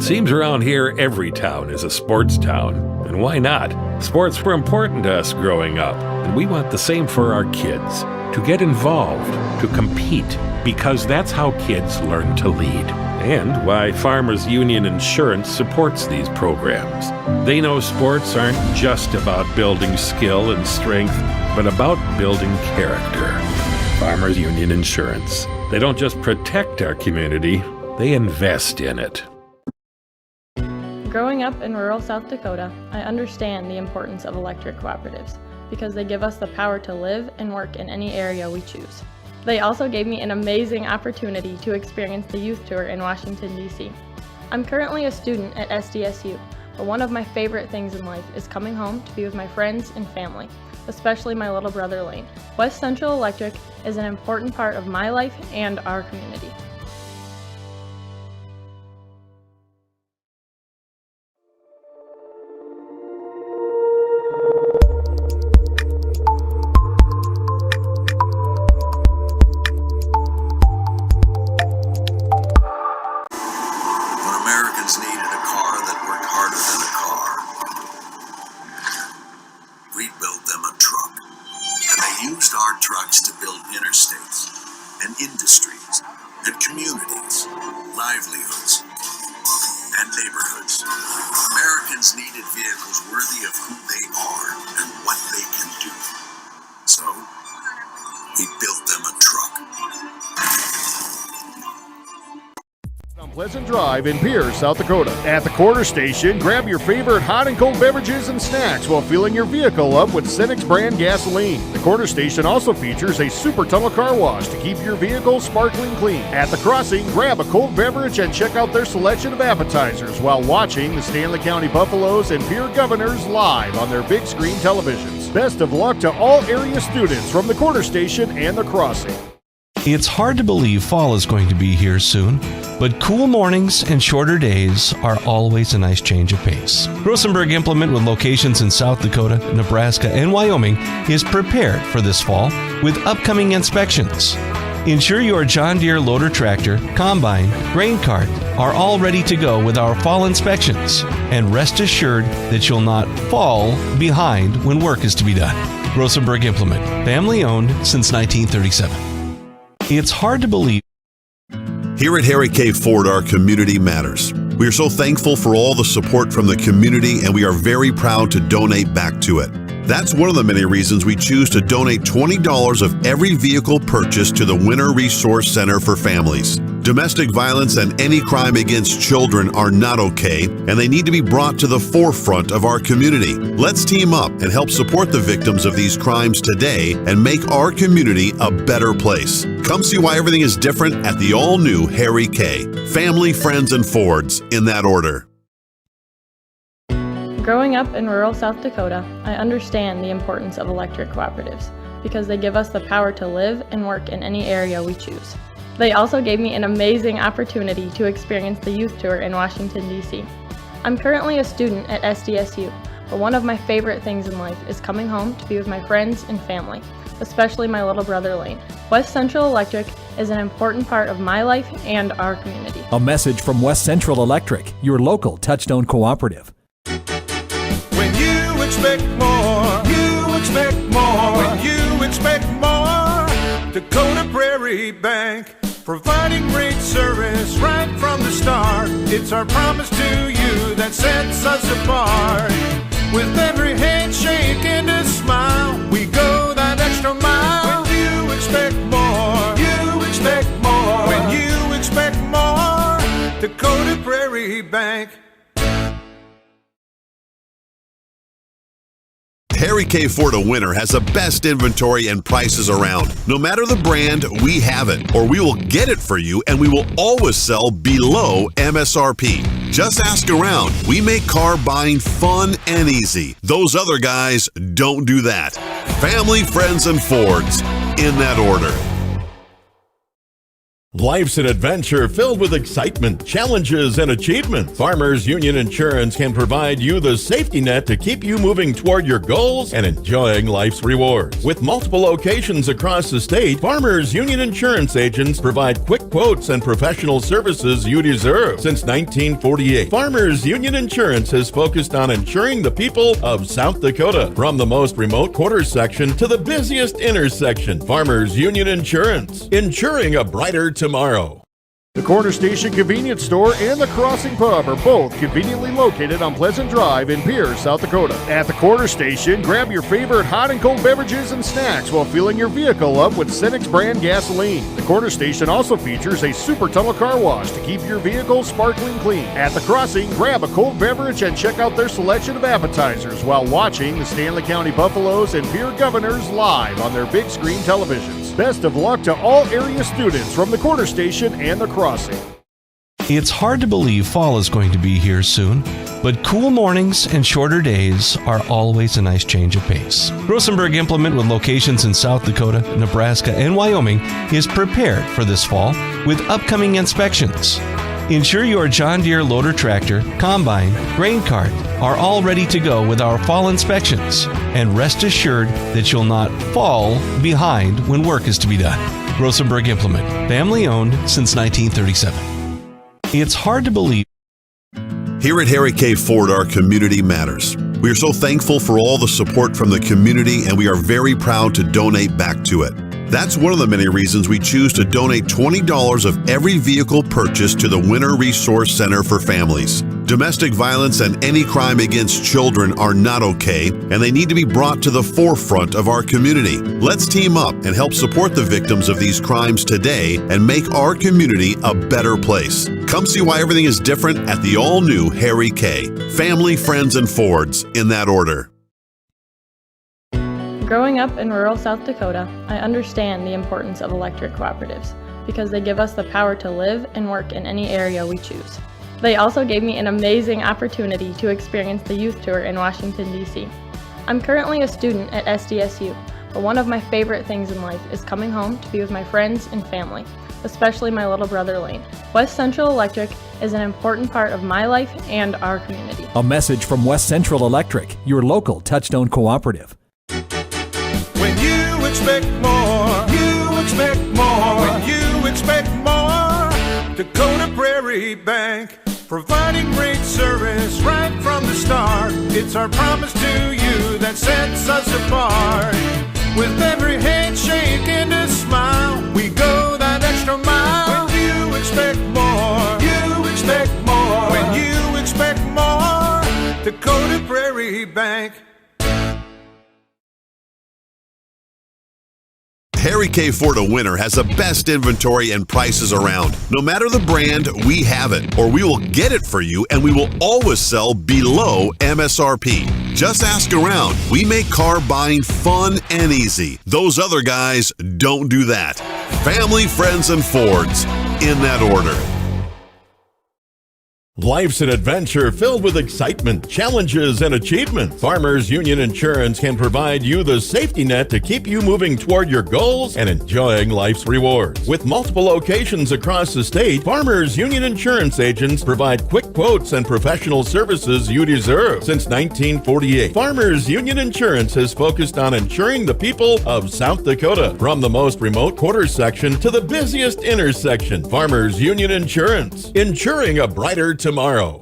Seems around here every town is a sports town. And why not? Sports were important to us growing up, and we want the same for our kids. To get involved, to compete, because that's how kids learn to lead. And why Farmers Union Insurance supports these programs. They know sports aren't just about building skill and strength, but about building character. Farmers Union Insurance. They don't just protect our community, they invest in it. Growing up in rural South Dakota, I understand the importance of electric cooperatives because they give us the power to live and work in any area we choose. They also gave me an amazing opportunity to experience the youth tour in Washington, D.C. I'm currently a student at SDSU, but one of my favorite things in life is coming home to be with my friends and family, especially my little brother Lane. West Central Electric is an important part of my life and our community. Industries and communities, livelihoods, and neighborhoods. Americans needed vehicles worthy of who they are and what they can do. So, we built them a truck. On Pleasant Drive in Pierce, South Dakota. At the quarter station, grab your favorite hot and cold beverages and snacks while filling your vehicle up with Cenex brand gasoline. The quarter station also features a super tunnel car wash to keep your vehicle sparkling clean. At the crossing, grab a cold beverage and check out their selection of appetizers while watching the Stanley County Buffaloes and Pierre Governors live on their big screen televisions. Best of luck to all area students from the quarter station and the crossing. It's hard to believe fall is going to be here soon, but cool mornings and shorter days are always a nice change of pace. Rosenberg Implement, with locations in South Dakota, Nebraska, and Wyoming, is prepared for this fall with upcoming inspections. Ensure your John Deere loader tractor, combine, grain cart are all ready to go with our fall inspections, and rest assured that you'll not fall behind when work is to be done. Rosenberg Implement, family owned since 1937. It's hard to believe. Here at Harry K. Ford, our community matters. We are so thankful for all the support from the community, and we are very proud to donate back to it. That's one of the many reasons we choose to donate $20 of every vehicle purchased to the Winter Resource Center for Families. Domestic violence and any crime against children are not okay, and they need to be brought to the forefront of our community. Let's team up and help support the victims of these crimes today and make our community a better place. Come see why everything is different at the all-new Harry K. Family, friends, and Fords, in that order. Growing up in rural South Dakota, I understand the importance of electric cooperatives because they give us the power to live and work in any area we choose. They also gave me an amazing opportunity to experience the youth tour in Washington, D.C. I'm currently a student at SDSU, but one of my favorite things in life is coming home to be with my friends and family, especially my little brother Lane. West Central Electric is an important part of my life and our community. A message from West Central Electric, your local Touchstone cooperative. When you expect more, you expect more. When you expect more, Dakota Prairie Bank, providing great service right from the start. It's our promise to you that sets us apart. With every handshake and a smile, we go that extra mile. When you expect more, you expect more. When you expect more, Dakota Prairie Bank. Harry K. Ford of Winter has the best inventory and prices around. No matter the brand, we have it, or we will get it for you, and we will always sell below MSRP. Just ask around. We make car buying fun and easy. Those other guys don't do that. Family, friends, and Fords, in that order. Life's an adventure filled with excitement, challenges, and achievement. Farmers Union Insurance can provide you the safety net to keep you moving toward your goals and enjoying life's rewards. With multiple locations across the state, Farmers Union Insurance agents provide quick quotes and professional services you deserve. Since 1948, Farmers Union Insurance has focused on insuring the people of South Dakota. From the most remote quarter section to the busiest intersection, Farmers Union Insurance, insuring a brighter tomorrow. The Corner Station Convenience Store and the Crossing Pub are both conveniently located on Pleasant Drive in Pierce, South Dakota. At the Corner Station, grab your favorite hot and cold beverages and snacks while filling your vehicle up with Cenex brand gasoline. The Corner Station also features a super tunnel car wash to keep your vehicle sparkling clean. At the Crossing, grab a cold beverage and check out their selection of appetizers while watching the Stanley County Buffaloes and Pierre Governors live on their big screen televisions. Best of luck to all area students from the Corner Station and the Crossing. It's hard to believe fall is going to be here soon, but cool mornings and shorter days are always a nice change of pace. Rosenberg Implement, with locations in South Dakota, Nebraska, and Wyoming, is prepared for this fall with upcoming inspections. Ensure your John Deere loader tractor, combine, grain cart are all ready to go with our fall inspections, and rest assured that you'll not fall behind when work is to be done. Rosenberg Implement, family owned since 1937. It's hard to believe. Here at Harry K. Ford, our community matters. We are so thankful for all the support from the community, and we are very proud to donate back to it. That's one of the many reasons we choose to donate $20 of every vehicle purchased to the Winter Resource Center for Families. Domestic violence and any crime against children are not okay, and they need to be brought to the forefront of our community. Let's team up and help support the victims of these crimes today and make our community a better place. Come see why everything is different at the all-new Harry K. Family, friends, and Fords, in that order. Growing up in rural South Dakota, I understand the importance of electric cooperatives because they give us the power to live and work in any area we choose. They also gave me an amazing opportunity to experience the youth tour in Washington, D.C. I'm currently a student at SDSU, but one of my favorite things in life is coming home to be with my friends and family, especially my little brother Lane. West Central Electric is an important part of my life and our community. A message from West Central Electric, your local Touchstone cooperative. When you expect more, you expect more. When you expect more, Dakota Prairie Bank, providing great service right from the start. It's our promise to you that sets us apart. With every handshake and a smile, we go that extra mile. When you expect more, you expect more. When you expect more, Dakota Prairie Bank. Harry K. Ford of Winter has the best inventory and prices around. No matter the brand, we have it, or we will get it for you, and we will always sell below MSRP. Just ask around. We make car buying fun and easy. Those other guys don't do that. Family, friends, and Fords, in that order. Life's an adventure filled with excitement, challenges, and achievement. Farmers Union Insurance can provide you the safety net to keep you moving toward your goals and enjoying life's rewards. With multiple locations across the state, Farmers Union Insurance agents provide quick quotes and professional services you deserve. Since 1948, Farmers Union Insurance has focused on insuring the people of South Dakota. From the most remote quarter section to the busiest intersection, Farmers Union Insurance, insuring a brighter tomorrow.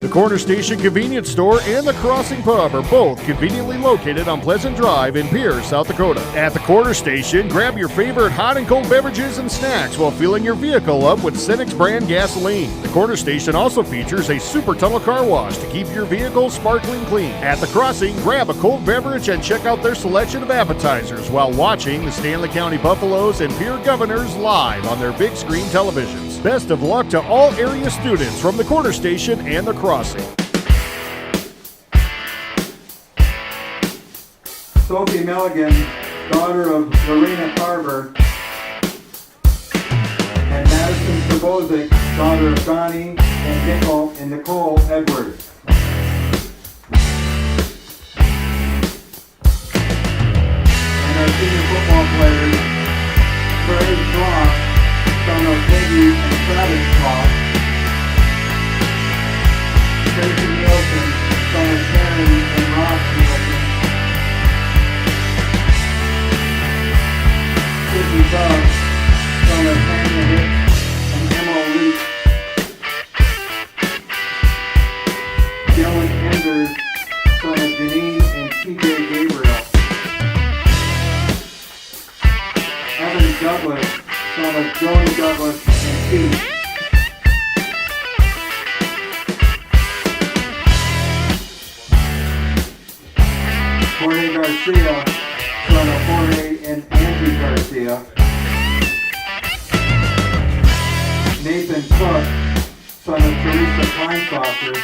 The Corner Station Convenience Store and the Crossing Pub are both conveniently located on Pleasant Drive in Pierce, South Dakota. At the Corner Station, grab your favorite hot and cold beverages and snacks while filling your vehicle up with Cenex brand gasoline. The Corner Station also features a super tunnel car wash to keep your vehicle sparkling clean. At the Crossing, grab a cold beverage and check out their selection of appetizers while watching the Stanley County Buffaloes and Pierre Governors live on their big screen televisions. Best of luck to all area students from the Corner Station and the Crossing. Sophie Milligan, daughter of Lorena Carver, and Madison Sabozic, daughter of Donnie and Nicole Edwards. And our senior football players, Craig Sloth, son of Douglas, son of Joni Douglas and Pete. Jorge Garcia, son of Jorge and Angie Garcia. Nathan Cook, son of Teresa Kleinstoffer.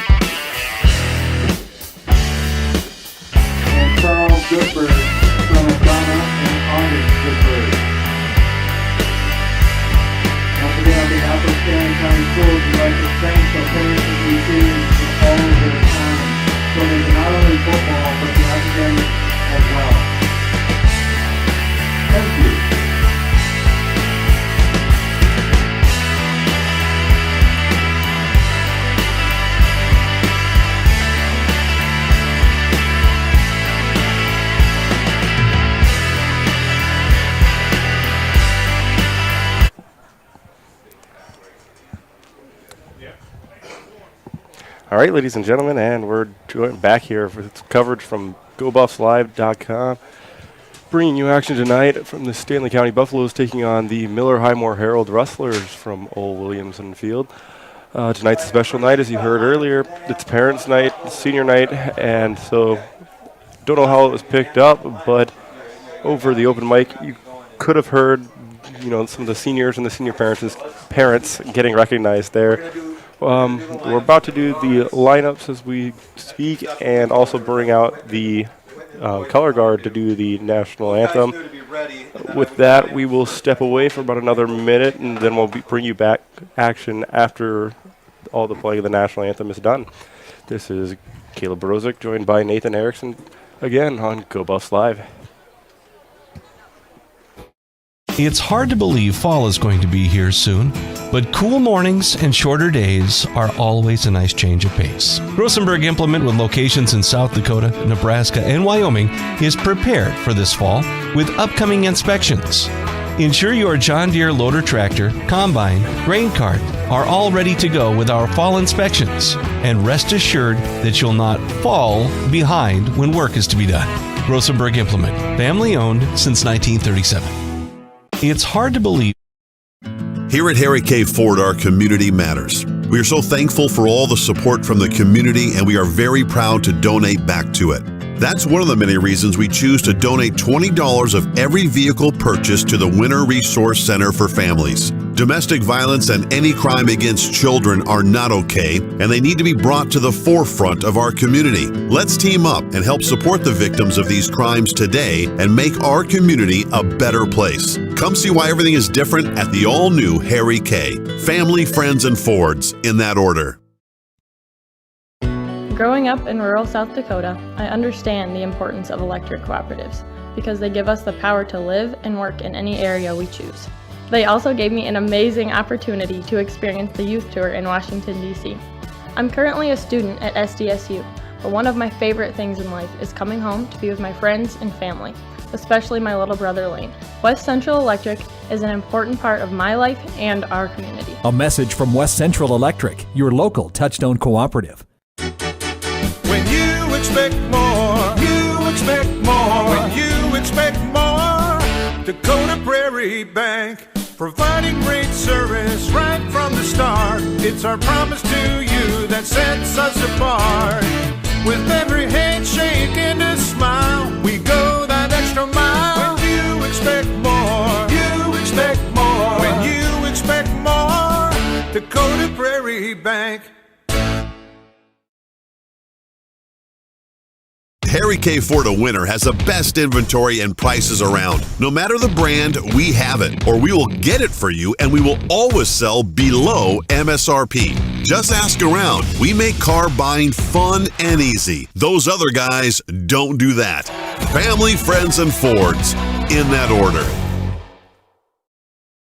And Charles Goodberg, son of Donna and August Goodberg. Once again, on behalf of Stanley County Schools, we'd like to thank the parents and receivers for all of their time, donating not only football, but the academics as well. Thank you. All right, ladies and gentlemen, and we're back here with coverage from GoBuffsLive.com, bringing you action tonight from the Stanley County Buffaloes taking on the Highmore-Harrold Rustlers from Old Williamson Field. Tonight's a special night, as you heard earlier. It's parents' night, senior night, and so don't know how it was picked up, but over the open mic, you could have heard, some of the seniors and the senior parents getting recognized there. We're about to do the lineups as we speak and also bring out the color guard to do the national anthem. With that, we will step away for about another minute, and then we'll bring you back action after all the playing of the national anthem is done. This is Caleb Brozick, joined by Nathan Erickson, again on Go Buffs Live. It's hard to believe fall is going to be here soon, but cool mornings and shorter days are always a nice change of pace. Rosenberg Implement, with locations in South Dakota, Nebraska, and Wyoming, is prepared for this fall with upcoming inspections. Ensure your John Deere loader tractor, combine, grain cart are all ready to go with our fall inspections, and rest assured that you'll not fall behind when work is to be done. Rosenberg Implement, family owned since 1937. It's hard to believe. Here at Harry K. Ford, our community matters. We are so thankful for all the support from the community, and we are very proud to donate back to it. That's one of the many reasons we choose to donate $20 of every vehicle purchased to the Winter Resource Center for Families. Domestic violence and any crime against children are not okay, and they need to be brought to the forefront of our community. Let's team up and help support the victims of these crimes today and make our community a better place. Come see why everything is different at the all-new Harry K. Family, friends, and Fords, in that order. Growing up in rural South Dakota, I understand the importance of electric cooperatives because they give us the power to live and work in any area we choose. They also gave me an amazing opportunity to experience the youth tour in Washington, D.C. I'm currently a student at SDSU, but one of my favorite things in life is coming home to be with my friends and family, especially my little brother Lane. West Central Electric is an important part of my life and our community. A message from West Central Electric, your local Touchstone cooperative. When you expect more, you expect more. When you expect more, Dakota Prairie Bank, providing great service right from the start. It's our promise to you that sets us apart. With every handshake and a smile, we go that extra mile. When you expect more, you expect more. When you expect more, Dakota Prairie Bank. Harry K. Ford of Winter has the best inventory and prices around. No matter the brand, we have it, or we will get it for you, and we will always sell below MSRP. Just ask around. We make car buying fun and easy. Those other guys don't do that. Family, friends, and Fords, in that order.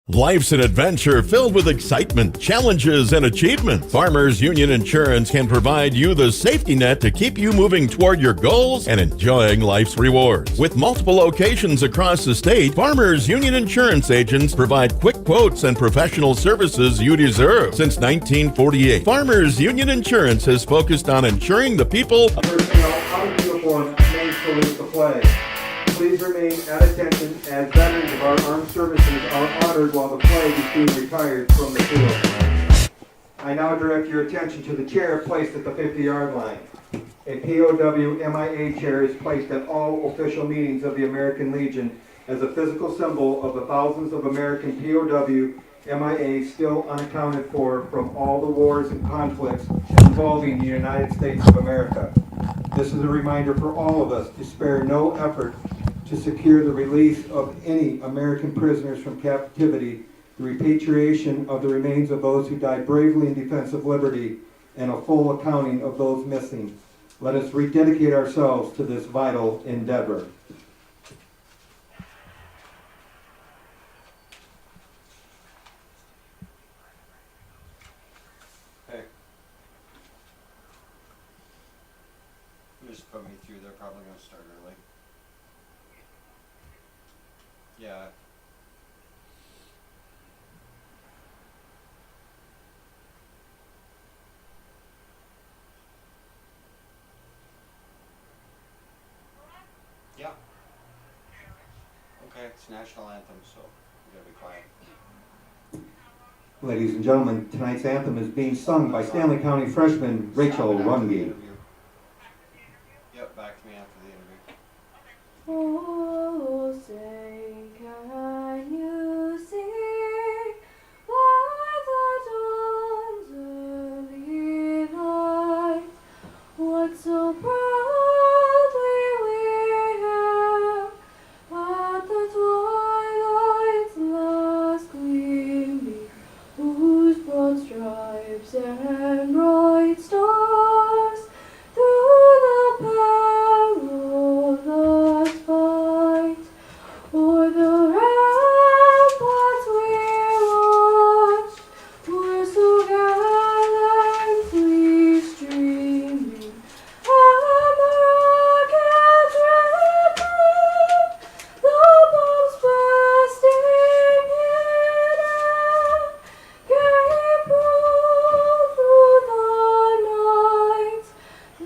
Life's an adventure filled with excitement, challenges, and achievement. Farmers Union Insurance can provide you the safety net to keep you moving toward your goals and enjoying life's rewards. With multiple locations across the state, Farmers Union Insurance agents provide quick quotes and professional services you deserve. Since 1948, Farmers Union Insurance has focused on ensuring the people. How uniform main salute the flag. please remain at attention as veterans of our armed services are honored while the flag is being retired from the field. I now direct your attention to the chair placed at the 50-yard line. A POW MIA chair is placed at all official meetings of the American Legion as a physical symbol of the thousands of American POW MIA still unaccounted for from all the wars and conflicts involving the United States of America. This is a reminder for all of us to spare no effort to secure the release of any American prisoners from captivity, the repatriation of the remains of those who died bravely in defense of liberty, and a full accounting of those missing. Let us rededicate ourselves to this vital endeavor. Just put me through. They're probably going to start early. Yeah. Yeah. Okay, it's national anthem, so we gotta be quiet. Ladies and gentlemen, tonight's anthem is being sung by Stanley County freshman Rachel Runge. Yep, back to me after the interview. Oh, say, can you see by the dawn's early light what so proudly we hailed at the twilight's last gleaming, whose broad stripes and bright stars through the perilous fight o'er the ramparts we watched were so gallantly streaming, and the rockets rippling, the bombs bursting in air, gave proof through the night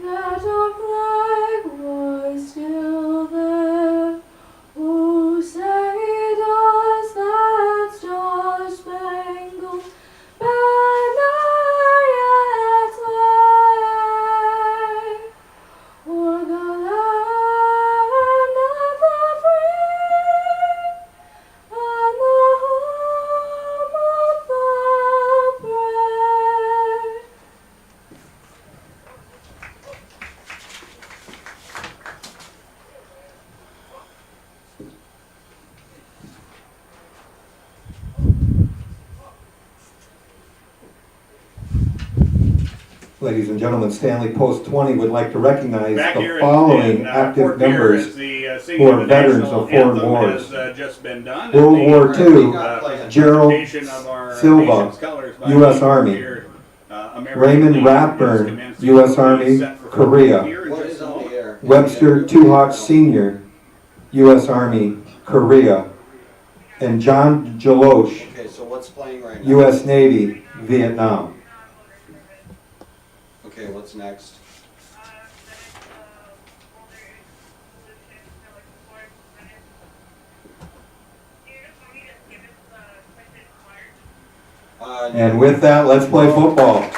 that our flag was still there. Oh, say does that star-spangled banner yet wave o'er the land of the free and the home of the brave? Ladies and gentlemen, Stanley Post 20 would like to recognize Back the here following in active Fort Pierre, members as the who singing are of the veterans national of foreign anthem wars. has just been done. World And War the, II, Gerald presentation of our Silva, nation's colors by U.S. the Army. here, American Raymond Legion Rathburn, is commencing U.S. to be Army, set for Korea. here in just a moment. Webster Tuhawk Sr., U.S. Army, Korea. And John Jalosh, Okay, so what's playing right now? U.S. Navy, Vietnam. Okay, what's next? And with that, let's play football.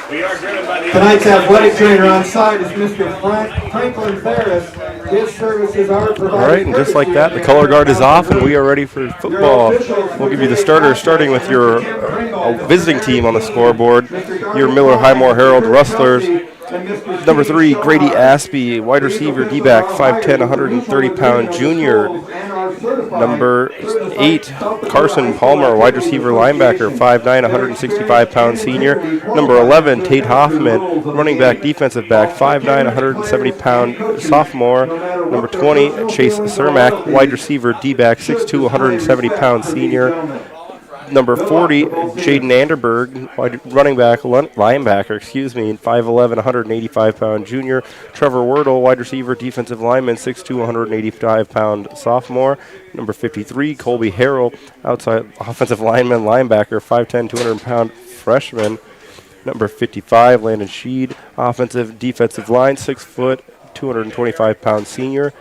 We are driven by the Tonight's athletic trainer on site is Mr. Franklin Ferris. His services are provided. All right, and just like that, the color guard is off, and we are ready for football. We'll give you the starters, starting with your visiting team on the scoreboard. Your Miller Highmore-Harrold Rustlers. Number 3, Grady Aspie, wide receiver, D-back, 5'10", 130-pound junior. Number 8, Carson Palmer, wide receiver, linebacker, 5'9", 165-pound senior. Number 11, Tate Hoffman, running back, defensive back, 5'9", 170-pound sophomore. Number 20, Chase Cermak, wide receiver, D-back, 6'2", 170-pound senior. Number 40, Jaden Anderberg, running back, linebacker, 5'11", 185-pound junior. Trevor Wordle, wide receiver, defensive lineman, 6'2", 185-pound sophomore. Number 53, Colby Harrell, outside offensive lineman, linebacker, 5'10", 200-pound freshman. Number 55, Landon Sheed, offensive, defensive line, 6 foot, 225-pound senior.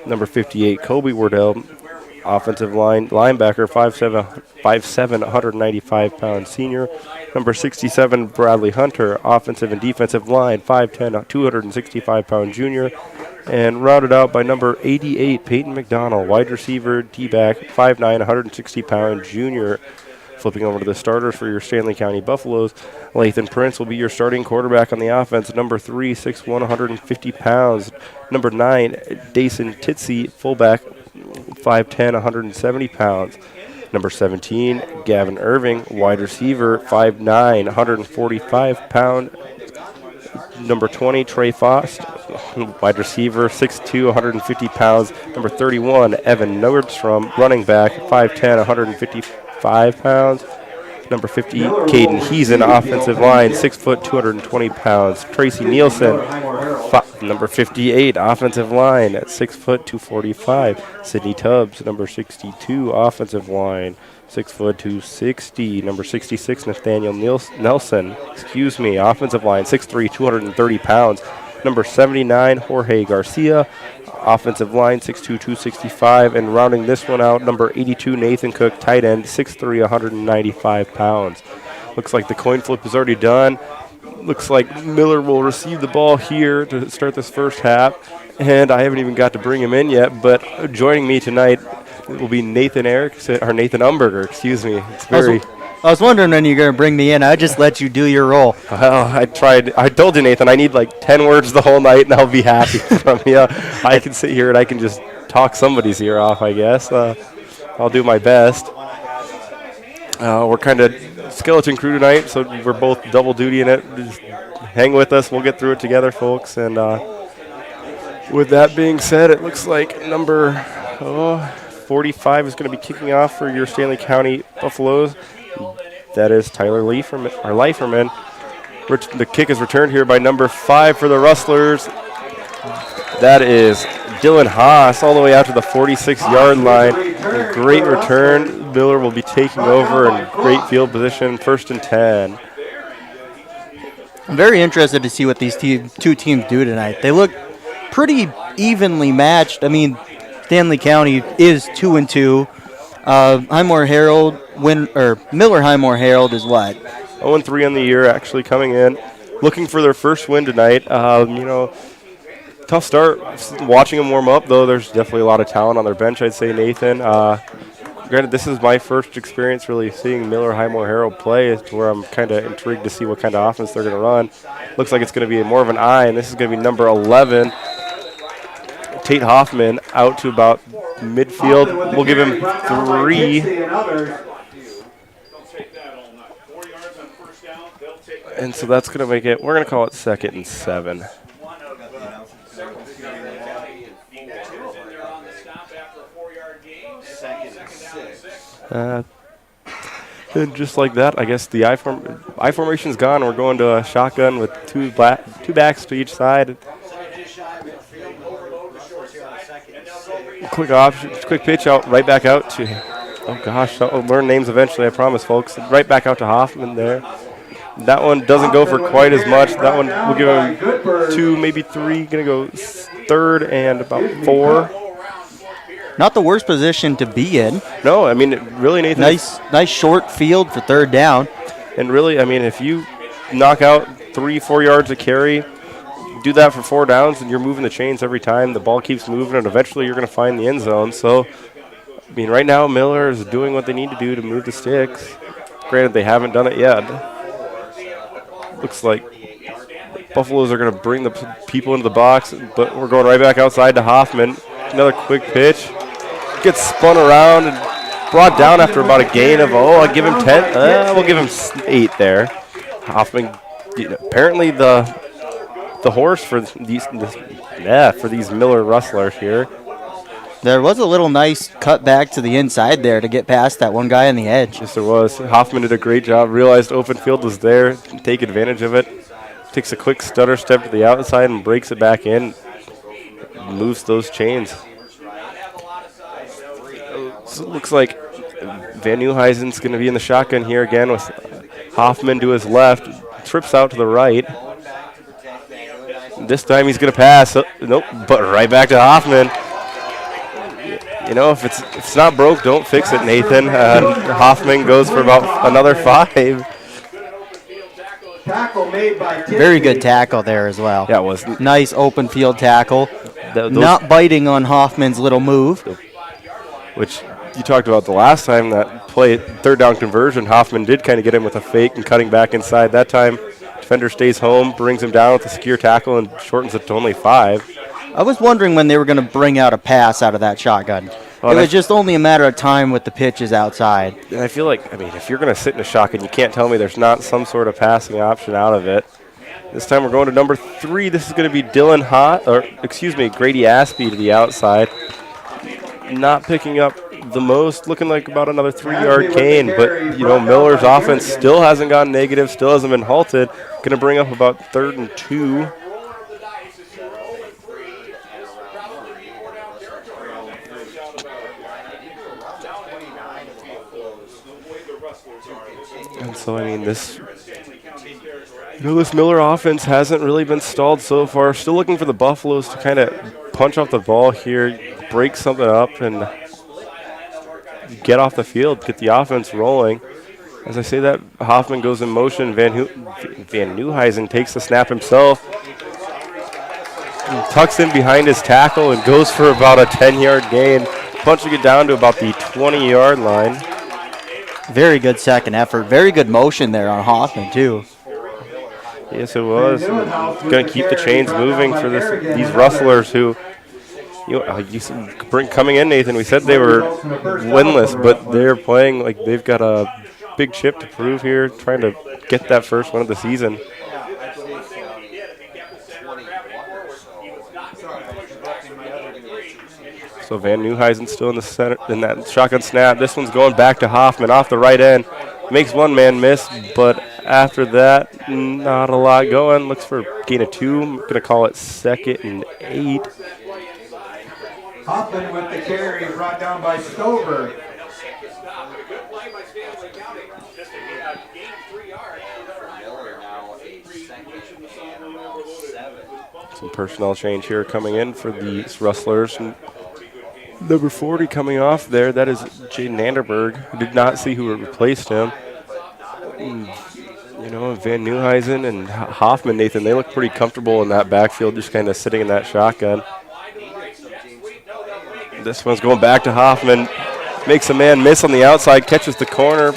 Number 58, Kobe Wardell, offensive line, linebacker, 5'7", 195-pound senior. Number 67, Bradley Hunter, offensive and defensive line, 5'10", 265-pound junior. And rounded out by number 88, Peyton McDonald, wide receiver, D-back, 5'9", 160-pound junior. Flipping over to the starters for your Stanley County Buffaloes, Lathan Prince will be your starting quarterback on the offense. Number 3, 6'1", 150 pounds. Number 9, Dason Titsey, fullback, 5'10", 170 pounds. Number 17, Gavin Irving, wide receiver, 5'9", 145-pound. Number 20, Trey Fost, wide receiver, 6'2", 150 pounds. Number 31, Evan Nordstrom, running back, 5'10", 155 pounds. Number 50, Caden Heason, offensive line, 6 foot, 220 pounds. Tracy Nielsen, number 58, offensive line, at 6 foot, 245. Sydney Tubbs, number 62, offensive line, 6 foot, 260. Number 66, Nathaniel Nelson, offensive line, 6'3", 230 pounds. Number 79, Jorge Garcia, offensive line, 6'2", 265. And rounding this one out, number 82, Nathan Cook, tight end, 6'3", 195 pounds. Looks like the coin flip is already done. Looks like Miller will receive the ball here to start this first half. And I haven't even got to bring him in yet, but joining me tonight will be Nathan Umberger, It's very... I was wondering when you're going to bring me in. I just let you do your role. Well, I tried. I told you, Nathan, I need like 10 words the whole night, and I'll be happy from you. I can sit here and I can just talk somebody's ear off, I guess. I'll do my best. We're kind of skeleton crew tonight, so we're both double duty in it. Just hang with us. We'll get through it together, folks. And with that being said, it looks like number 45 is going to be kicking off for your Stanley County Buffaloes. That is Tyler Leiferman. The kick is returned here by number 5 for the Rustlers. That is Dylan Haas all the way out to the 46-yard line. A great return. Miller will be taking over in great field position, 1st and 10. I'm very interested to see what these two teams do tonight. They look pretty evenly matched. I mean, Stanley County is 2-2. Highmore-Harrold Miller Highmore-Harrold is what? 0-3 on the year, actually coming in, looking for their first win tonight. Tough start. Watching them warm up, though, there's definitely a lot of talent on their bench, I'd say, Nathan. Granted, this is my first experience really seeing Miller Highmore-Harrold play, to where I'm kind of intrigued to see what kind of offense they're going to run. Looks like it's going to be more of an eye, and this is going to be number 11. Tate Hoffman out to about midfield. We'll give him 3. And so that's going to make it, we're going to call it 2nd and 7. And just like that, I guess the I formation's gone. We're going to a shotgun with two backs to each side. Quick pitch out, right back out to, I'll learn names eventually, I promise, folks. Right back out to Hoffman there. That one doesn't go for quite as much. That one we'll give him 2, maybe 3. Going to go 3rd and about 4. Not the worst position to be in. No, I mean, really, Nathan. Nice short field for 3rd down. And really, I mean, if you knock out 3-4 yards of carry, do that for 4 downs, and you're moving the chains every time. The ball keeps moving, and eventually you're going to find the end zone. So, I mean, right now Miller is doing what they need to do to move the sticks. Granted, they haven't done it yet. Looks like Buffaloes are going to bring the people into the box, but we're going right back outside to Hoffman. Another quick pitch. Gets spun around and brought down after about a gain of, I'll give him 10. We'll give him 8 there. Hoffman, apparently the horse for these Miller Rustlers here. There was a little nice cut back to the inside there to get past that one guy on the edge. Yes, there was. Hoffman did a great job. Realized open field was there. Take advantage of it. Takes a quick stutter step to the outside and breaks it back in. Moves those chains. So it looks like Van Nieuwhuizen's going to be in the shotgun here again with Hoffman to his left. Trips out to the right. This time he's going to pass. Nope, but right back to Hoffman. You know, if it's not broke, don't fix it, Nathan. Hoffman goes for about another 5. Tackle made by Very good tackle there as well. Yeah, it was. Nice open field tackle. Not biting on Hoffman's little move. Which you talked about the last time, that play, third down conversion. Hoffman did kind of get him with a fake and cutting back inside. That time, defender stays home, brings him down with a secure tackle, and shortens it to only 5. I was wondering when they were going to bring out a pass out of that shotgun. It was just only a matter of time with the pitches outside. And I feel like, I mean, if you're going to sit in a shotgun, you can't tell me there's not some sort of passing option out of it. This time we're going to number 3. This is going to be Grady Aspie to the outside. Not picking up the most, looking like about another 3-yard gain. But, you know, Miller's offense still hasn't gone negative, still hasn't been halted. Going to bring up about 3rd and 2. And so, I mean, this Miller offense hasn't really been stalled so far. Still looking for the Buffaloes to kind of punch off the ball here, break something up, and get off the field, get the offense rolling. As I say that, Hoffman goes in motion. Van Nieuwhuizen takes the snap himself, tucks in behind his tackle, and goes for about a 10-yard gain, punching it down to about the 20-yard line. Very good second effort. Very good motion there on Hoffman, too. Yes, it was. Going to keep the chains moving for these Rustlers who, coming in, Nathan, we said they were winless, but they're playing like they've got a big chip to prove here, trying to get that first win of the season. So Van Nieuwhuizen still in the center in that shotgun snap. This one's going back to Hoffman off the right end. Makes one man miss, but after that, not a lot going. Looks for a gain of 2. I'm going to call it 2nd and 8. Hoffman with the carry brought down by Stover. Some personnel change here coming in for these Rustlers. Number 40 coming off there, that is Jaden Anderberg. Did not see who replaced him. You know, Van Nieuwhuizen and Hoffman, Nathan, they look pretty comfortable in that backfield, just kind of sitting in that shotgun. This one's going back to Hoffman. Makes a man miss on the outside, catches the corner,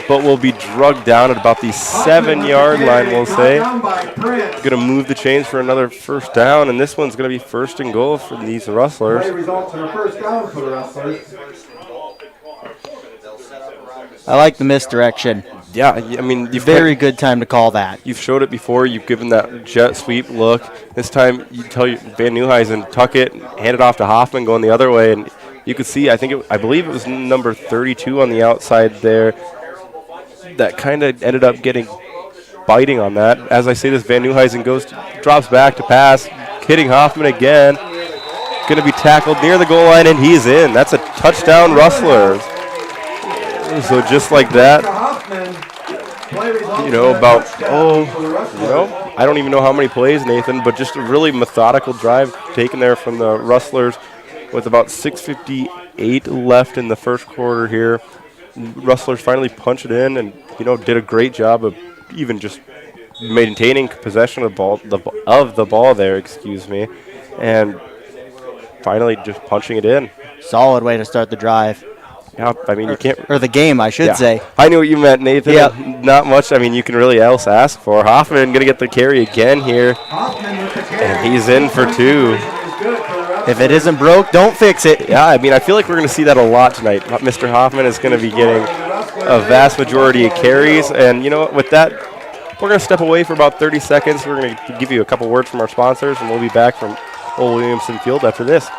but will be drugged down at about the 7-yard line, we'll say. Going to move the chains for another first down, and this one's going to be 1st and goal for these Rustlers. Results in a first down for the Rustlers. I like the misdirection. Yeah, I mean, very good time to call that. You've showed it before. You've given that jet sweep look. This time, you tell Van Nieuwhuizen tuck it, hand it off to Hoffman, going the other way, and you could see. I believe it was number 32 on the outside there that kind of ended up biting on that. As I say this, Van Nieuwhuizen drops back to pass, hitting Hoffman again. Going to be tackled near the goal line, and he's in. That's a touchdown, Rustlers. So just like that, I don't even know how many plays, Nathan, but just a really methodical drive taken there from the Rustlers with about 6:58 left in the first quarter here. Rustlers finally punched it in and, did a great job of even just maintaining possession of the ball there, and finally just punching it in. Solid way to start the drive. Yeah, I mean, you can't... Or the game, I should say. I knew what you meant, Nathan. Yeah. Not much, you can really else ask for. Hoffman going to get the carry again here. And he's in for 2. If it isn't broke, don't fix it. Yeah, I feel like we're going to see that a lot tonight. Mr. Hoffman is going to be getting a vast majority of carries. And, with that, we're going to step away for about 30 seconds. We're going to give you a couple words from our sponsors, and we'll be back from Old Williamson Field after this.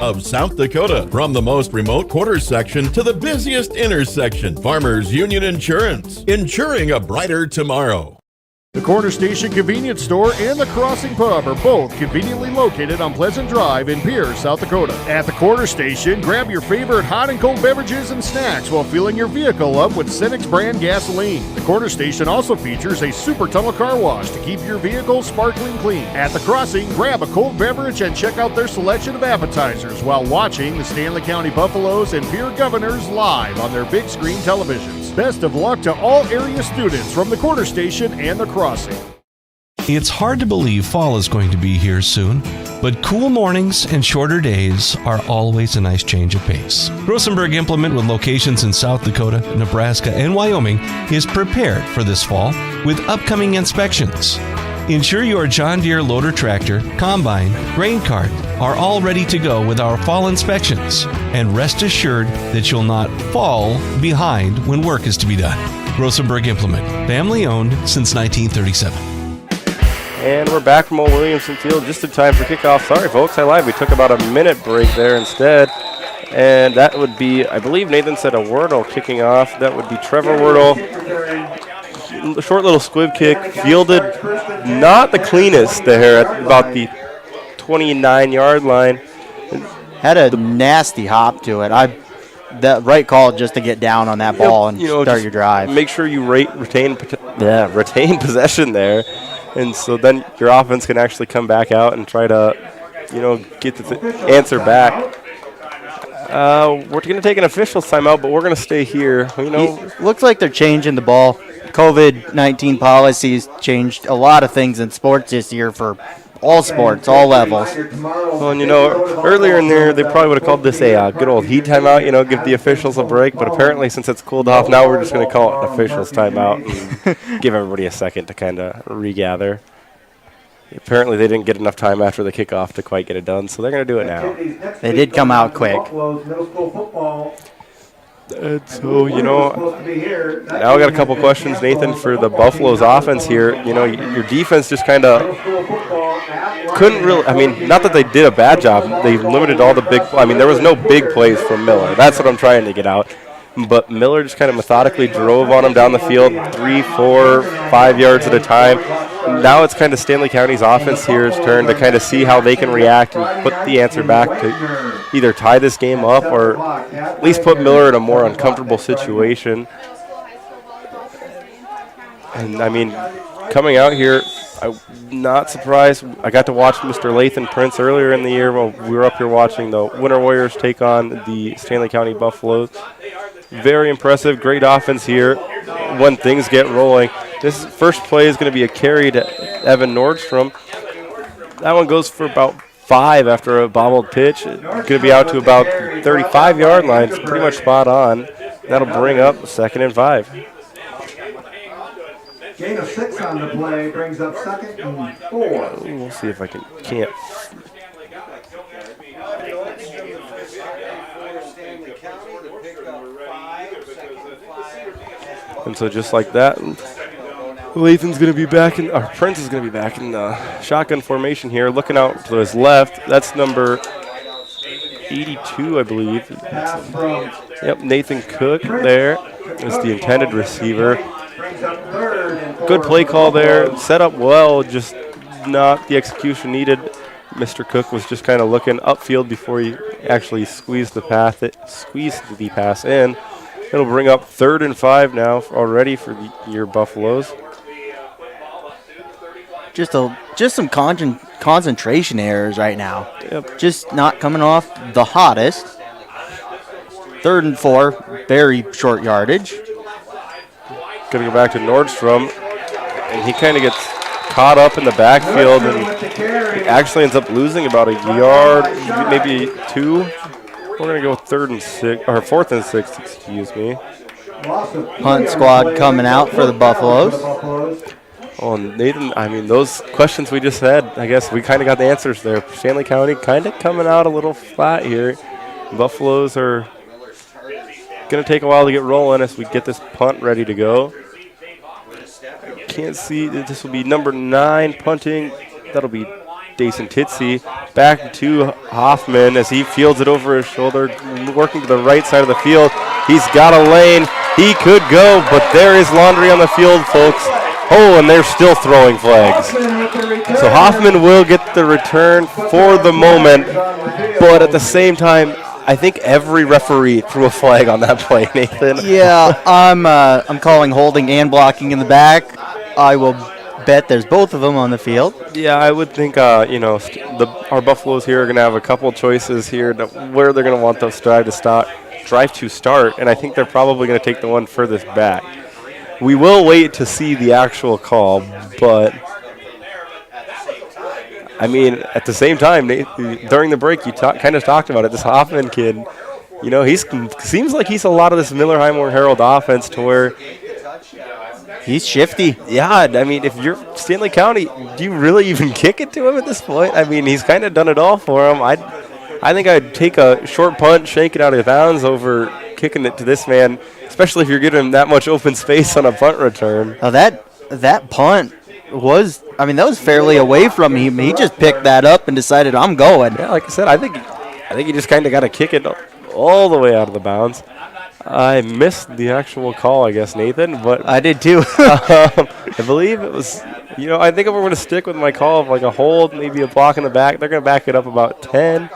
Of South Dakota, from the most remote quarter section to the busiest intersection. Farmers Union Insurance, insuring a brighter tomorrow. The Corner Station Convenience Store and the Crossing Pub are both conveniently located on Pleasant Drive in Pierce, South Dakota. At the Corner Station, grab your favorite hot and cold beverages and snacks while filling your vehicle up with Cenex brand gasoline. The Corner Station also features a super tunnel car wash to keep your vehicle sparkling clean. At the Crossing, grab a cold beverage and check out their selection of appetizers while watching the Stanley County Buffaloes and Pierre Governors live on their big screen televisions. Best of luck to all area students from the Corner Station and the Crossing. It's hard to believe fall is going to be here soon, but cool mornings and shorter days are always a nice change of pace. Rosenberg Implement, with locations in South Dakota, Nebraska, and Wyoming, is prepared for this fall with upcoming inspections. Ensure your John Deere loader tractor, combine, grain cart are all ready to go with our fall inspections, and rest assured that you'll not fall behind when work is to be done. Rosenberg Implement, family owned since 1937. And we're back from Old Williamson Field just in time for kickoff. Sorry, folks, I lied. We took about a minute break there instead. And that would be, I believe Nathan said, a Wordle kicking off. That would be Trevor Wordle. Short little squib kick, fielded not the cleanest there at about the 29-yard line. Had a nasty hop to it. That right call just to get down on that ball and start your drive. Make sure you retain possession there. And so then your offense can actually come back out and try to, get the answer back. We're going to take an official's timeout, but we're going to stay here. Looks like they're changing the ball. COVID-19 policies changed a lot of things in sports this year for all sports, all levels. Well, and earlier in there, they probably would have called this a good old heat timeout, give the officials a break. But apparently, since it's cooled off, now we're just going to call it officials timeout and give everybody a second to kind of regather. Apparently, they didn't get enough time after the kickoff to quite get it done, so they're going to do it now. They did come out quick. And so, now I got a couple questions, Nathan, for the Buffaloes offense here. Your defense just kind of couldn't really, not that they did a bad job. They limited all the there was no big plays from Miller. That's what I'm trying to get out. But Miller just kind of methodically drove on them down the field 3, 4, 5 yards at a time. Now it's kind of Stanley County's offense here's turn to kind of see how they can react and put the answer back to either tie this game up or at least put Miller in a more uncomfortable situation. And, coming out here, I'm not surprised. I got to watch Mr. Lathan Prince earlier in the year while we were up here watching the Winter Warriors take on the Stanley County Buffaloes. Very impressive, great offense here when things get rolling. This first play is going to be a carry to Evan Nordstrom. That one goes for about 5 after a bobbled pitch. It's going to be out to about 35-yard line. It's pretty much spot on. That'll bring up 2nd and 5. Gain of 6 on the play brings up 2nd and 4. We'll see if I can't. And so just like that, Lathan's going to be back Prince is going to be back in shotgun formation here. Looking out to his left, that's number 82, I believe. Yep, Nathan Cook there is the intended receiver. Good play call there, set up well, just not the execution needed. Mr. Cook was just kind of looking upfield before he actually squeezed the pass in. It'll bring up 3rd and 5 now already for your Buffaloes. Just some concentration errors right now. Yep. Just not coming off the hottest. 3rd and 4, very short yardage. Going to go back to Nordstrom, and he kind of gets caught up in the backfield and actually ends up losing about a yard, maybe 2. We're going to go 4th and 6, excuse me. Punt squad coming out for the Buffaloes. Oh, Nathan, those questions we just had, I guess we kind of got the answers there. Stanley County kind of coming out a little flat here. Buffaloes are going to take a while to get rolling as we get this punt ready to go. Can't see, this will be number 9 punting. That'll be Dason Titsey. Back to Hoffman as he fields it over his shoulder, working to the right side of the field. He's got a lane. He could go, but there is laundry on the field, folks. Oh, and they're still throwing flags. So Hoffman will get the return for the moment, but at the same time, I think every referee threw a flag on that play, Nathan. Yeah, I'm calling holding and blocking in the back. I will bet there's both of them on the field. Yeah, I would think, our Buffaloes here are going to have a couple choices here where they're going to want the drive to start, and I think they're probably going to take the one furthest back. We will wait to see the actual call, but I mean, at the same time, during the break, you kind of talked about it. This Hoffman kid, he seems like he's a lot of this Miller Highmore-Harrold offense to where he's shifty. Yeah, I mean, if you're Stanley County, do you really even kick it to him at this point? I mean, he's kind of done it all for him. I think I'd take a short punt, shake it out of bounds over kicking it to this man, especially if you're giving him that much open space on a punt return. Now that punt was, that was fairly away from him. He just picked that up and decided, I'm going. Yeah, like I said, I think you just kind of got to kick it all the way out of the bounds. I missed the actual call, I guess, Nathan, but I did too. I believe it was, I think if we're going to stick with my call of like a hold, maybe a block in the back, they're going to back it up about 10.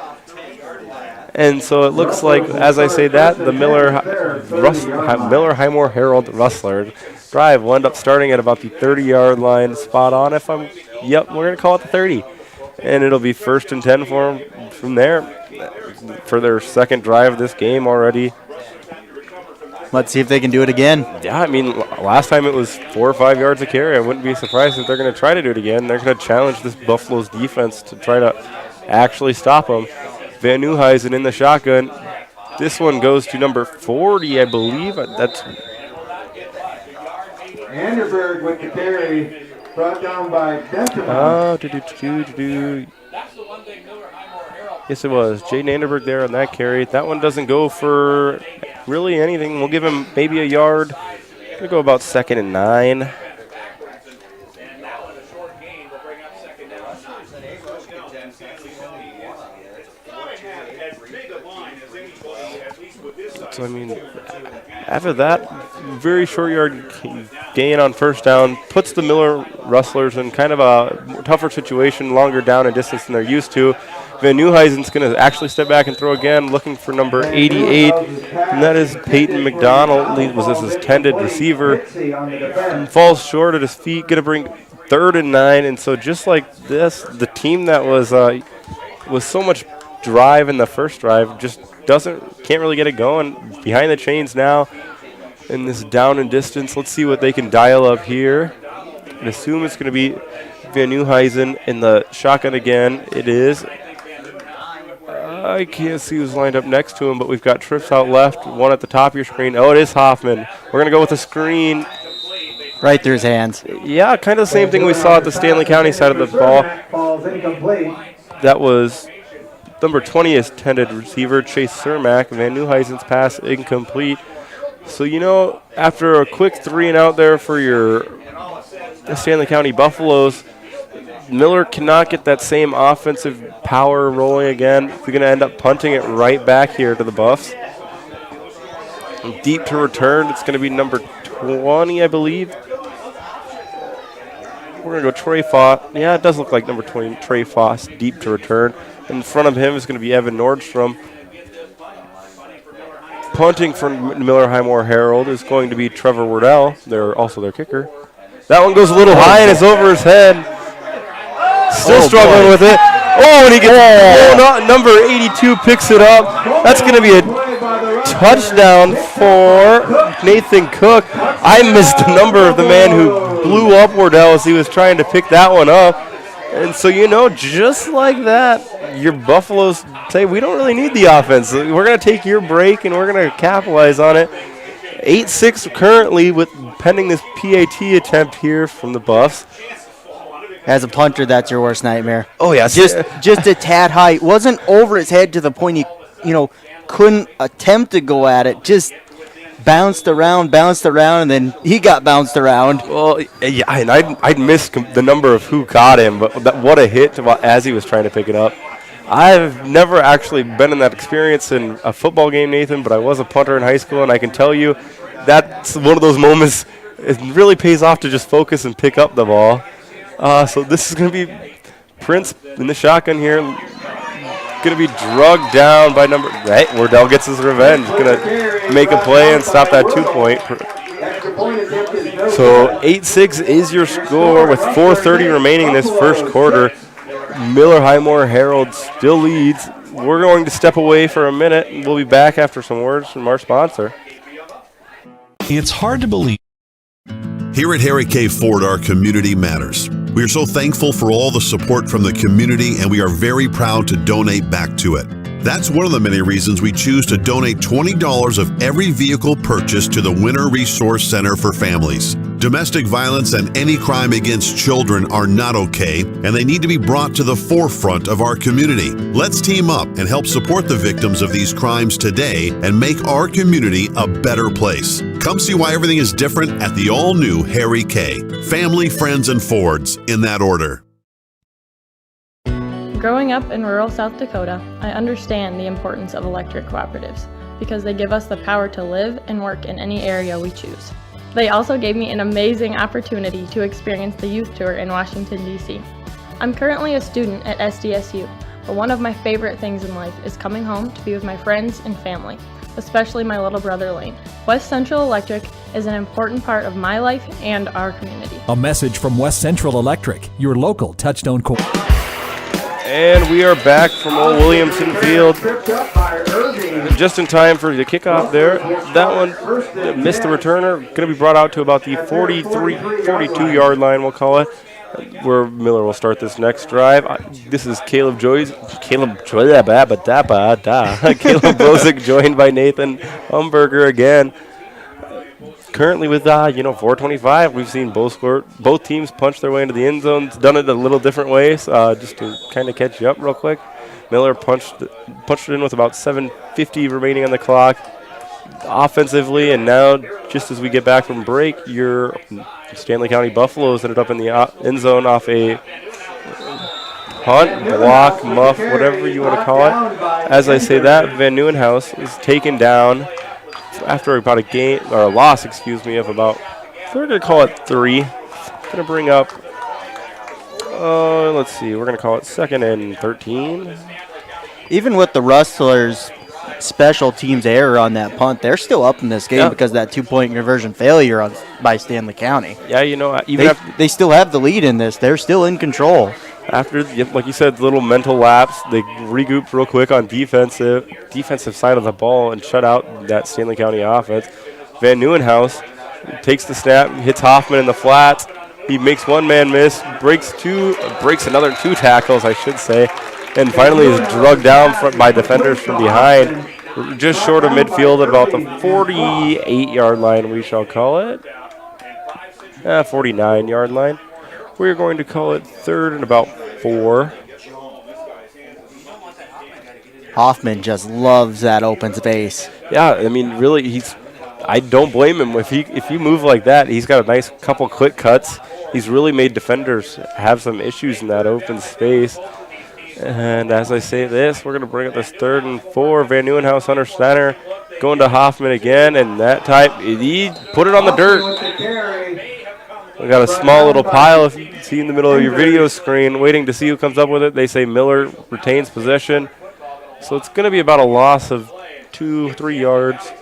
And so it looks like, as I say that, the Miller Highmore-Harrold Rustlers drive will end up starting at about the 30-yard line, spot on. We're going to call it the 30. And it'll be 1st and 10 for them from there for their second drive of this game already. Let's see if they can do it again. Yeah, I mean, last time it was 4 or 5 yards a carry. I wouldn't be surprised if they're going to try to do it again. They're going to challenge this Buffalo's defense to try to actually stop them. Van Nieuwhuizen in the shotgun. This one goes to number 40, I believe. That's Anderberg with the carry, brought down by Benjamin. Yes, it was. Jaden Anderberg there on that carry. That one doesn't go for really anything. We'll give him maybe a yard. We'll go about 2nd and 9. So, I mean, after that, very short yard gain on first down puts the Miller Rustlers in kind of a tougher situation, longer down and distance than they're used to. Van Nieuwhuizen's going to actually step back and throw again, looking for number 88, and that is Peyton McDonald. Was his intended receiver. And falls short at his feet, going to bring 3rd and 9. And so just like this, the team that was so much drive in the first drive just can't really get it going. Behind the chains now in this down and distance. Let's see what they can dial up here. I assume it's going to be Van Nieuwhuizen in the shotgun again. It is. I can't see who's lined up next to him, but we've got trips out left, one at the top of your screen. Oh, it is Hoffman. We're going to go with a screen. Right through his hands. Yeah, kind of the same thing we saw at the Stanley County side of the ball. That was number 20 is intended receiver Chase Cermak. Van Nieuwhuizen's pass incomplete. So, after a quick 3 and out there for your Stanley County Buffaloes, Miller cannot get that same offensive power rolling again. We're going to end up punting it right back here to the Buffs. Deep to return, it's going to be number 20, I believe. We're going to go Trey Foss. Yeah, it does look like number 20, Trey Foss, deep to return. In front of him is going to be Evan Nordstrom. Punting for Miller Highmore-Harrold is going to be Trevor Wardell. They're also their kicker. That one goes a little high and it's over his head. Still struggling with it. Oh, and he gets blown up. Number 82 picks it up. That's going to be a touchdown for Nathan Cook. I missed the number of the man who blew up Wardell as he was trying to pick that one up. And so, just like that, your Buffaloes say, we don't really need the offense. We're going to take your break, and we're going to capitalize on it. 8-6 currently with pending this PAT attempt here from the Buffs. As a punter, that's your worst nightmare. Oh, yeah. Just a tad high. Wasn't over his head to the point he, couldn't attempt to go at it. Just bounced around, and then he got bounced around. Well, yeah, and I'd missed the number of who caught him, but what a hit as he was trying to pick it up. I've never actually been in that experience in a football game, Nathan, but I was a punter in high school, and I can tell you that's one of those moments it really pays off to just focus and pick up the ball. So this is going to be Prince in the shotgun here. Going to be drugged down by number. Right, Wardell gets his revenge. Going to make a play and stop that 2-point. So 8-6 is your score with 4:30 remaining in this first quarter. Miller Highmore-Harrold still leads. We're going to step away for a minute. We'll be back after some words from our sponsor. It's hard to believe. Here at Harry K. Ford, our community matters. We are so thankful for all the support from the community, and we are very proud to donate back to it. That's one of the many reasons we choose to donate $20 of every vehicle purchased to the Winter Resource Center for Families. Domestic violence and any crime against children are not okay, and they need to be brought to the forefront of our community. Let's team up and help support the victims of these crimes today and make our community a better place. Come see why everything is different at the all-new Harry K. Family, friends, and Fords, in that order. Growing up in rural South Dakota, I understand the importance of electric cooperatives because they give us the power to live and work in any area we choose. They also gave me an amazing opportunity to experience the youth tour in Washington, D.C. I'm currently a student at SDSU, but one of my favorite things in life is coming home to be with my friends and family, especially my little brother Lane. West Central Electric is an important part of my life and our community. A message from West Central Electric, your local Touchstone Co. And we are back from Old Williamson Field. Just in time for the kickoff there. That one missed the returner. Going to be brought out to about the 42-yard line, we'll call it, where Miller will start this next drive. This is Caleb Brosick, joined by Nathan Umberger again. Currently with 4:25, we've seen both teams punch their way into the end zone. It's done it a little different ways, just to kind of catch you up real quick. Miller punched it in with about 7:50 remaining on the clock offensively, and now just as we get back from break, your Stanley County Buffaloes ended up in the end zone off a punt, block, muff, whatever you want to call it. As I say that, Van Nieuwenhuis is taken down after about a loss, of about, we're going to call it 3. Going to bring up, let's see, we're going to call it 2nd and 13. Even with the Rustlers' special teams error on that punt, they're still up in this game because of that 2-point conversion failure by Stanley County. Yeah, even they still have the lead in this. They're still in control. After, like you said, little mental lapse, they regrouped real quick on defensive side of the ball and shut out that Stanley County offense. Van Nieuwenhuis takes the snap, hits Hoffman in the flats. He makes one man miss, breaks another 2 tackles, I should say, and finally is drugged down by defenders from behind, just short of midfield at about the 48-yard line, we shall call it. 49-yard line. We're going to call it 3rd and about 4. Hoffman just loves that open space. Yeah, I mean, really, I don't blame him. If you move like that, he's got a nice couple quick cuts. He's really made defenders have some issues in that open space. And as I say this, we're going to bring up this 3rd and 4. Van Nieuwenhuis under center, going to Hoffman again, and that time he put it on the dirt. We got a small little pile, if you can see in the middle of your video screen, waiting to see who comes up with it. They say Miller retains possession. So it's going to be about a loss of 2-3 yards.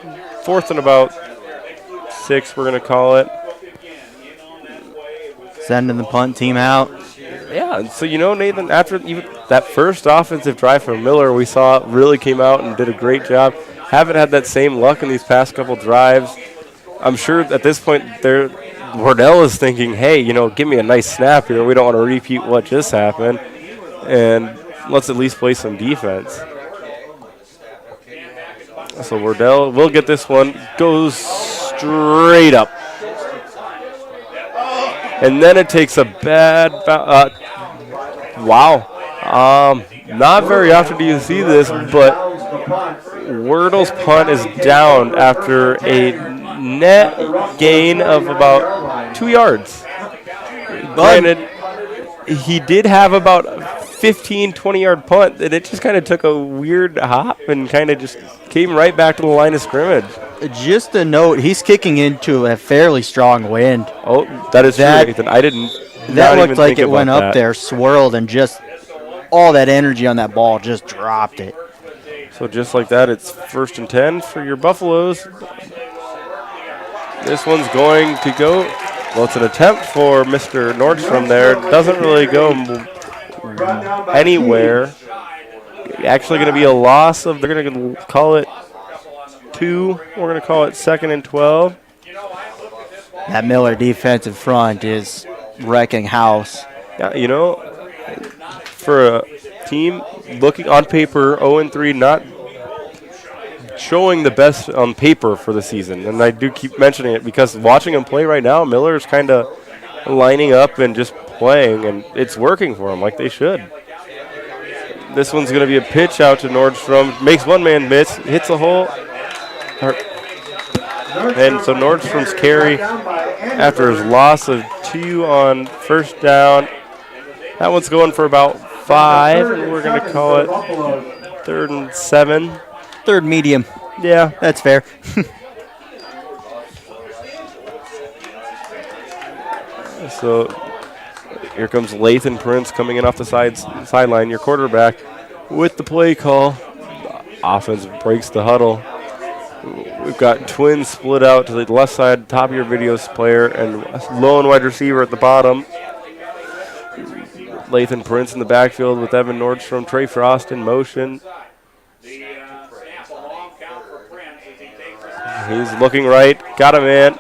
4th and about 6, we're going to call it. Sending the punt team out. Yeah, so Nathan, after even that first offensive drive from Miller, we saw really came out and did a great job. Haven't had that same luck in these past couple drives. I'm sure at this point Wardell is thinking, hey, give me a nice snap here. We don't want to repeat what just happened. And let's at least play some defense. So Wardell will get this one. Goes straight up. And then it takes a bad wow. Not very often do you see this, but Wardell's punt is down after a net gain of about 2 yards. Granted, he did have about a 15-20 yard punt, and it just kind of took a weird hop and kind of just came right back to the line of scrimmage. just a note, he's kicking into a fairly strong wind. Oh, that is true, Nathan. I didn't. That looked like it went up there, swirled, and just all that energy on that ball just dropped it. So just like that, it's 1st and 10 for your Buffaloes. This one's going to go. Well, it's an attempt for Mr. Nordstrom there. Doesn't really go anywhere. Actually going to be a loss of, they're going to call it 2. We're going to call it 2nd and 12. That Miller defensive front is wrecking house. Yeah, you know, for a team looking on paper 0-3, not showing the best on paper for the season. And I do keep mentioning it because watching him play right now, Miller's kind of lining up and just playing, and it's working for him like they should. This one's going to be a pitch out to Nordstrom. Makes one man miss, hits a hole. And so Nordstrom's carry after his loss of 2 on 1st down. That one's going for about 5. And we're going to call it 3rd and 7. 3rd medium. Yeah. That's fair. So here comes Lathan Prince coming in off the sideline, your quarterback, with the play call. Offense breaks the huddle. We've got twins split out to the left side, top of your videos player, and lone wide receiver at the bottom. Lathan Prince in the backfield with Evan Nordstrom, Trey Frost in motion. He's looking right, got him in.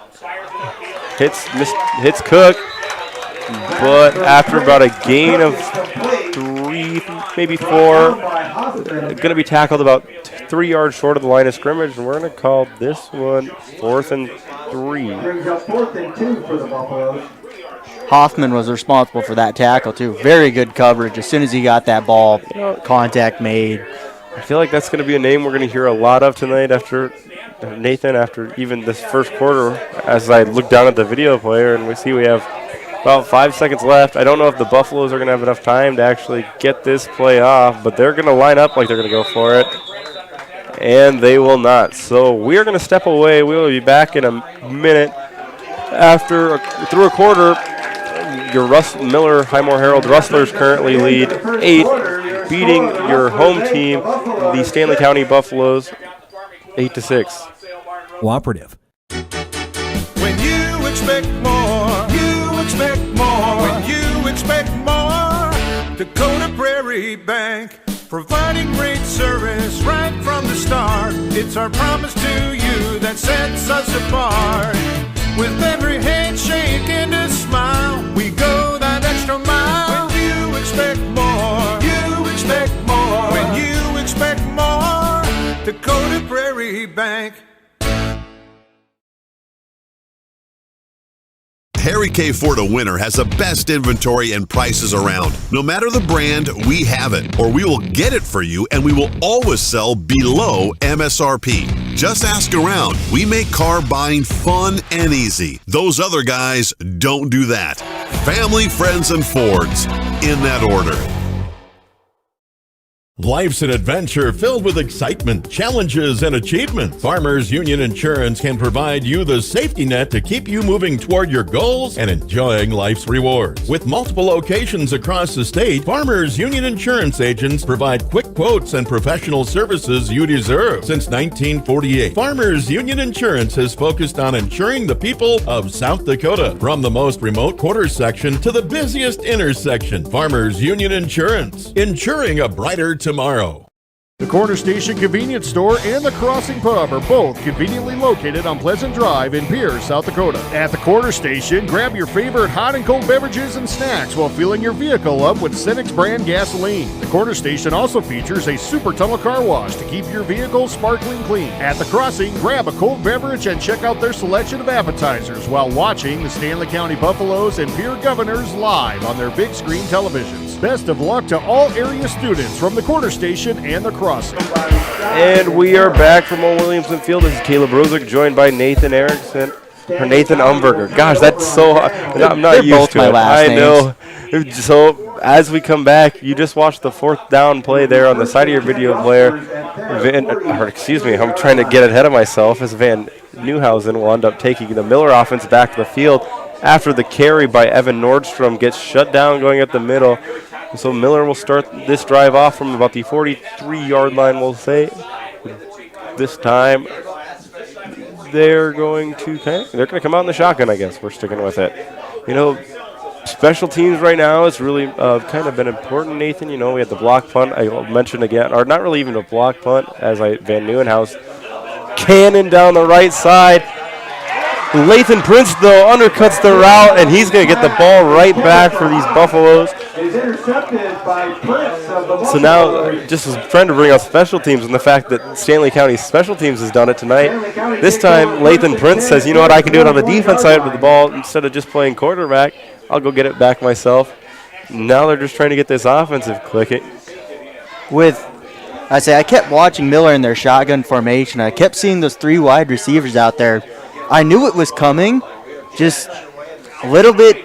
Hits Cook, but after about a gain of 3, maybe 4, going to be tackled about 3 yards short of the line of scrimmage, and we're going to call this one 4th and 3. Brings up 4th and 2 for the Buffaloes. Hoffman was responsible for that tackle, too. Very good coverage. As soon as he got that ball, contact made. I feel like that's going to be a name we're going to hear a lot of tonight after Nathan, after even this first quarter, as I look down at the video player and we see we have about 5 seconds left. I don't know if the Buffaloes are going to have enough time to actually get this play off, but they're going to line up like they're going to go for it, and they will not. So we are going to step away. We will be back in a minute. Through a quarter, your Miller Highmore-Harrold Rustlers currently lead 8, beating your home team, the Stanley County Buffaloes, 8-6. Cooperative. When you expect more, you expect more. When you expect more, Dakota Prairie Bank, providing great service right from the start. It's our promise to you that sets us apart. With every handshake and a smile, we go that extra mile. When you expect more, you expect more. When you expect more, Dakota Prairie Bank. Harry K. Ford of Winter has the best inventory and prices around. No matter the brand, we have it, or we will get it for you, and we will always sell below MSRP. Just ask around. We make car buying fun and easy. Those other guys don't do that. Family, friends, and Fords, in that order. Life's an adventure filled with excitement, challenges, and achievements. Farmers Union Insurance can provide you the safety net to keep you moving toward your goals and enjoying life's rewards. With multiple locations across the state, Farmers Union Insurance agents provide quick quotes and professional services you deserve. Since 1948, Farmers Union Insurance has focused on insuring the people of South Dakota. From the most remote quarter section to the busiest intersection, Farmers Union Insurance, insuring a brighter tomorrow. The Corner Station Convenience Store and the Crossing Pub are both conveniently located on Pleasant Drive in Pierce, South Dakota. At the Corner Station, grab your favorite hot and cold beverages and snacks while filling your vehicle up with Cenex brand gasoline. The Corner Station also features a super tunnel car wash to keep your vehicle sparkling clean. At the Crossing, grab a cold beverage and check out their selection of appetizers while watching the Stanley County Buffaloes and Pierre Governors live on their big screen televisions. Best of luck to all area students from the Corner Station and the Crossing. And we are back from Old Williamson Field. This is Caleb Rosick, joined by Nathan Erickson, or Nathan Umberger. Gosh, that's so hard. I'm not They're used both to my it. last I know. So as we come back, you just watched the 4th down play there on the side of your video player. I'm trying to get ahead of myself as Van Nieuwhausen will end up taking the Miller offense back to the field after the carry by Evan Nordstrom gets shut down going up the middle. So Miller will start this drive off from about the 43-yard line, we'll say. This time, they're going to come out in the shotgun, I guess. We're sticking with it. You know, special teams right now has really kind of been important, Nathan. You know, we had the block punt. I'll mention again, or not really even a block punt, Van Nieuwenhuis cannon down the right side. Lathan Prince, though, undercuts the route, and he's going to get the ball right back for these Buffaloes. So now, just was trying to bring up special teams and the fact that Stanley County special teams has done it tonight. This time, Lathan Prince says, you know what, I can do it on the defense side with the ball instead of just playing quarterback. I'll go get it back myself. Now they're just trying to get this offensive clicking. I kept watching Miller in their shotgun formation. I kept seeing those 3 wide receivers out there. I knew it was coming, just a little bit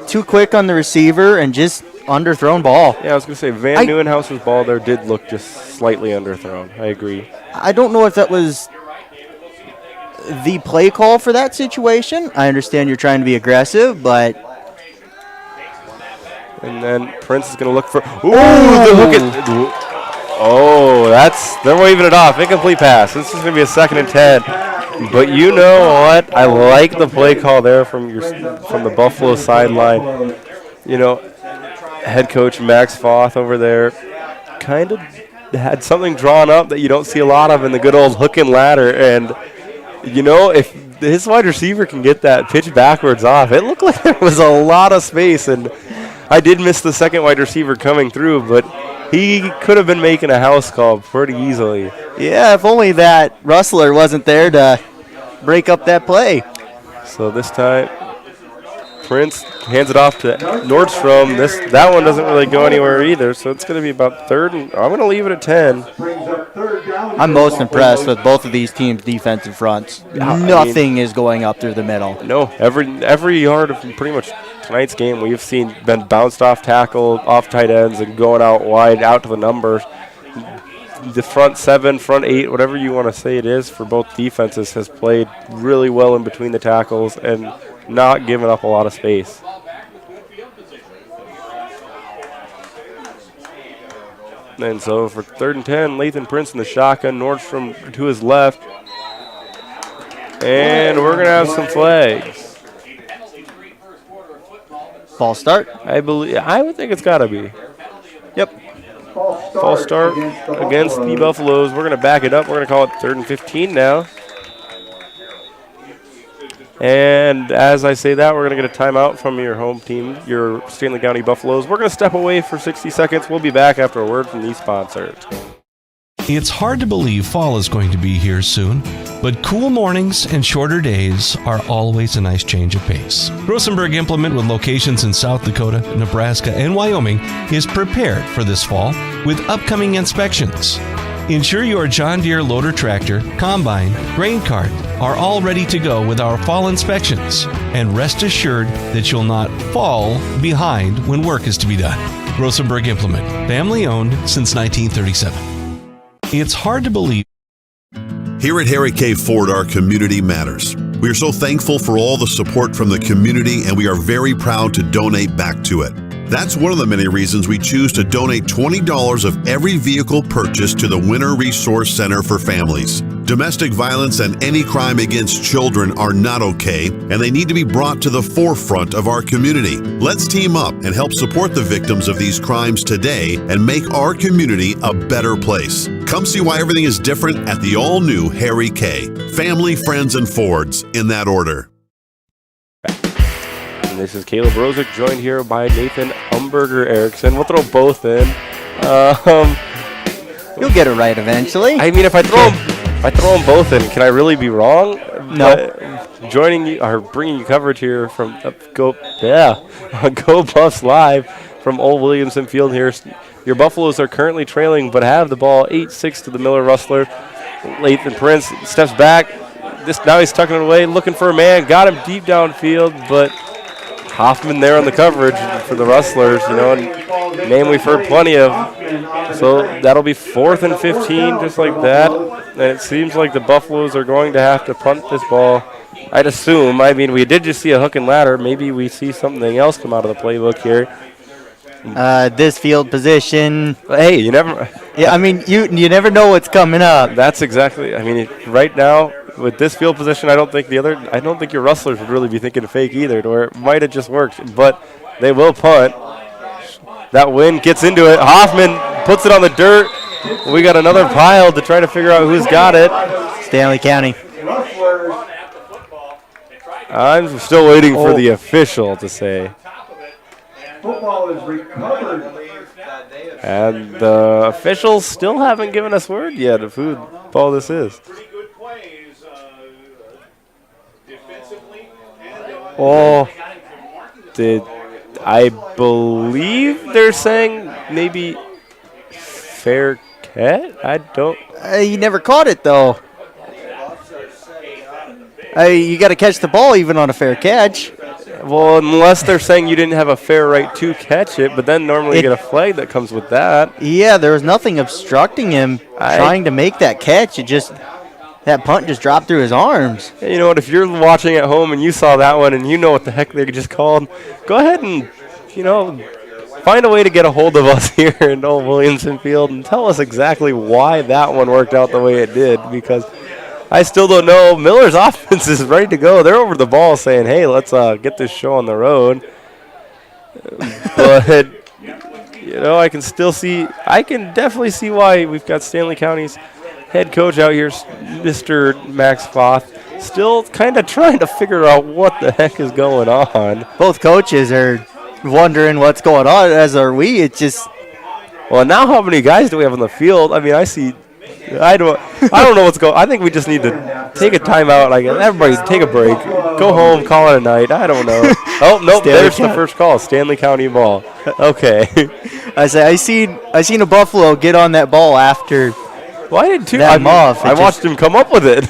too quick on the receiver and just underthrown ball. Yeah, I was going to say Van Nieuwenhuis's ball there did look just slightly underthrown. I agree. I don't know if that was the play call for that situation. I understand you're trying to be aggressive, but... And then Prince is going to look for... Ooh, the hook it... Oh, they're waving it off. Incomplete pass. This is going to be a 2nd and 10. But you know what? I like the play call there from the Buffalo sideline. You know, head coach Max Foth over there kind of had something drawn up that you don't see a lot of in the good old hook and ladder. And, you know, if his wide receiver can get that pitch backwards off, it looked like there was a lot of space. And I did miss the second wide receiver coming through, but he could have been making a house call pretty easily. Yeah, if only that Rustler wasn't there to break up that play. So this time, Prince hands it off to Nordstrom. That one doesn't really go anywhere either, so it's going to be about 3rd, and I'm going to leave it at 10. I'm most impressed with both of these teams' defensive fronts. Nothing is going up through the middle. No, every yard of pretty much tonight's game we've seen been bounced off tackle, off tight ends, and going out wide, out to the numbers. The front 7, front 8, whatever you want to say it is for both defenses has played really well in between the tackles and not giving up a lot of space. And so for 3rd and 10, Lathan Prince in the shotgun, Nordstrom to his left. And we're going to have some flags. False start? I would think it's got to be. Yep. False start against the Buffaloes. We're going to back it up. We're going to call it 3rd and 15 now. And as I say that, we're going to get a timeout from your home team, your Stanley County Buffaloes. We're going to step away for 60 seconds. We'll be back after a word from these sponsors. It's hard to believe fall is going to be here soon, but cool mornings and shorter days are always a nice change of pace. Rosenberg Implement, with locations in South Dakota, Nebraska, and Wyoming, is prepared for this fall with upcoming inspections. Ensure your John Deere loader tractor, combine, grain cart are all ready to go with our fall inspections, and rest assured that you'll not fall behind when work is to be done. Rosenberg Implement, family owned since 1937. It's hard to believe. Here at Harry K. Ford, our community matters. We are so thankful for all the support from the community, and we are very proud to donate back to it. That's one of the many reasons we choose to donate $20 of every vehicle purchased to the Winter Resource Center for Families. Domestic violence and any crime against children are not okay, and they need to be brought to the forefront of our community. Let's team up and help support the victims of these crimes today and make our community a better place. Come see why everything is different at the all-new Harry K. Family, friends, and Fords, in that order. And this is Caleb Rosick, joined here by Nathan Umberger Erickson. We'll throw both in. You'll get it right eventually. I mean, if I throw them both in, can I really be wrong? No. Joining you, or bringing you coverage here from Go Buffs Live from Old Williamson Field here. Your Buffaloes are currently trailing, but have the ball 8-6 to the Miller Rustlers. Lathan Prince steps back. Now he's tucking it away, looking for a man. Got him deep downfield, but Hoffman there on the coverage for the Rustlers, a name we've heard plenty of. So that'll be 4th and 15, just like that. And it seems like the Buffaloes are going to have to punt this ball. I'd assume. I mean, we did just see a hook and ladder. Maybe we see something else come out of the playbook here. This field position. Hey, you never. Yeah, I mean, you never know what's coming up. That's exactly. I mean, right now with this field position, I don't think your Rustlers would really be thinking fake either, to where it might have just worked. But they will punt. That wind gets into it. Hoffman puts it on the dirt. We got another pile to try to figure out who's got it. Stanley County. I'm still waiting for the official to say. Football is recovered. And the officials still haven't given us word yet of who ball this is. Oh, I believe they're saying maybe fair catch? I don't. You never caught it, though. You got to catch the ball even on a fair catch. Well, unless they're saying you didn't have a fair right to catch it, but then normally you get a flag that comes with that. Yeah, there was nothing obstructing him trying to make that catch. That punt just dropped through his arms. You know what? If you're watching at home and you saw that one and you know what the heck they just called, go ahead and, find a way to get a hold of us here in Old Williamson Field and tell us exactly why that one worked out the way it did, because I still don't know. Miller's offense is ready to go. They're over the ball saying, hey, let's get this show on the road. But, I can definitely see why we've got Stanley County's head coach out here, Mr. Max Foth, still kind of trying to figure out what the heck is going on. Both coaches are wondering what's going on, as are we. It's just... Well, now how many guys do we have on the field? I mean, I don't know what's going on. I think we just need to take a timeout. Like, everybody take a break. Go home, call it a night. I don't know. Oh, nope, there's the first call. Stanley County ball. Okay. I seen a Buffalo get on that ball after... Well, I did too. I watched him come up with it.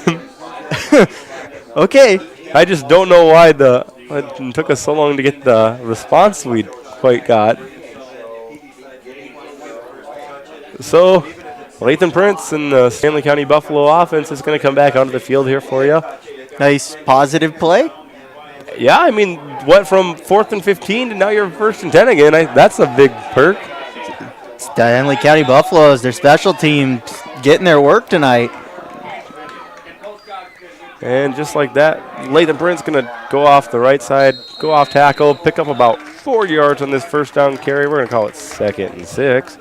Okay. I just don't know why it took us so long to get the response we quite got. So, Lathan Prince and the Stanley County Buffalo offense is going to come back onto the field here for you. Nice positive play. Yeah, I mean, went from 4th and 15 to now you're 1st and 10 again. That's a big perk. Stanley County Buffaloes, their special team, getting their work tonight. And just like that, Lathan Prince going to go off the right side, go off tackle, pick up about 4 yards on this first down carry. We're going to call it 2nd and 6.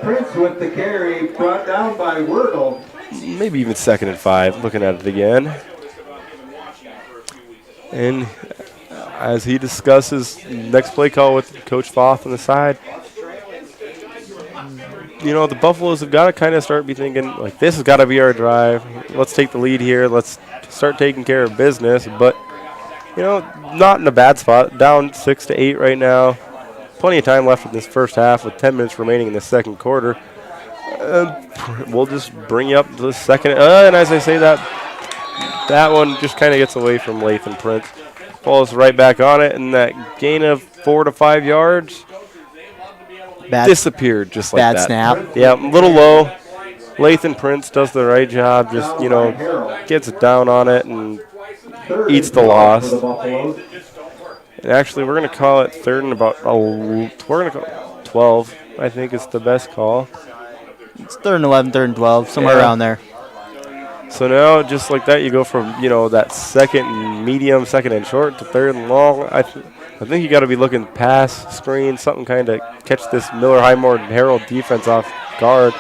Prince with the carry, brought down by Wordle. Maybe even 2nd and 5, looking at it again. And as he discusses next play call with Coach Foth on the side, the Buffaloes have got to kind of start be thinking, like, this has got to be our drive. Let's take the lead here. Let's start taking care of business. But, not in a bad spot. Down 6-8 right now. Plenty of time left in this first half with 10 minutes remaining in the second quarter. We'll just bring you up to the second. And as I say that one just kind of gets away from Lathan Prince. Falls right back on it, and that gain of 4 to 5 yards disappeared just like that. Bad snap. Yeah, a little low. Lathan Prince does the right job, just, gets down on it and eats the loss. And actually, we're going to call it 3rd and about 12, I think is the best call. It's 3rd and 11, 3rd and 12, somewhere around there. So now, just like that, you go from, that 2nd and medium, 2nd and short to 3rd and long. I think you got to be looking pass, screen, something kind of catch this Highmore-Harrold defense off guard.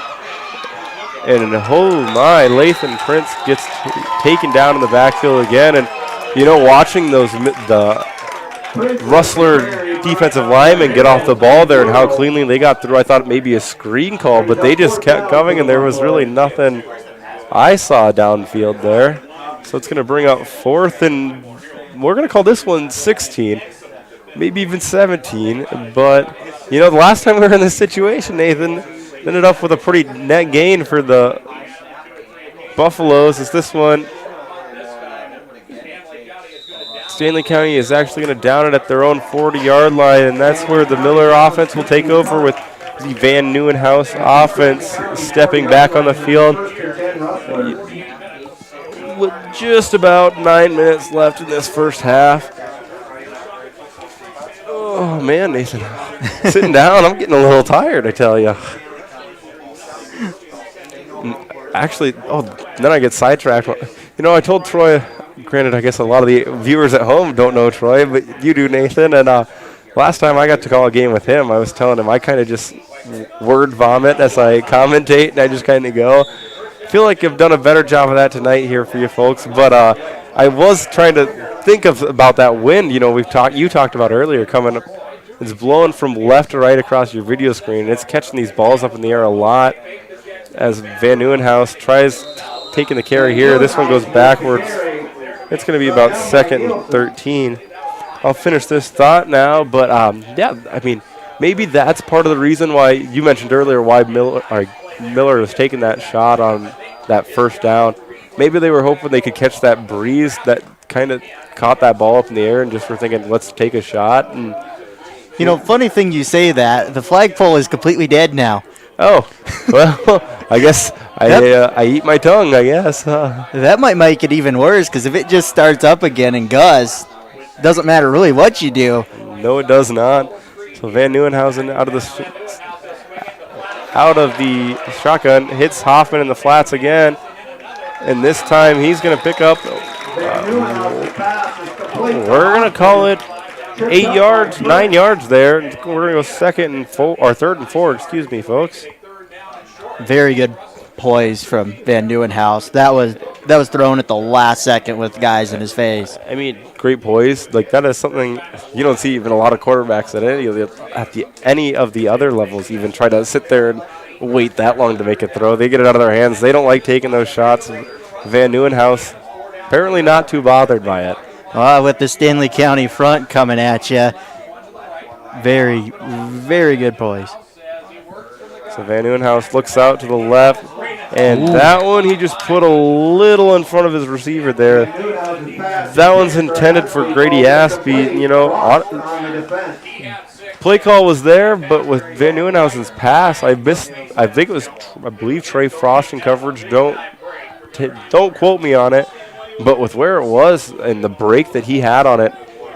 And oh my, Lathan Prince gets taken down in the backfield again. And, watching the Rustler defensive linemen get off the ball there and how cleanly they got through, I thought maybe a screen call, but they just kept coming and there was really nothing I saw downfield there. So it's going to bring up 4th, and we're going to call this one 16, maybe even 17. But, the last time we were in this situation, Nathan, ended up with a pretty net gain for the Buffaloes. Is this one? Stanley County is actually going to down it at their own 40-yard line, and that's where the Miller offense will take over with the Van Nieuwenhuis offense stepping back on the field. With just about 9 minutes left in this first half. Oh, man, Nathan. Sitting down, I'm getting a little tired, I tell you. Actually, then I get sidetracked. You know, I told Troy, granted, I guess a lot of the viewers at home don't know Troy, but you do, Nathan. And last time I got to call a game with him, I was telling him I kind of just word vomit as I commentate, and I just kind of go. I feel like I've done a better job of that tonight here for you folks, but I was trying to think about that wind. You know, you talked about earlier coming up. It's blowing from left to right across your video screen. It's catching these balls up in the air a lot as Van Nieuwenhuis tries taking the carry here. This one goes backwards. It's going to be about 2nd and 13. I'll finish this thought now, but yeah, I mean, maybe that's part of the reason why you mentioned earlier why Miller was taking that shot on that first down. Maybe they were hoping they could catch that breeze that kind of caught that ball up in the air and just were thinking, let's take a shot. And you know, funny thing you say that. The flagpole is completely dead now. Oh, well, I guess I eat my tongue, I guess. That might make it even worse, because if it just starts up again and goes, doesn't matter really what you do. No, it does not. So Van Nieuwenhuis out of the shotgun, hits Hoffman in the flats again, and this time he's going to pick up, we're going to call it 8 yards, 9 yards there. We're going to go 3rd and 4, excuse me, folks. Very good poise from Van Nieuwenhuis. That was thrown at the last second with guys in his face. I mean, great poise. Like, that is something you don't see even a lot of quarterbacks at any of the other levels even try to sit there and wait that long to make a throw. They get it out of their hands. They don't like taking those shots. Van Nieuwenhuis apparently not too bothered by it. With the Stanley County front coming at you, very, very good poise. So Van Nieuwenhuis looks out to the left, and that one he just put a little in front of his receiver there. That one's intended for Grady Aspie. You know, play call was there, but with Van Nieuwenhuis's pass, I believe Trey Frost in coverage. Don't quote me on it. But with where it was and the break that he had on it,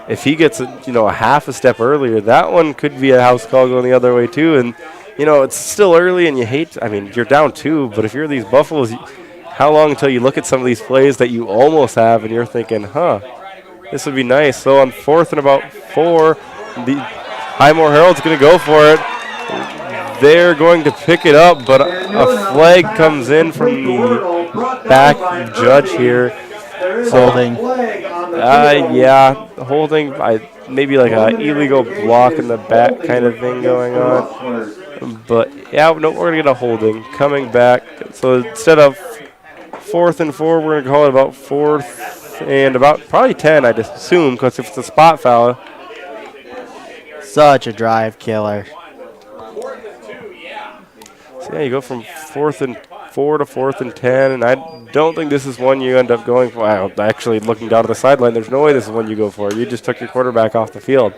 if he gets a half a step earlier, that one could be a house call going the other way too. And it's still early, and you're down 2. But if you're these Buffaloes, how long until you look at some of these plays that you almost have, and you're thinking, this would be nice. So on 4th and about 4, the Highmore-Harrold's going to go for it. They're going to pick it up, but a flag comes in from the back judge here. Holding. Holding. Maybe like an illegal block in the back kind of thing going on. But, we're going to get a holding. Coming back. So instead of 4th and 4, we're going to call it about 4th and about probably 10, I'd assume, because if it's a spot foul. Such a drive killer. So, you go from 4th and 4 to 4th and 10, and I don't think this is one you end up going for. Actually, looking down to the sideline, there's no way this is one you go for. You just took your quarterback off the field.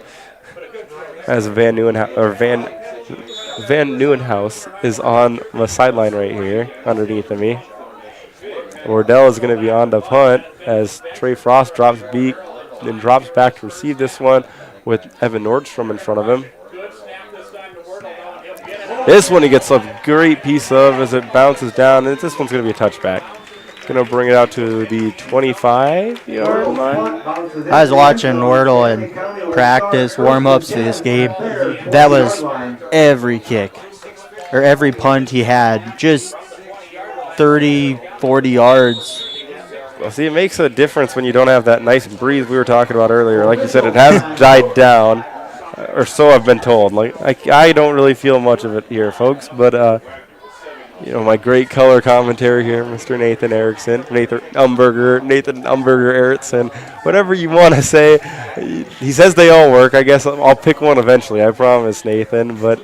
As Van Nieuwenhuis is on the sideline right here, underneath of me. Wardell is going to be on to punt as Trey Frost drops back to receive this one with Evan Nordstrom in front of him. This one he gets a great piece of as it bounces down, and this one's going to be a touchback. It's going to bring it out to the 25-yard line. I was watching Wardle in practice, warm-ups to this game. That was every kick, or every punt he had, just 30, 40 yards. Well, see, it makes a difference when you don't have that nice breeze we were talking about earlier. Like you said, it has died down. Or so I've been told. I don't really feel much of it here, folks. But my great color commentary here, Mr. Nathan Umberger Erickson, whatever you want to say. He says they all work. I guess I'll pick one eventually. I promise, Nathan. But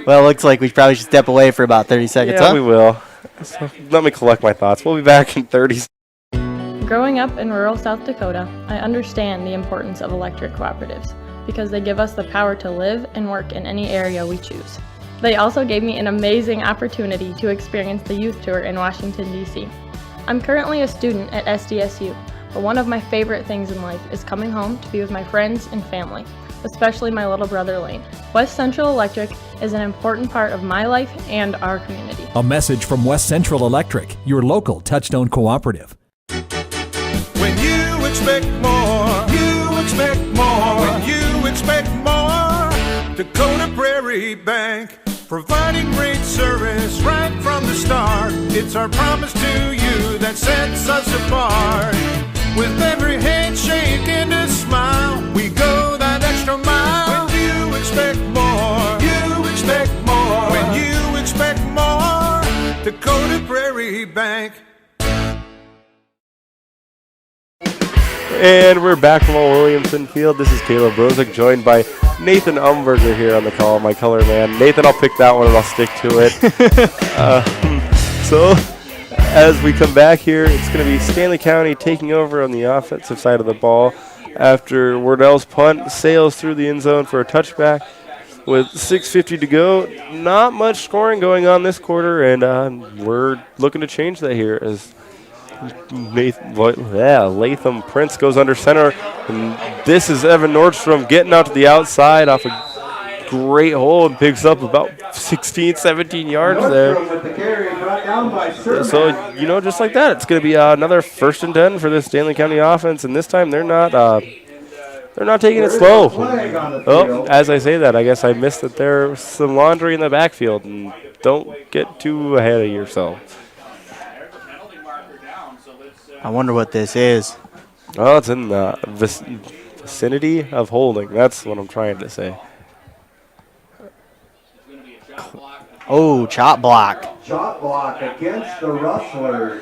well, it looks like we probably should step away for about 30 seconds. Yeah, we will. So let me collect my thoughts. We'll be back in 30 seconds. Growing up in rural South Dakota, I understand the importance of electric cooperatives because they give us the power to live and work in any area we choose. They also gave me an amazing opportunity to experience the youth tour in Washington, D.C. I'm currently a student at SDSU, but one of my favorite things in life is coming home to be with my friends and family, especially my little brother Lane. West Central Electric is an important part of my life and our community. A message from West Central Electric, your local Touchstone cooperative. When you expect more, you expect more. When you expect more, Dakota Prairie Bank, providing great service right from the start. It's our promise to you that sets us apart. With every handshake and a smile, we go that extra mile. When you expect more, you expect more. When you expect more, Dakota Prairie Bank. And we're back from Old Williamson Field. This is Caleb Brozick, joined by Nathan Umberger here on the call, my color man. Nathan, I'll pick that one and I'll stick to it. So, as we come back here, it's going to be Stanley County taking over on the offensive side of the ball after Wardell's punt sails through the end zone for a touchback. With 6:50 to go, not much scoring going on this quarter, and we're looking to change that here as Latham Prince goes under center, and this is Evan Nordstrom getting out to the outside off a great hole and picks up about 16, 17 yards there. So, just like that, it's going to be another 1st and 10 for this Stanley County offense, and this time they're not taking it slow. Oh, as I say that, I guess I missed that there's some laundry in the backfield, and don't get too ahead of yourself. I wonder what this is. Oh, it's in the vicinity of holding. That's what I'm trying to say. Oh, chop block. Chop block against the Rustlers.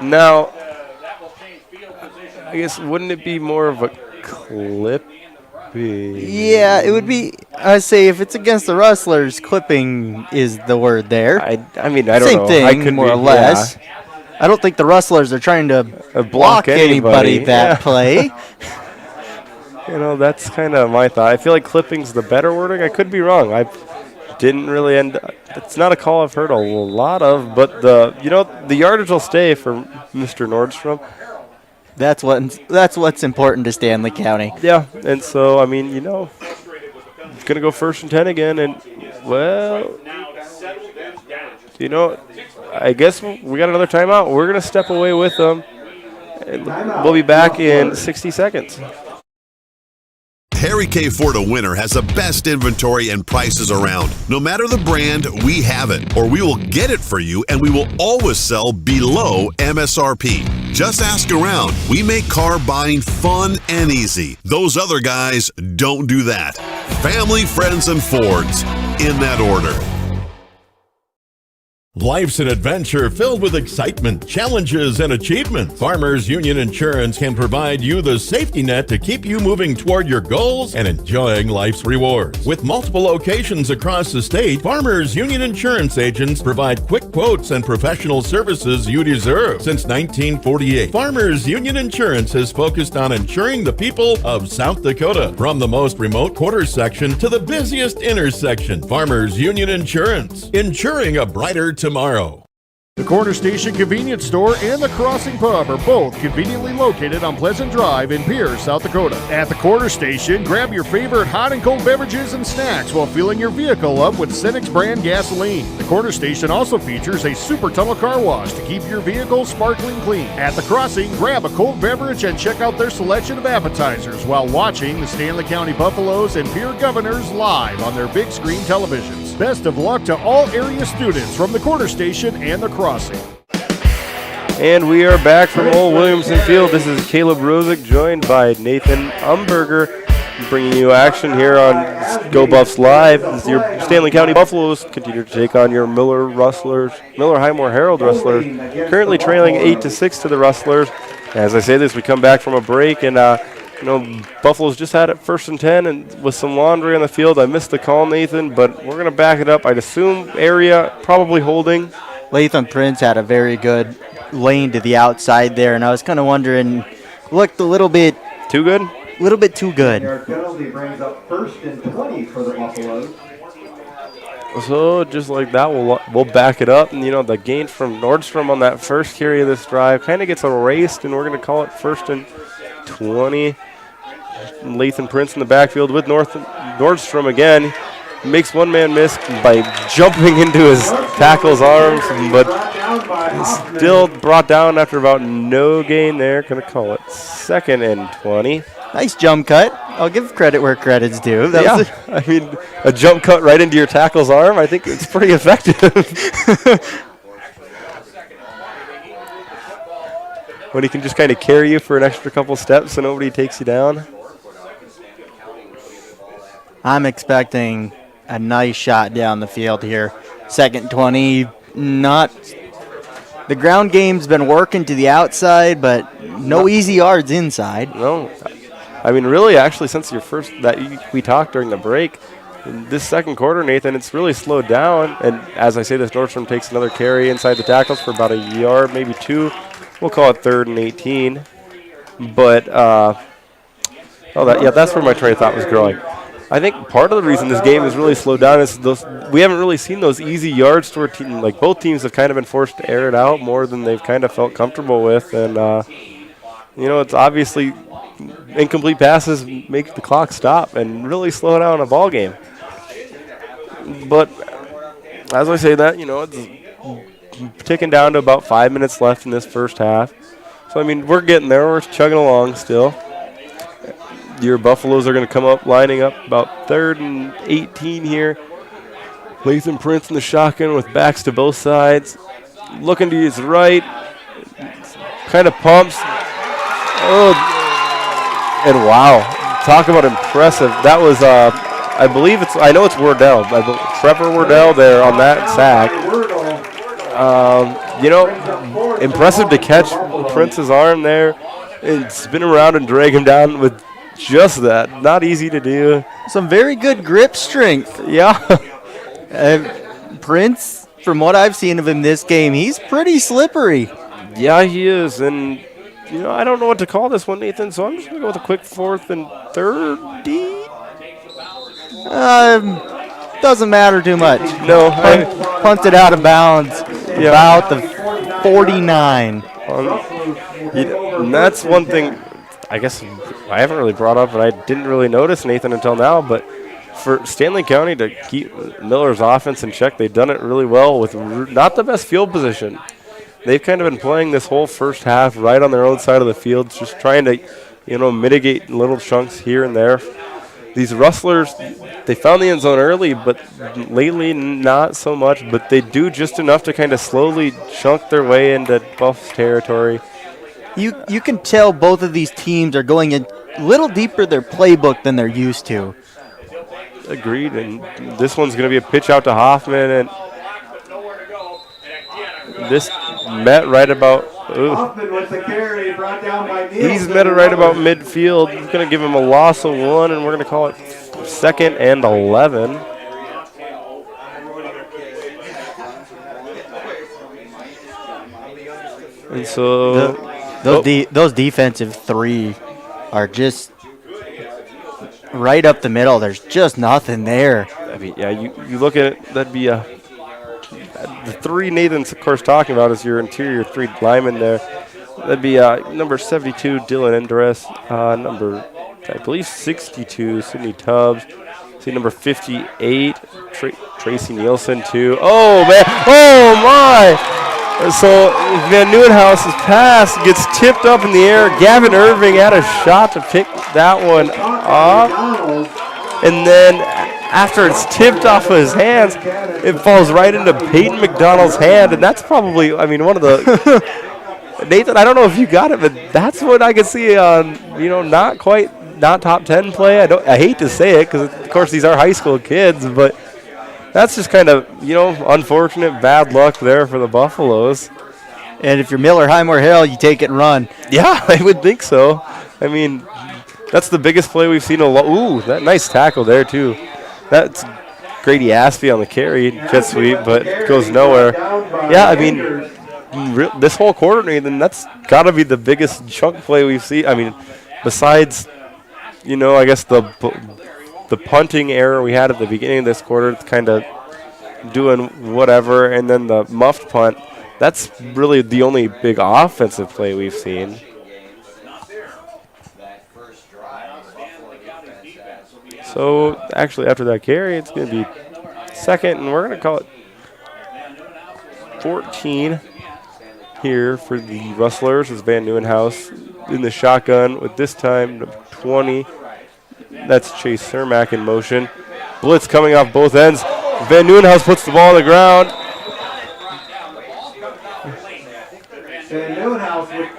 Now, I guess, wouldn't it be more of a clipping? Yeah, it would be. I say if it's against the Rustlers, clipping is the word there. I mean, I don't Same know. thing, I could more be, or less. Yeah. I don't think the Rustlers are trying to block anybody that play. That's kind of my thought. I feel like clipping's the better wording. I could be wrong. I didn't really end. It's not a call I've heard a lot of, but the yardage will stay for Mr. Nordstrom. That's what's important to Stanley County. Yeah, and so I mean, it's gonna go 1st and 10 again, and I guess we got another timeout. We're gonna step away with them, and we'll be back in 60 seconds. Harry K. Ford a Winner has the best inventory and prices around. No matter the brand, we have it, or we will get it for you, and we will always sell below MSRP. Just ask around. We make car buying fun and easy. Those other guys don't do that. Family, friends, and Fords, in that order. Life's an adventure filled with excitement, challenges, and achievement. Farmers Union Insurance can provide you the safety net to keep you moving toward your goals and enjoying life's rewards. With multiple locations across the state, Farmers Union Insurance agents provide quick quotes and professional services you deserve. Since 1948, Farmers Union Insurance has focused on insuring the people of South Dakota. From the most remote quarter section to the busiest intersection, Farmers Union Insurance, insuring a brighter tomorrow. The Corner Station Convenience Store and the Crossing Pub are both conveniently located on Pleasant Drive in Pierce, South Dakota. At the Corner Station, grab your favorite hot and cold beverages and snacks while filling your vehicle up with Cenex brand gasoline. The Corner Station also features a super tunnel car wash to keep your vehicle sparkling clean. At the Crossing, grab a cold beverage and check out their selection of appetizers while watching the Stanley County Buffaloes and Pierre Governors live on their big screen televisions. Best of luck to all area students from the Corner Station and the Crossing. And we are back from Old Williamson Field. This is Caleb Rosick, joined by Nathan Umberger, bringing you action here on Go Buffs Live. As your Stanley County Buffaloes continue to take on your Miller Highmore-Harrold Rustlers, currently trailing 8-6 to the Rustlers. As I say this, we come back from a break, and Buffaloes just had it 1st and 10, and with some laundry on the field. I missed the call, Nathan, but we're going to back it up. I'd assume area probably holding. Latham Prince had a very good lane to the outside there, and I was kind of wondering, looked a little bit too good. A little bit too good. Yard penalty brings up 1st and 20 for the Buffaloes. So just like that, we'll back it up, and the gain from Nordstrom on that first carry of this drive kind of gets erased, and we're going to call it 1st and 20. Lathan Prince in the backfield with Nordstrom again. Makes one man miss by jumping into his tackle's arms, but still brought down after about no gain there. Going to call it 2nd and 20. Nice jump cut. I'll give credit where credit's due. I mean, a jump cut right into your tackle's arm, I think it's pretty effective. When he can just kind of carry you for an extra couple steps so nobody takes you down. I'm expecting a nice shot down the field here. 2nd 20, the ground game's been working to the outside, but no easy yards inside. No. I mean, really, actually, since we talked during the break, in this second quarter, Nathan, it's really slowed down. And as I say this, Nordstrom takes another carry inside the tackles for about a yard, maybe 2. We'll call it 3rd and 18. But, that's where my train of thought was growing. I think part of the reason this game has really slowed down is we haven't really seen those easy yards to our team. Like, both teams have kind of been forced to air it out more than they've kind of felt comfortable with. And, it's obviously incomplete passes make the clock stop and really slow down a ball game. But as I say that, it's ticking down to about 5 minutes left in this first half. So, I mean, we're getting there. We're chugging along still. Your Buffaloes are going to come up, lining up about 3rd and 18 here. Lathan Prince in the shotgun with backs to both sides. Looking to his right. Kind of pumps. Oh, and wow. Talk about impressive. That was, I know it's Wardell. Trevor Wardell there on that sack. Impressive to catch Prince's arm there and spin him around and drag him down with just that. Not easy to do. Some very good grip strength. Yeah. Prince, from what I've seen of him this game, he's pretty slippery. Yeah, he is. And, I don't know what to call this one, Nathan, so I'm just going to go with a quick 4th and 30. Doesn't matter too much. No. Punted out of bounds about the 49. And that's one thing I guess I haven't really brought up, and I didn't really notice, Nathan, until now, but for Stanley County to keep Miller's offense in check, they've done it really well with not the best field position. They've kind of been playing this whole first half right on their own side of the field, just trying to, mitigate little chunks here and there. These Rustlers, they found the end zone early, but lately not so much. But they do just enough to kind of slowly chunk their way into Buffs territory. You can tell both of these teams are going a little deeper their playbook than they're used to. Agreed, and this one's going to be a pitch out to Hoffman, and this met right about. Hoffman with the carry, brought down by Nielsen. He's met it right about midfield. He's going to give him a loss of 1, and we're going to call it 2nd and 11. And so those defensive 3 are just right up the middle. There's just nothing there. I mean, yeah, you look at it, that'd be the 3 Nathan's, of course, talking about is your interior 3 linemen there. That'd be number 72, Dylan Endres, number, I believe, 62, Sidney Tubbs. See, number 58, Tracy Nielsen, too. Oh, man. Oh, my. So Van Nieuwenhouse's pass gets tipped up in the air. Gavin Irving had a shot to pick that one up. And then after it's tipped off of his hands, it falls right into Peyton McDonald's hand. And that's probably, one of the – Nathan, I don't know if you got it, but that's what I could see on, not top 10 play. I hate to say it because, of course, these are high school kids, but – that's just kind of, unfortunate bad luck there for the Buffaloes. And if you're Miller Highmore-Harrold, you take it and run. Yeah, I would think so. That's the biggest play we've seen. Ooh, that nice tackle there, too. That's Grady Aspie on the carry, jet sweep, but goes nowhere. Yeah, this whole quarter, Nathan, that's got to be the biggest chunk play we've seen. I mean, besides, I guess the punting error we had at the beginning of this quarter, it's kind of doing whatever, and then the muffed punt. That's really the only big offensive play we've seen. So, actually, after that carry, it's going to be second, and we're going to call it 14 here for the Rustlers as Van Nieuwenhuis in the shotgun with this time number 20. That's Chase Cermak in motion. Blitz coming off both ends. Van Nieuwenhuis puts the ball on the ground. Van Nieuwenhuis with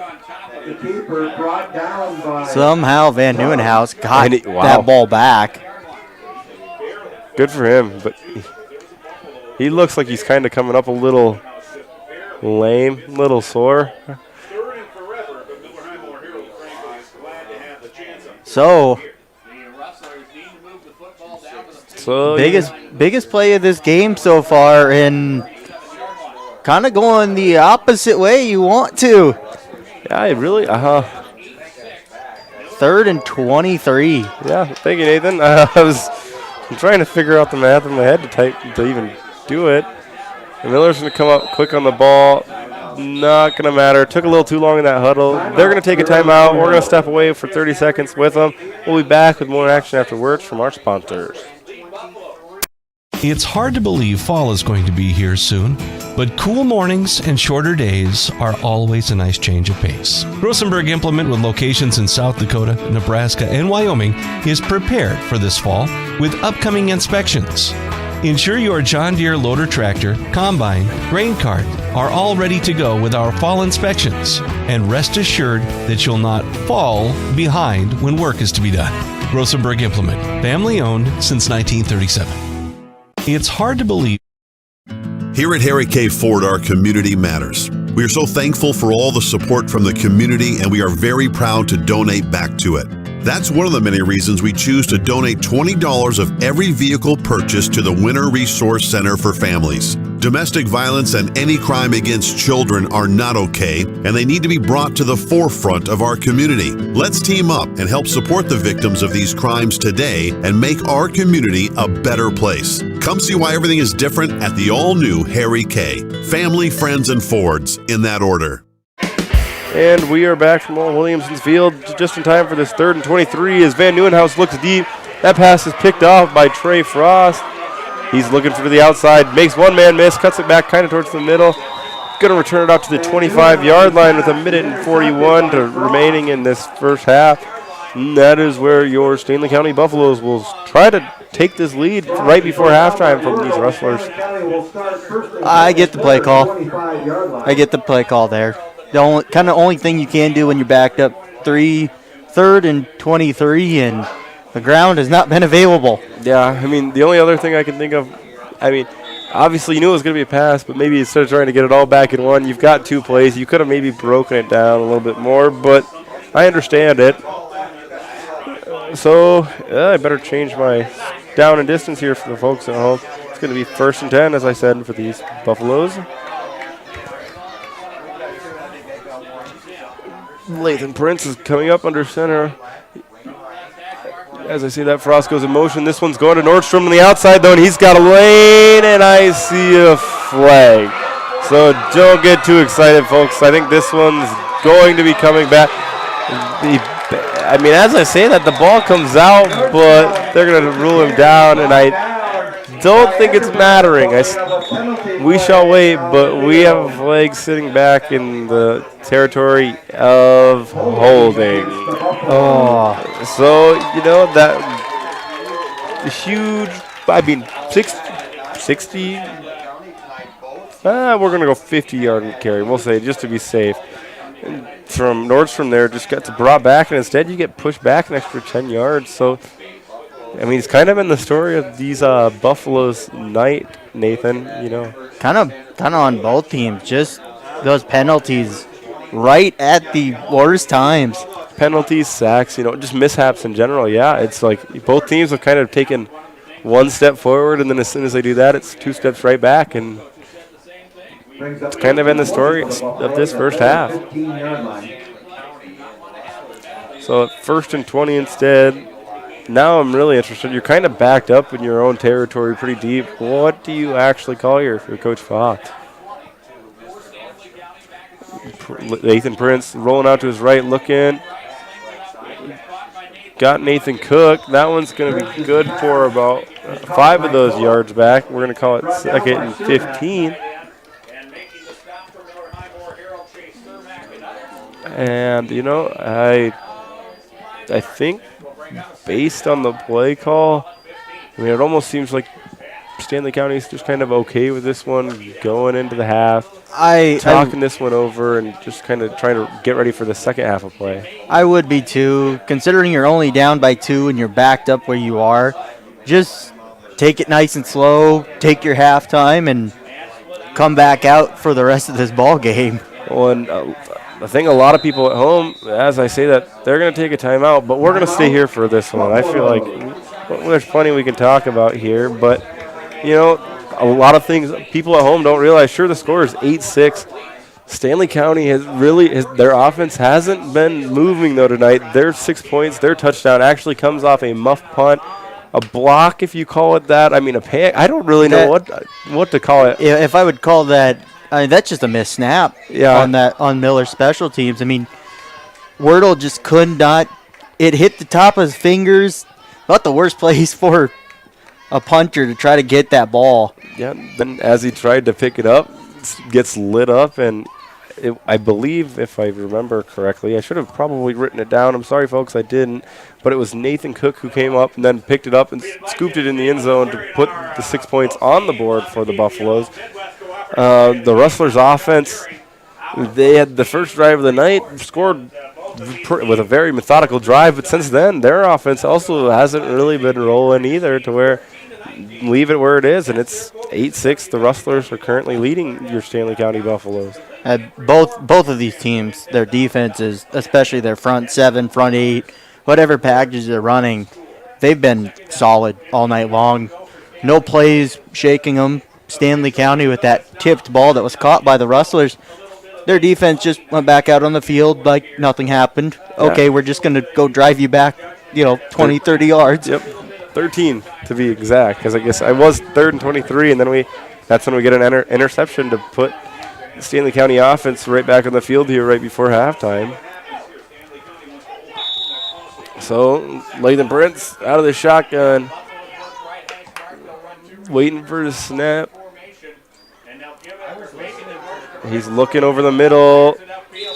the keeper brought down by... Somehow Van Nieuwenhuis got that ball back. Good for him, but he looks like he's kind of coming up a little lame, little sore. So biggest play of this game so far, and kind of going the opposite way you want to. Yeah, it really, 3rd and 23. Yeah, thank you, Nathan. I'm trying to figure out the math in my head to even do it. And Miller's going to come up quick on the ball. Not going to matter. Took a little too long in that huddle. They're going to take a timeout. We're going to step away for 30 seconds with them. We'll be back with more action afterwards from our sponsors. It's hard to believe fall is going to be here soon, but cool mornings and shorter days are always a nice change of pace. Rosenberg Implement, with locations in South Dakota, Nebraska, and Wyoming, is prepared for this fall with upcoming inspections. Ensure your John Deere loader tractor, combine, grain cart are all ready to go with our fall inspections, and rest assured that you'll not fall behind when work is to be done. Rosenberg Implement, family owned since 1937. It's hard to believe. Here at Harry K. Ford, our community matters. We are so thankful for all the support from the community, and we are very proud to donate back to it. That's one of the many reasons we choose to donate $20 of every vehicle purchased to the Winter Resource Center for Families. Domestic violence and any crime against children are not okay, and they need to be brought to the forefront of our community. Let's team up and help support the victims of these crimes today and make our community a better place. Come see why everything is different at the all-new Harry K. Family, friends, and Fords, in that order. And we are back from Old Williamson's Field just in time for this 3rd and 23 as Van Nieuwenhuis looks deep. That pass is picked off by Trey Frost. He's looking for the outside, makes one man miss, cuts it back kind of towards the middle. Going to return it out to the 25-yard line with 1:41 remaining in this first half. And that is where your Stanley County Buffaloes will try to take this lead right before halftime from these Rustlers. I get the play call there. The only thing you can do when you're backed up 3rd and 23 and the ground has not been available. Yeah, I mean, the only other thing I can think of, obviously you knew it was going to be a pass, but maybe instead of trying to get it all back in one, you've got 2 plays. You could have maybe broken it down a little bit more, but I understand it. So I better change my down and distance here for the folks at home. It's going to be 1st and 10, as I said, for these Buffaloes. Lathan Prince is coming up under center. As I see that, Frost goes in motion. This one's going to Nordstrom on the outside, though, and he's got a lane, and I see a flag. So don't get too excited, folks. I think this one's going to be coming back. As I say that, the ball comes out, but they're going to rule him down, and I don't think it's mattering. We shall wait, but we have a flag sitting back in the territory of holding. So, that huge, 60, we're going to go 50-yard carry, we'll say, just to be safe. And from Nordstrom there, just gets brought back, and instead you get pushed back an extra 10 yards. So, it's kind of been the story of these Buffaloes night, Nathan, Kind of on both teams, just those penalties right at the worst times. Penalties, sacks, just mishaps in general. Yeah, it's like both teams have kind of taken one step forward, and then as soon as they do that, it's 2 steps right back. And It's kind of been the story of this first half. So at 1st and 20 instead. Now I'm really interested. You're kind of backed up in your own territory pretty deep. What do you actually call here for Coach Fox? Nathan Prince rolling out to his right, looking. Got Nathan Cook. That one's going to be good for about 5 of those yards back. We're going to call it 2nd and 15. And, you know, I think based on the play call, I mean, it almost seems like Stanley County is just kind of okay with this one going into the half. Talking this one over and just kind of trying to get ready for the second half of play. I would be too. Considering you're only down by 2 and you're backed up where you are, just take it nice and slow, take your halftime, and come back out for the rest of this ball game. Well, and I think a lot of people at home, as I say that, they're going to take a timeout, but we're going to stay here for this one. I feel like there's plenty we can talk about here, but, you know, a lot of things people at home don't realize. Sure, the score is 8-6. Stanley County has their offense hasn't been moving, though, tonight. Their 6 points, their touchdown actually comes off a muff punt, a block, if you call it that. I mean, a pay. I don't really know what to call it. If I would call that, I mean, that's just a missed snap on Miller's special teams. I mean, Wordle just could not. It hit the top of his fingers. Not the worst place for a punter to try to get that ball. Yeah, then as he tried to pick it up, gets lit up, and I believe, if I remember correctly, I should have probably written it down. I'm sorry, folks, I didn't. But it was Nathan Cook who came up and then picked it up and scooped it in the end zone to put the 6 points on the board for the Buffaloes. The Rustlers offense, they had the first drive of the night, scored with a very methodical drive, but since then, their offense also hasn't really been rolling either, to where leave it where it is, and it's 8-6. The Rustlers are currently leading your Stanley County Buffaloes. Both of these teams, their defenses, especially their front 7, front 8, whatever packages they're running, they've been solid all night long. No plays shaking them. Stanley County with that tipped ball that was caught by the Rustlers, their defense just went back out on the field like nothing happened. Yeah. Okay, we're just going to go drive you back, 20, 30 yards. Yep, 13 to be exact, because I guess I was 3rd and 23, and then that's when we get an interception to put the Stanley County offense right back on the field here right before halftime. So, Lathan Prince out of the shotgun, waiting for the snap. He's looking over the middle,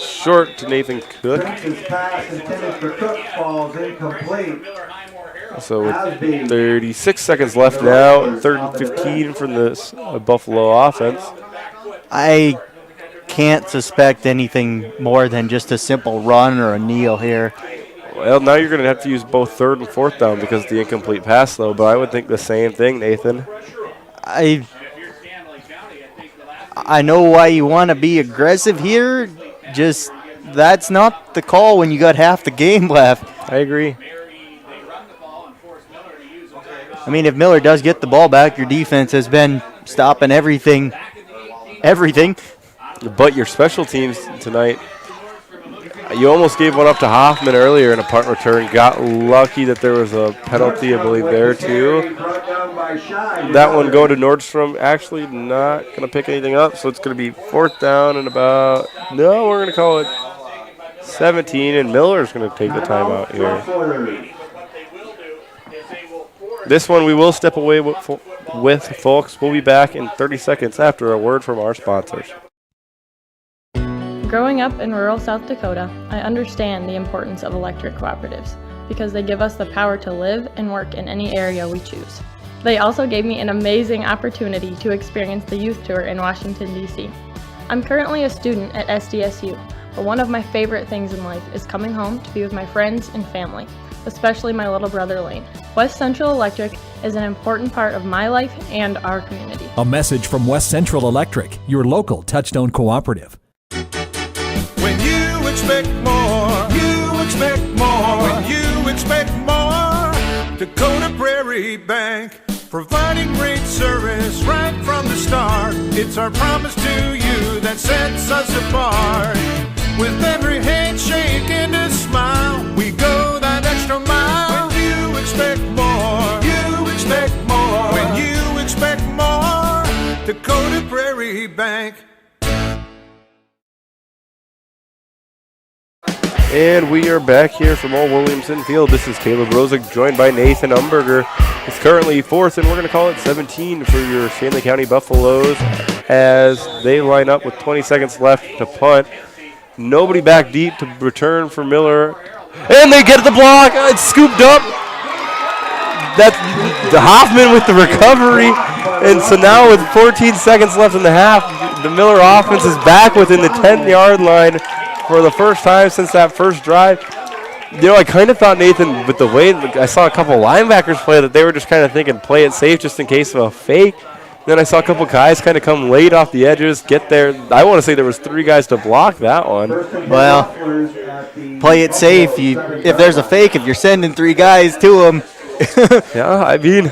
short to Nathan Cook. So with 36 seconds left now, 3rd and 15 from the Buffalo offense. I can't suspect anything more than just a simple run or a kneel here. Well, now you're going to have to use both 3rd and 4th down because of the incomplete pass, though, but I would think the same thing, Nathan. I know why you want to be aggressive here, just that's not the call when you got half the game left. I agree. I mean, if Miller does get the ball back, your defense has been stopping everything. But your special teams tonight, you almost gave one up to Hoffman earlier in a punt return. Got lucky that there was a penalty, I believe, there too. That one going to Nordstrom. Actually not going to pick anything up, so it's going to be 4th down and we're going to call it 17, and Miller's going to take the timeout here. This one we will step away with, folks. We'll be back in 30 seconds after a word from our sponsors. Growing up in rural South Dakota, I understand the importance of electric cooperatives because they give us the power to live and work in any area we choose. They also gave me an amazing opportunity to experience the youth tour in Washington, D.C. I'm currently a student at SDSU, but one of my favorite things in life is coming home to be with my friends and family, especially my little brother Lane. West Central Electric is an important part of my life and our community. A message from West Central Electric, your local Touchstone cooperative. When you expect more, you expect more. When you expect more, Dakota Prairie Bank, providing great service right from the start. It's our promise to you. that sets us apart. With every handshake and a smile, we go that extra mile. When you expect more, you expect more. When you expect more, Dakota Prairie Bank. And we are back here from Old Williamson Field. This is Caleb Rosick, joined by Nathan Umberger. It's currently fourth, and we're going to call it 17 for your Stanley County Buffaloes as they line up with 20 seconds left to punt. Nobody back deep to return for Miller. And they get the block. It's scooped up. That's the Hoffman with the recovery. And so now with 14 seconds left in the half, the Miller offense is back within the 10-yard line for the first time since that first drive. You know, I kind of thought, Nathan, with the way I saw a couple linebackers play, that they were just kind of thinking play it safe just in case of a fake. Then I saw a couple guys kind of come late off the edges, get there. I want to say there was 3 guys to block that one. Well, play it safe. If there's a fake, if you're sending 3 guys to them. Yeah, I mean,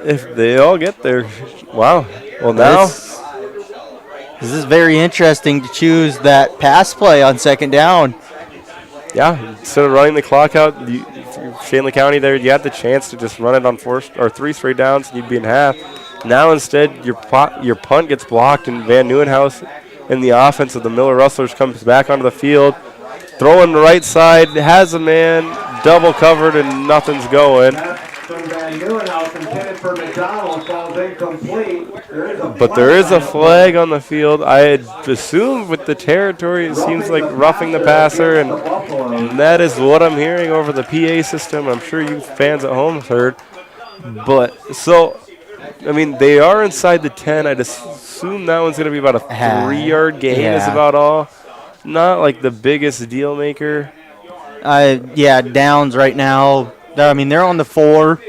if they all get there, wow. Well, now this is very interesting to choose that pass play on second down. Yeah, instead of running the clock out, Stanley County there, you had the chance to just run it on 3 straight downs, and you'd be in half. Now instead, your punt gets blocked, and Van Nieuwenhuis in the offense of the Miller Rustlers comes back onto the field, throwing the right side, has a man double covered, and nothing's going. But there is a flag on the field. I had assumed with the territory it seems like roughing the passer, and that is what I'm hearing over the PA system. I'm sure you fans at home have heard. But so, I mean, they are inside the 10. I'd assume that one's going to be about a 3-yard gain is about all. Not like the biggest deal maker. Yeah, downs right now. I mean, they're on the 4.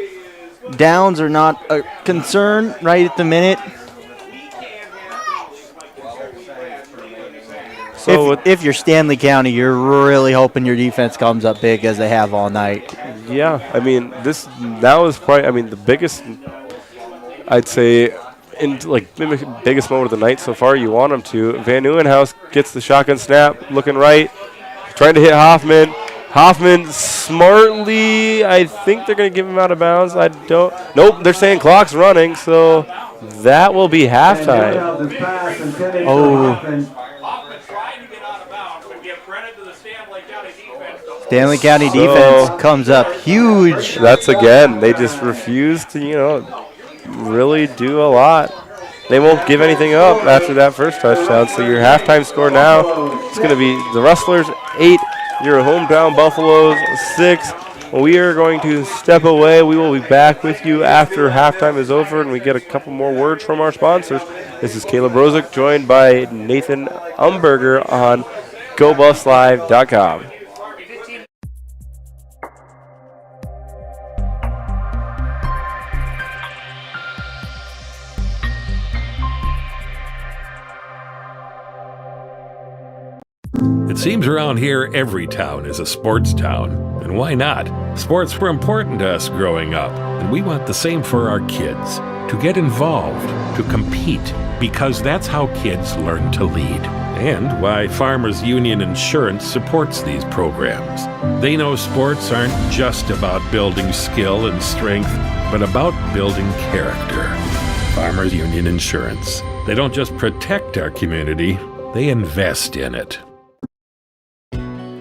Downs are not a concern right at the minute. So if you're Stanley County, you're really hoping your defense comes up big as they have all night. Yeah, I mean, that was probably, I mean, the biggest, I'd say, biggest moment of the night so far. You want them to. Van Nieuwenhuis gets the shotgun snap, looking right, trying to hit Hoffman. Hoffman smartly, I think they're going to give him out of bounds. Nope, they're saying clock's running, so that will be halftime. Oh. Stanley County defense comes up huge. That's again, they just refuse to, really do a lot. They won't give anything up after that first touchdown. So your halftime score now is going to be the Rustlers 8, your hometown Buffaloes 6. We are going to step away. We will be back with you after halftime is over and we get a couple more words from our sponsors. This is Caleb Rosick, joined by Nathan Umberger on GoBuffsLive.com. It seems around here every town is a sports town. And why not? Sports were important to us growing up, and we want the same for our kids. To get involved, to compete, because that's how kids learn to lead. And why Farmers Union Insurance supports these programs. They know sports aren't just about building skill and strength, but about building character. Farmers Union Insurance. They don't just protect our community, they invest in it.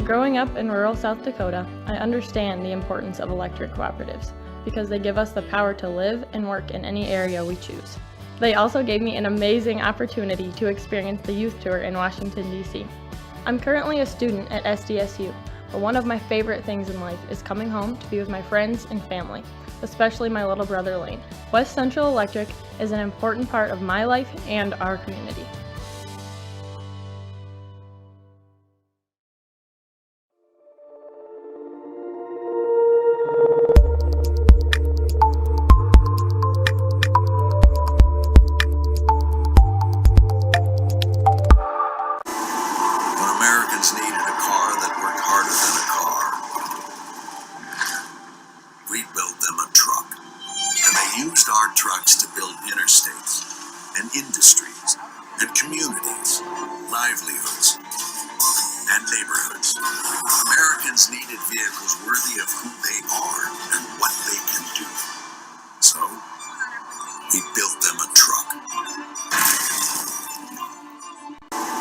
Growing up in rural South Dakota, I understand the importance of electric cooperatives because they give us the power to live and work in any area we choose. They also gave me an amazing opportunity to experience the youth tour in Washington, D.C. I'm currently a student at SDSU, but one of my favorite things in life is coming home to be with my friends and family, especially my little brother Lane. West Central Electric is an important part of my life and our community. and communities, livelihoods, and neighborhoods. Americans needed vehicles worthy of who they are and what they can do. So, we built them a truck.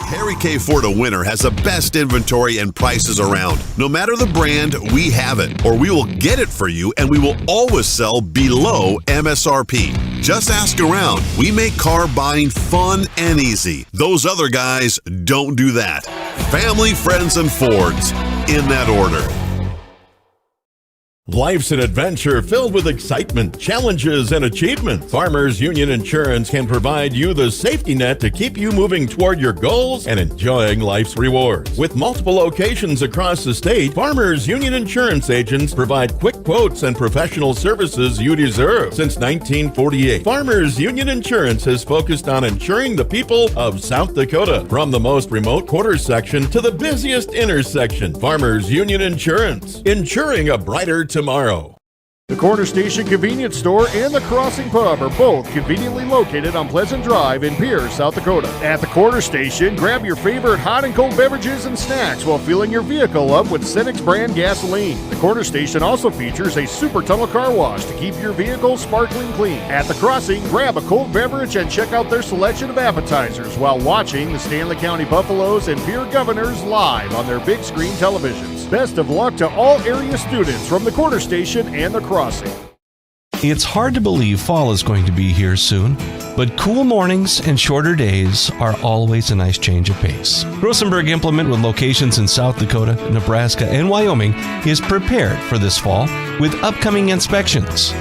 Harry K. Ford of Winter has the best inventory and prices around. No matter the brand, we have it, or we will get it for you, and we will always sell below MSRP. Just ask around. We make car buying fun and easy. Those other guys don't do that. Family, friends, and Fords, in that order. Life's an adventure filled with excitement, challenges, and achievement. Farmers Union Insurance can provide you the safety net to keep you moving toward your goals and enjoying life's rewards. With multiple locations across the state, Farmers Union Insurance agents provide quick quotes and professional services you deserve. Since 1948, Farmers Union Insurance has focused on insuring the people of South Dakota. From the most remote quarter section to the busiest intersection, Farmers Union Insurance, insuring a brighter tomorrow. The Corner Station Convenience Store and the Crossing Pub are both conveniently located on Pleasant Drive in Pierce, South Dakota. At the Corner Station, grab your favorite hot and cold beverages and snacks while filling your vehicle up with Cenex brand gasoline. The Corner Station also features a super tunnel car wash to keep your vehicle sparkling clean. At the Crossing, grab a cold beverage and check out their selection of appetizers while watching the Stanley County Buffaloes and Pierre Governors live on their big screen televisions. Best of luck to all area students from the Corner Station and the Crossing. It's hard to believe fall is going to be here soon, but cool mornings and shorter days are always a nice change of pace. Rosenberg Implement, with locations in South Dakota, Nebraska, and Wyoming, is prepared for this fall with upcoming inspections.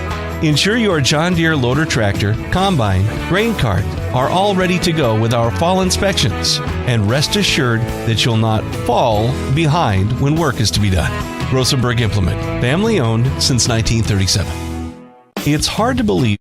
Ensure your John Deere loader tractor, combine, grain cart are all ready to go with our fall inspections, and rest assured that you'll not fall behind when work is to be done. Rosenberg Implement, family owned since 1937. It's hard to believe.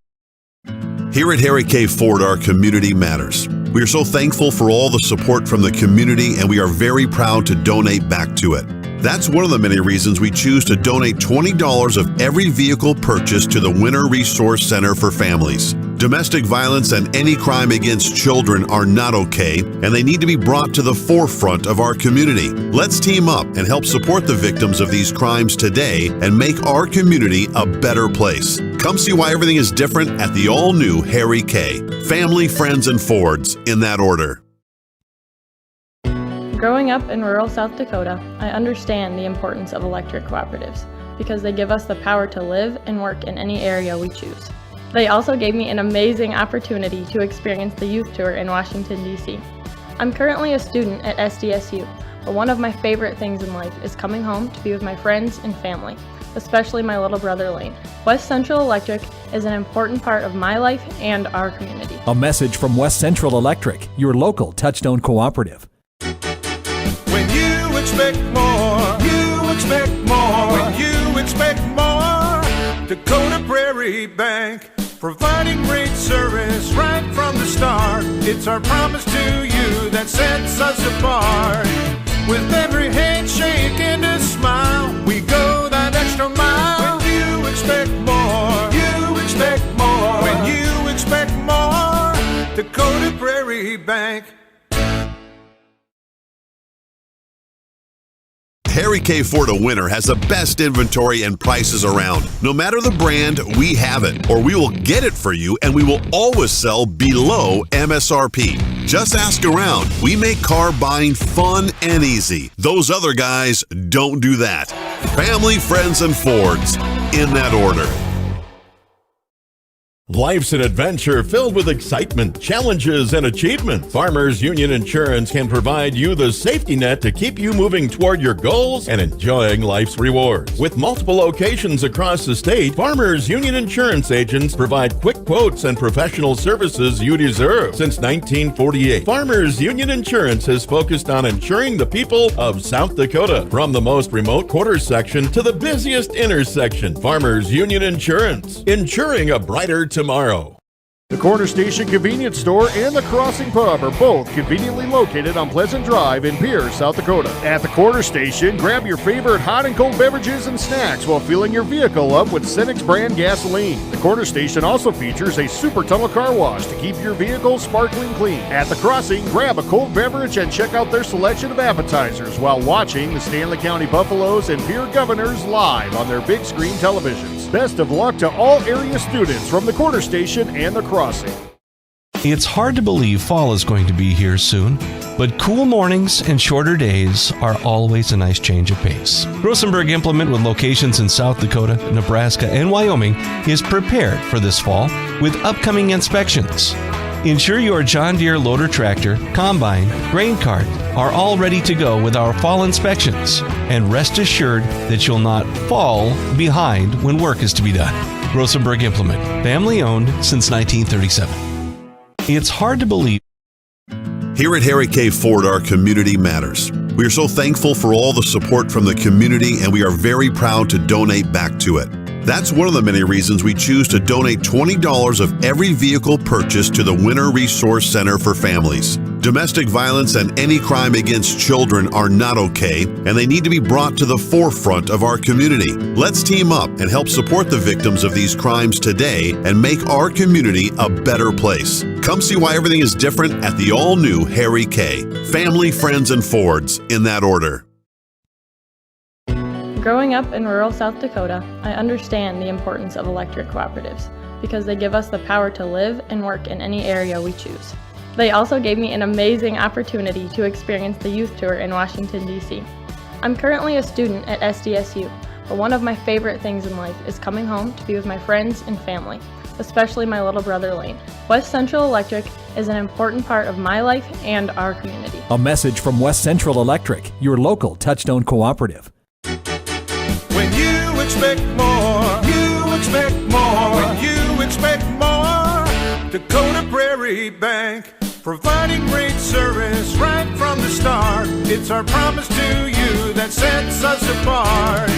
Here at Harry K. Ford, our community matters. We are so thankful for all the support from the community, and we are very proud to donate back to it. That's one of the many reasons we choose to donate $20 of every vehicle purchased to the Winter Resource Center for Families. Domestic violence and any crime against children are not okay, and they need to be brought to the forefront of our community. Let's team up and help support the victims of these crimes today and make our community a better place. Come see why everything is different at the all-new Harry K. Family, friends, and Fords, in that order. Growing up in rural South Dakota, I understand the importance of electric cooperatives because they give us the power to live and work in any area we choose. They also gave me an amazing opportunity to experience the youth tour in Washington, D.C. I'm currently a student at SDSU, but one of my favorite things in life is coming home to be with my friends and family, especially my little brother Lane. West Central Electric is an important part of my life and our community. A message from West Central Electric, your local Touchstone cooperative. When you expect more, you expect more. When you expect more, Dakota Prairie Bank, providing great service right from the start. It's our promise to you that sets us apart. With every handshake and a smile, we go that extra mile. When you expect more, you expect more. When you expect more, Dakota Prairie Bank. Harry K. Ford of Winter has the best inventory and prices around. No matter the brand, we have it, or we will get it for you, and we will always sell below MSRP. Just ask around. We make car buying fun and easy. Those other guys don't do that. Family, friends, and Fords, in that order. Life's an adventure filled with excitement, challenges, and achievement. Farmers Union Insurance can provide you the safety net to keep you moving toward your goals and enjoying life's rewards. With multiple locations across the state, Farmers Union Insurance agents provide quick quotes and professional services you deserve. Since 1948, Farmers Union Insurance has focused on insuring the people of South Dakota. From the most remote quarter section to the busiest intersection, Farmers Union Insurance, insuring a brighter tomorrow. The Corner Station Convenience Store and the Crossing Pub are both conveniently located on Pleasant Drive in Pierce, South Dakota. At the Corner Station, grab your favorite hot and cold beverages and snacks while filling your vehicle up with Cenex brand gasoline. The Corner Station also features a super tunnel car wash to keep your vehicle sparkling clean. At the Crossing, grab a cold beverage and check out their selection of appetizers while watching the Stanley County Buffaloes and Pierre Governors live on their big screen televisions. Best of luck to all area students from the Corner Station and the Crossing. It's hard to believe fall is going to be here soon, but cool mornings and shorter days are always a nice change of pace. Rosenberg Implement, with locations in South Dakota, Nebraska, and Wyoming, is prepared for this fall with upcoming inspections. Ensure your John Deere loader tractor, combine, grain cart are all ready to go with our fall inspections, and rest assured that you'll not fall behind when work is to be done. Rosenberg Implement, family owned since 1937. It's hard to believe. Here at Harry K. Ford, our community matters. We are so thankful for all the support from the community, and we are very proud to donate back to it. That's one of the many reasons we choose to donate $20 of every vehicle purchased to the Winter Resource Center for Families. Domestic violence and any crime against children are not okay, and they need to be brought to the forefront of our community. Let's team up and help support the victims of these crimes today and make our community a better place. Come see why everything is different at the all-new Harry K. Family, friends, and Fords, in that order. Growing up in rural South Dakota, I understand the importance of electric cooperatives because they give us the power to live and work in any area we choose. They also gave me an amazing opportunity to experience the youth tour in Washington, D.C. I'm currently a student at SDSU, but one of my favorite things in life is coming home to be with my friends and family, especially my little brother Lane. West Central Electric is an important part of my life and our community. A message from West Central Electric, your local Touchstone cooperative. When you expect more, you expect more. When you expect more, Dakota Prairie Bank, providing great service right from the start. It's our promise to you that sets us apart.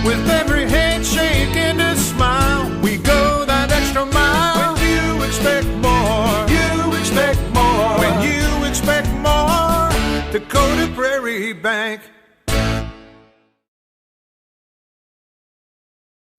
With every handshake and a smile, we go that extra mile. When you expect more, you expect more. When you expect more, Dakota Prairie Bank.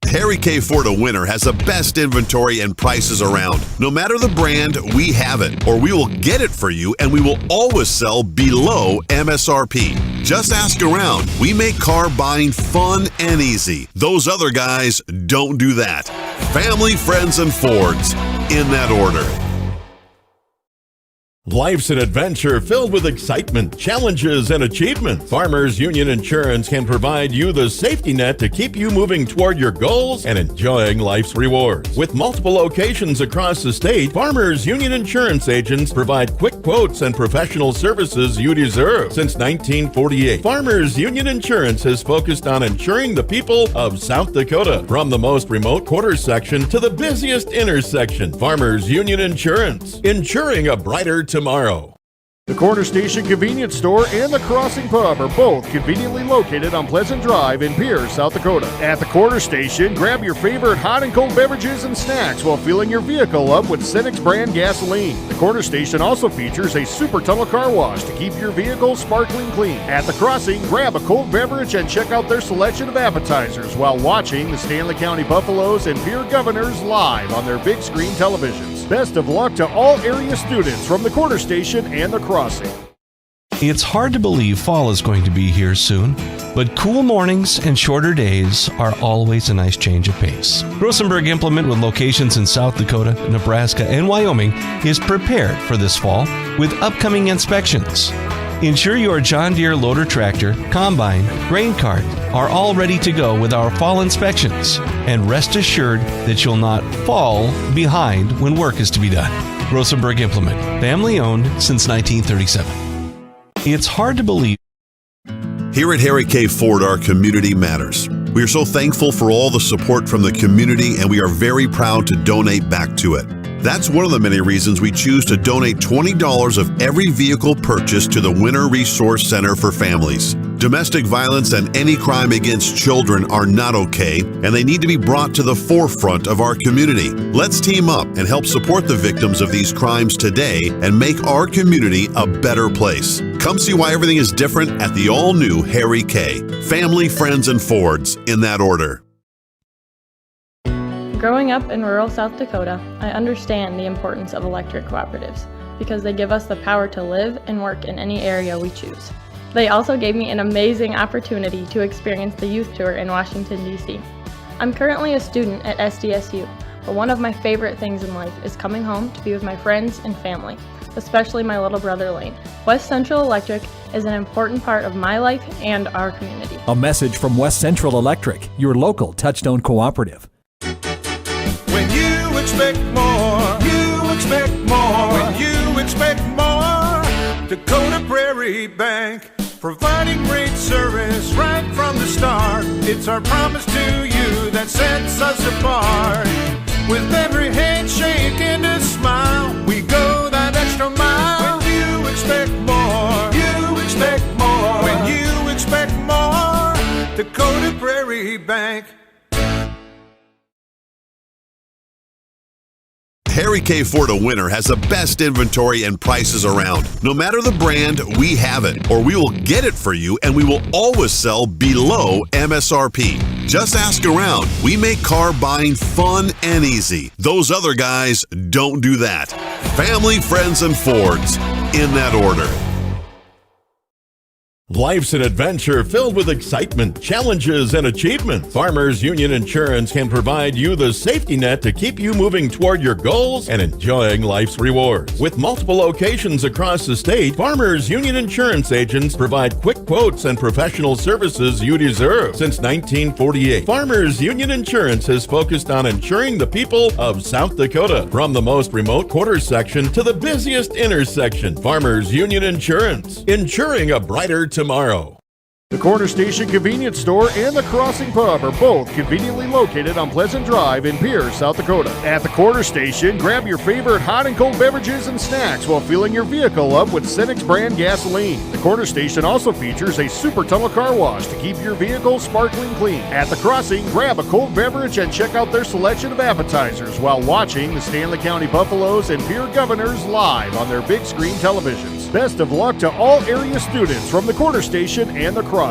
Harry K. Ford of Winter has the best inventory and prices around. No matter the brand, we have it, or we will get it for you, and we will always sell below MSRP. Just ask around. We make car buying fun and easy. Those other guys don't do that. Family, friends, and Fords, in that order. Life's an adventure filled with excitement, challenges, and achievements. Farmers Union Insurance can provide you the safety net to keep you moving toward your goals and enjoying life's rewards. With multiple locations across the state, Farmers Union Insurance agents provide quick quotes and professional services you deserve. Since 1948, Farmers Union Insurance has focused on insuring the people of South Dakota. From the most remote quarter section to the busiest intersection, Farmers Union Insurance, insuring a brighter tomorrow. The Corner Station Convenience Store and the Crossing Pub are both conveniently located on Pleasant Drive in Pierce, South Dakota. At the Corner Station, grab your favorite hot and cold beverages and snacks while filling your vehicle up with Cenex brand gasoline. The Corner Station also features a super tunnel car wash to keep your vehicle sparkling clean. At the Crossing, grab a cold beverage and check out their selection of appetizers while watching the Stanley County Buffaloes and Pierre Governors live on their big screen televisions. Best of luck to all area students from the Corner Station and the Crossing. It's hard to believe fall is going to be here soon, but cool mornings and shorter days are always a nice change of pace. Rosenberg Implement, with locations in South Dakota, Nebraska, and Wyoming, is prepared for this fall with upcoming inspections. Ensure your John Deere loader tractor, combine, grain cart are all ready to go with our fall inspections, and rest assured that you'll not fall behind when work is to be done. Rosenberg Implement, family owned since 1937. It's hard to believe. Here at Harry K. Ford, our community matters. We are so thankful for all the support from the community, and we are very proud to donate back to it. That's one of the many reasons we choose to donate $20 of every vehicle purchased to the Winter Resource Center for Families. Domestic violence and any crime against children are not okay, and they need to be brought to the forefront of our community. Let's team up and help support the victims of these crimes today and make our community a better place. Come see why everything is different at the all-new Harry K. Family, friends, and Fords, in that order. Growing up in rural South Dakota, I understand the importance of electric cooperatives because they give us the power to live and work in any area we choose. They also gave me an amazing opportunity to experience the youth tour in Washington, D.C. I'm currently a student at SDSU, but one of my favorite things in life is coming home to be with my friends and family, especially my little brother Lane. West Central Electric is an important part of my life and our community. A message from West Central Electric, your local Touchstone cooperative. When you expect more, you expect more. When you expect more, Dakota Prairie Bank, providing great service right from the start. It's our promise to you that sets us apart. With every handshake and a smile, we go that extra mile. When you expect more, you expect more. When you expect more, Dakota Prairie Bank. Harry K. Ford of Winter has the best inventory and prices around. No matter the brand, we have it, or we will get it for you, and we will always sell below MSRP. Just ask around. We make car buying fun and easy. Those other guys don't do that. Family, friends, and Fords, in that order. Life's an adventure filled with excitement, challenges, and achievement. Farmers Union Insurance can provide you the safety net to keep you moving toward your goals and enjoying life's rewards. With multiple locations across the state, Farmers Union Insurance agents provide quick quotes and professional services you deserve. Since 1948, Farmers Union Insurance has focused on insuring the people of South Dakota. From the most remote quarter section to the busiest intersection, Farmers Union Insurance, insuring a brighter tomorrow. The Corner Station Convenience Store and the Crossing Pub are both conveniently located on Pleasant Drive in Pierce, South Dakota. At the Corner Station, grab your favorite hot and cold beverages and snacks while filling your vehicle up with Cenex brand gasoline. The Corner Station also features a super tunnel car wash to keep your vehicle sparkling clean. At the Crossing, grab a cold beverage and check out their selection of appetizers while watching the Stanley County Buffaloes and Pierre Governors live on their big screen televisions. Best of luck to all area students from the Corner Station and the Crossing.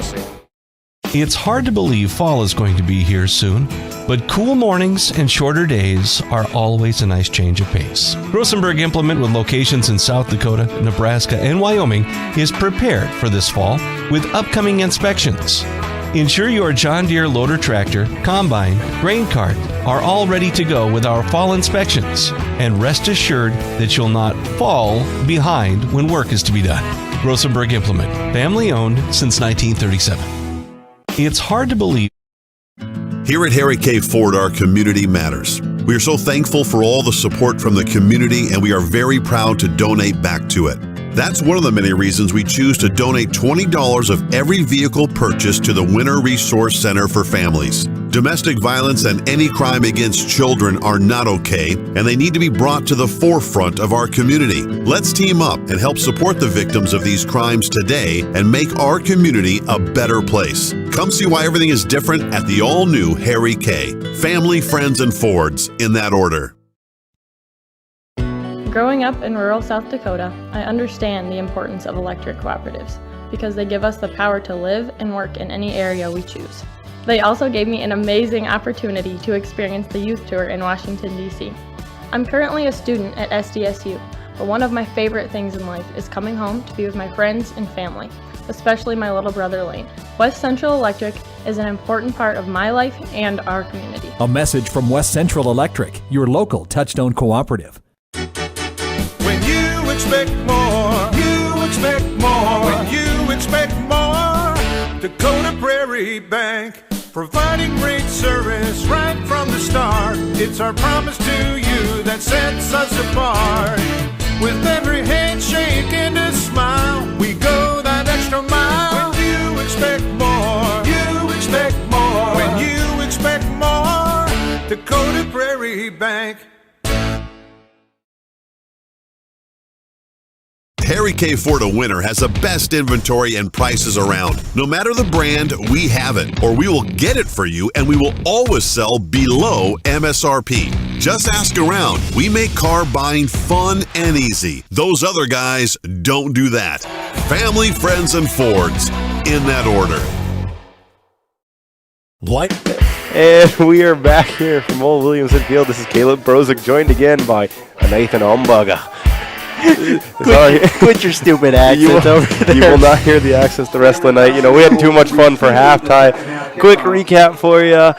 It's hard to believe fall is going to be here soon, but cool mornings and shorter days are always a nice change of pace. Rosenberg Implement, with locations in South Dakota, Nebraska, and Wyoming, is prepared for this fall with upcoming inspections. Ensure your John Deere loader tractor, combine, grain cart are all ready to go with our fall inspections, and rest assured that you'll not fall behind when work is to be done. Rosenberg Implement, family owned since 1937. It's hard to believe. Here at Harry K. Ford, our community matters. We are so thankful for all the support from the community, and we are very proud to donate back to it. That's one of the many reasons we choose to donate $20 of every vehicle purchased to the Winter Resource Center for Families. Domestic violence and any crime against children are not okay, and they need to be brought to the forefront of our community. Let's team up and help support the victims of these crimes today and make our community a better place. Come see why everything is different at the all-new Harry K. Family, friends, and Fords, in that order. Growing up in rural South Dakota, I understand the importance of electric cooperatives because they give us the power to live and work in any area we choose. They also gave me an amazing opportunity to experience the youth tour in Washington, D.C. I'm currently a student at SDSU, but one of my favorite things in life is coming home to be with my friends and family, especially my little brother Lane. West Central Electric is an important part of my life and our community. A message from West Central Electric, your local Touchstone cooperative. When you expect more, you expect more. When you expect more, Dakota Prairie Bank, providing great service right from the start. It's our promise to you that sets us apart. With every handshake and a smile, we go that extra mile. When you expect more, you expect more. When you expect more, Dakota Prairie Bank. Harry K. Ford a Winner has the best inventory and prices around. No matter the brand, we have it, or we will get it for you, and we will always sell below MSRP. Just ask around. We make car buying fun and easy. Those other guys don't do that. Family, friends, and Fords, in that order. And we are back here from Old Williamson Field. This is Caleb Brozick, joined again by Nathan Umbaga. Quit your stupid accent over there. You will not hear the accents the rest of the night. You know, we had too much fun for halftime. Quick recap for you.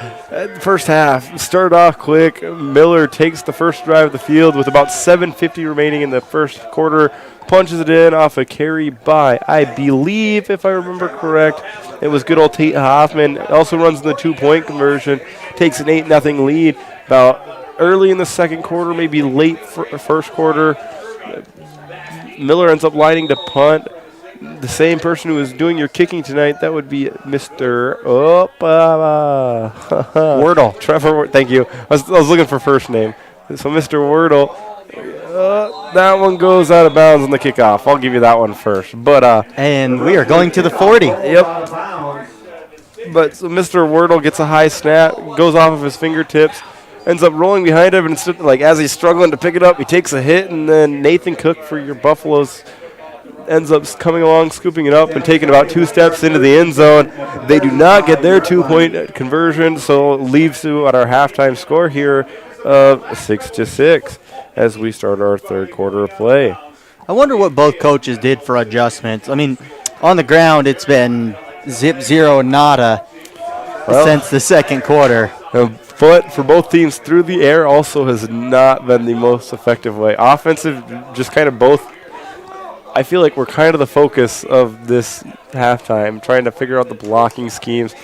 First half, started off quick. Miller takes the first drive of the field with about 7:50 remaining in the first quarter. Punches it in off a carry by, I believe, if I remember correct, it was good old Tate Hoffman. Also runs in the 2-point conversion. Takes an 8-0 lead. About early in the second quarter, maybe late first quarter, Miller ends up lining to punt. The same person who is doing your kicking tonight, that would be Mr. Wordle. Trevor, thank you. I was looking for first name. So Mr. Wordle, that one goes out of bounds on the kickoff. I'll give you that one first. But and we are going to the 40. Yep. But so Mr. Wordle gets a high snap, goes off of his fingertips, ends up rolling behind him, and instead, like as he's struggling to pick it up, he takes a hit, and then Nathan Cook for your Buffaloes ends up coming along, scooping it up, and taking about 2 steps into the end zone. They do not get their 2-point conversion, so it leaves to at our halftime score here of 6-6 as we start our third quarter of play. I wonder what both coaches did for adjustments. I mean, on the ground, it's been zip, zero, nada since the second quarter. But for both teams, through the air also has not been the most effective way. Offensive, just kind of both. I feel like we're kind of the focus of this halftime, trying to figure out the blocking schemes.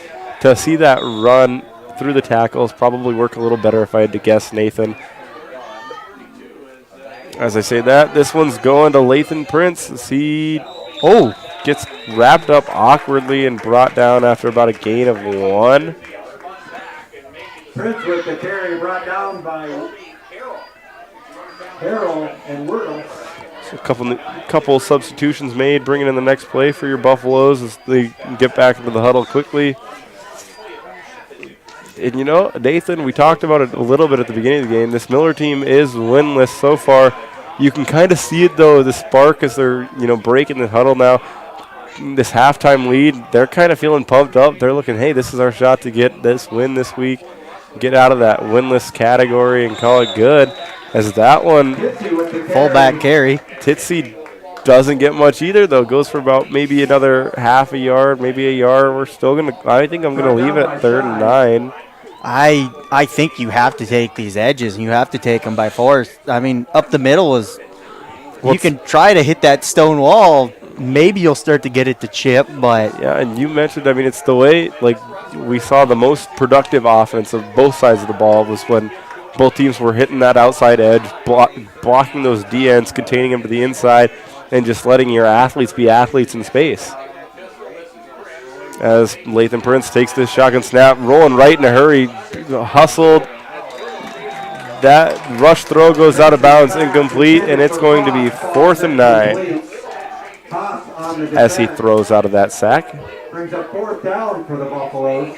To see that run through the tackles probably work a little better if I had to guess, Nathan. As I say that, this one's going to Lathan Prince. He gets wrapped up awkwardly and brought down after about a gain of 1. Prince with the carry brought down by Harrold and Wordle. So a couple substitutions made, bringing in the next play for your Buffaloes as they get back into the huddle quickly. And you know, Nathan, we talked about it a little bit at the beginning of the game. This Miller team is winless so far. You can kind of see it, though, the spark as they're, breaking the huddle now. This halftime lead, they're kind of feeling pumped up. They're looking, hey, this is our shot to get this win this week, get out of that winless category and call it good. As that one, fullback carry. Titsy doesn't get much either, though. Goes for about maybe another half a yard, maybe a yard. I think I'm going to leave it at 3rd and 9. I think you have to take these edges, and you have to take them by force. I mean, up the middle you can try to hit that stone wall. Maybe you'll start to get it to chip, but... Yeah, and you mentioned, it's the way, we saw the most productive offense of both sides of the ball was when both teams were hitting that outside edge, blocking those D ends, containing them to the inside, and just letting your athletes be athletes in space. As Lathan Prince takes this shotgun snap, rolling right in a hurry, hustled. That rush throw goes out of bounds, incomplete, and it's going to be 4th and 9 as he throws out of that sack. Brings up 4th down for the Buffaloes.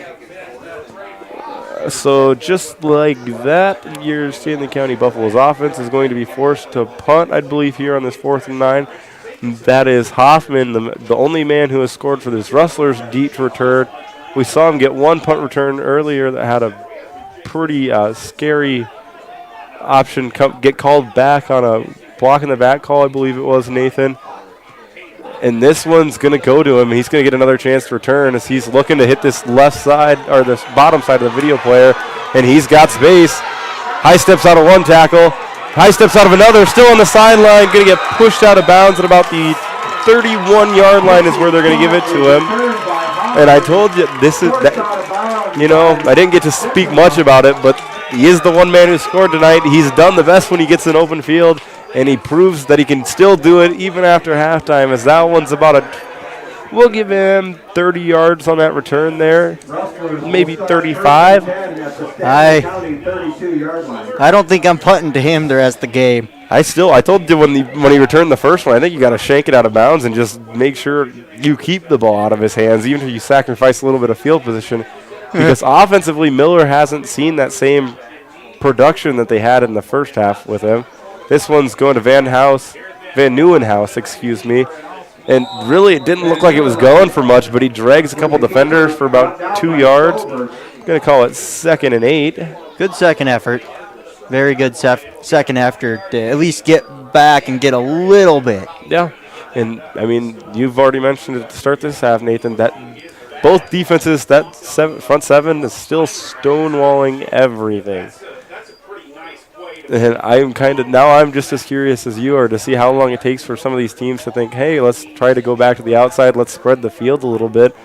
So just like that, your Stanley County Buffaloes offense is going to be forced to punt, I believe, here on this 4th and 9. That is Hoffman, the only man who has scored for this Rustlers deep return. We saw him get 1 punt return earlier that had a pretty scary option get called back on a block in the back call, I believe it was, Nathan. And this one's going to go to him. He's going to get another chance to return as he's looking to hit this left side or this bottom side of the video player, and he's got space. High steps out of 1 tackle. High steps out of another, still on the sideline, going to get pushed out of bounds at about the 31-yard line is where they're going to give it to him. And I told you, this is that. I didn't get to speak much about it, but he is the one man who scored tonight. He's done the best when he gets in open field, and he proves that he can still do it even after halftime, as that one's we'll give him 30 yards on that return there, maybe 35. I don't think I'm punting to him the rest of the game. I told you when he returned the first one, I think you got to shank it out of bounds and just make sure you keep the ball out of his hands, even if you sacrifice a little bit of field position. Because offensively, Miller hasn't seen that same production that they had in the first half with him. This one's going to Van Nieuwenhuis, excuse me. And really, it didn't look like it was going for much, but he drags a couple defenders for about 2 yards. Going to call it 2nd and 8. Good second effort. Very good second effort to at least get back and get a little bit. Yeah. And, I mean, you've already mentioned it to start this half, Nathan, that both defenses, that front seven is still stonewalling everything. And I'm just as curious as you are to see how long it takes for some of these teams to think, hey, let's try to go back to the outside, let's spread the field a little bit.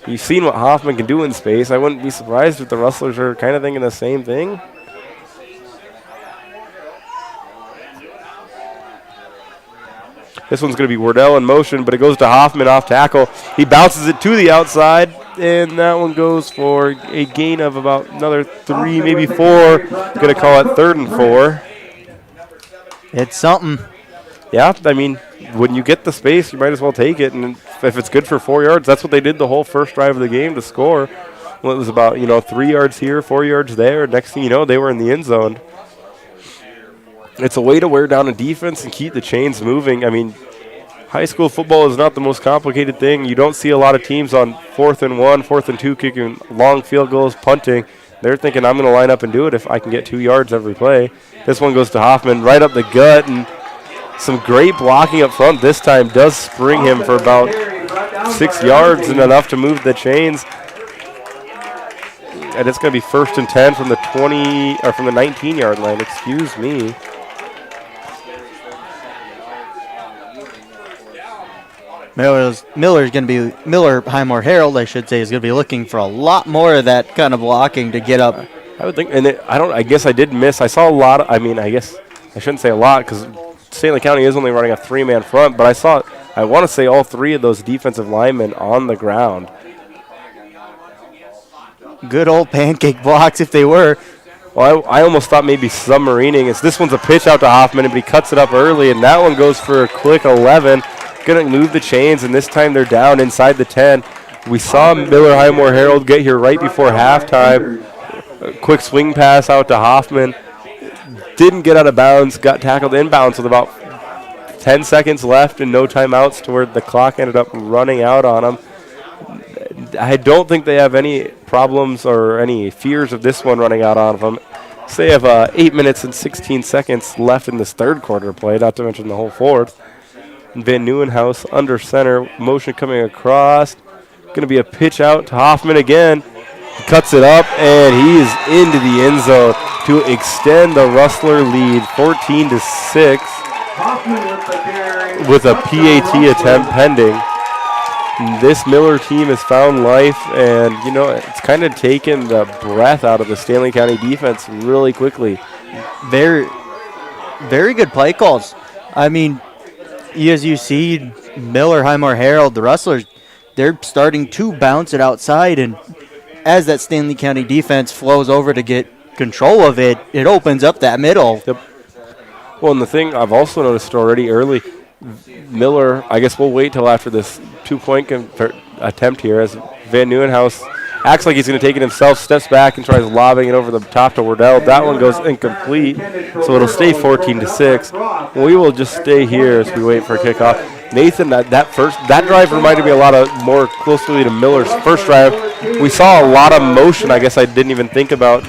You've seen what Hoffman can do in space. I wouldn't be surprised if the Rustlers are kind of thinking the same thing. This one's going to be Wardell in motion, but it goes to Hoffman off tackle. He bounces it to the outside, and that one goes for a gain of about another 3, maybe 4. Going to call it 3rd and 4. It's something. Yeah, I mean, when you get the space, you might as well take it. And if it's good for 4 yards, that's what they did the whole first drive of the game to score. Well, it was about, 3 yards here, 4 yards there. Next thing you know, they were in the end zone. It's a way to wear down a defense and keep the chains moving. I mean, high school football is not the most complicated thing. You don't see a lot of teams on 4th and 1, 4th and 2 kicking long field goals, punting. They're thinking, I'm going to line up and do it if I can get 2 yards every play. This one goes to Hoffman right up the gut, and some great blocking up front this time does spring him for about 6 yards and enough to move the chains. And it's going to be 1st and 10 from the 19-yard line, excuse me. Highmore-Harrold, I should say, is going to be looking for a lot more of that kind of blocking to get up. I would think, and I guess I did miss. I saw a lot. I guess I shouldn't say a lot because Stanley County is only running a 3-man front, but I want to say all 3 of those defensive linemen on the ground. Good old pancake blocks if they were. Well, I almost thought maybe submarining. This one's a pitch out to Hoffman, but he cuts it up early, and that one goes for a quick 11. Going to move the chains, and this time they're down inside the 10. We saw Highmore-Harrold get here right before halftime. A quick swing pass out to Hoffman. Didn't get out of bounds, got tackled inbounds with about 10 seconds left and no timeouts to where the clock ended up running out on him. I don't think they have any problems or any fears of this one running out on them. So they have 8 minutes and 16 seconds left in this third quarter play, not to mention the whole fourth. Van Nieuwenhuis under center, motion coming across. Going to be a pitch out to Hoffman again. He cuts it up, and he is into the end zone to extend the Rustler lead 14-6 with a PAT attempt pending. This Miller team has found life, and, it's kind of taken the breath out of the Stanley County defense really quickly. Very, very good play calls. I mean, as you see, Highmore-Harrold, the Rustlers, they're starting to bounce it outside, and as that Stanley County defense flows over to get control of it, it opens up that middle. Yep. Well, and the thing I've also noticed already early, Miller, I guess we'll wait till after this 2-point attempt here as Van Nieuwenhuis acts like he's going to take it himself, steps back and tries lobbing it over the top to Wardell. That one goes incomplete, so it'll stay 14-6. We will just stay here as we wait for a kickoff. Nathan, that drive reminded me a lot more closely to Miller's first drive. We saw a lot of motion. I guess I didn't even think about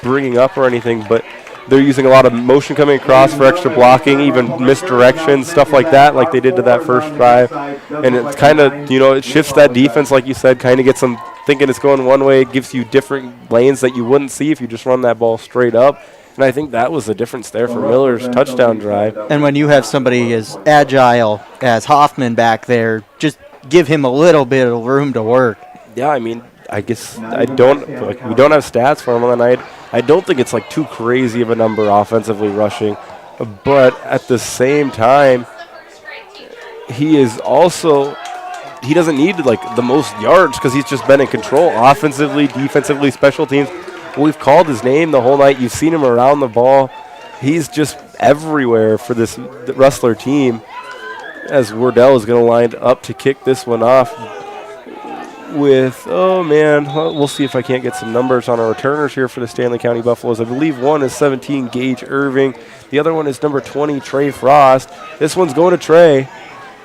bringing up or anything, but they're using a lot of motion coming across for extra blocking, even misdirection, stuff like that, like they did to that first drive. And it's kind of, it shifts that defense, like you said, kind of gets them thinking it's going one way. It gives you different lanes that you wouldn't see if you just run that ball straight up. And I think that was the difference there for Miller's touchdown drive. And when you have somebody as agile as Hoffman back there, just give him a little bit of room to work. Yeah, I mean, I guess we don't have stats for him on the night. I don't think it's too crazy of a number offensively rushing, but at the same time, he doesn't need the most yards because he's just been in control offensively, defensively, special teams. We've called his name the whole night. You've seen him around the ball. He's just everywhere for this Rustler team, as Wardell is going to line up to kick this one off with, oh man, we'll see if I can't get some numbers on our returners here for the Stanley County Buffaloes. I believe one is 17, Gage Irving. The other one is number 20, Trey Frost. This one's going to Trey.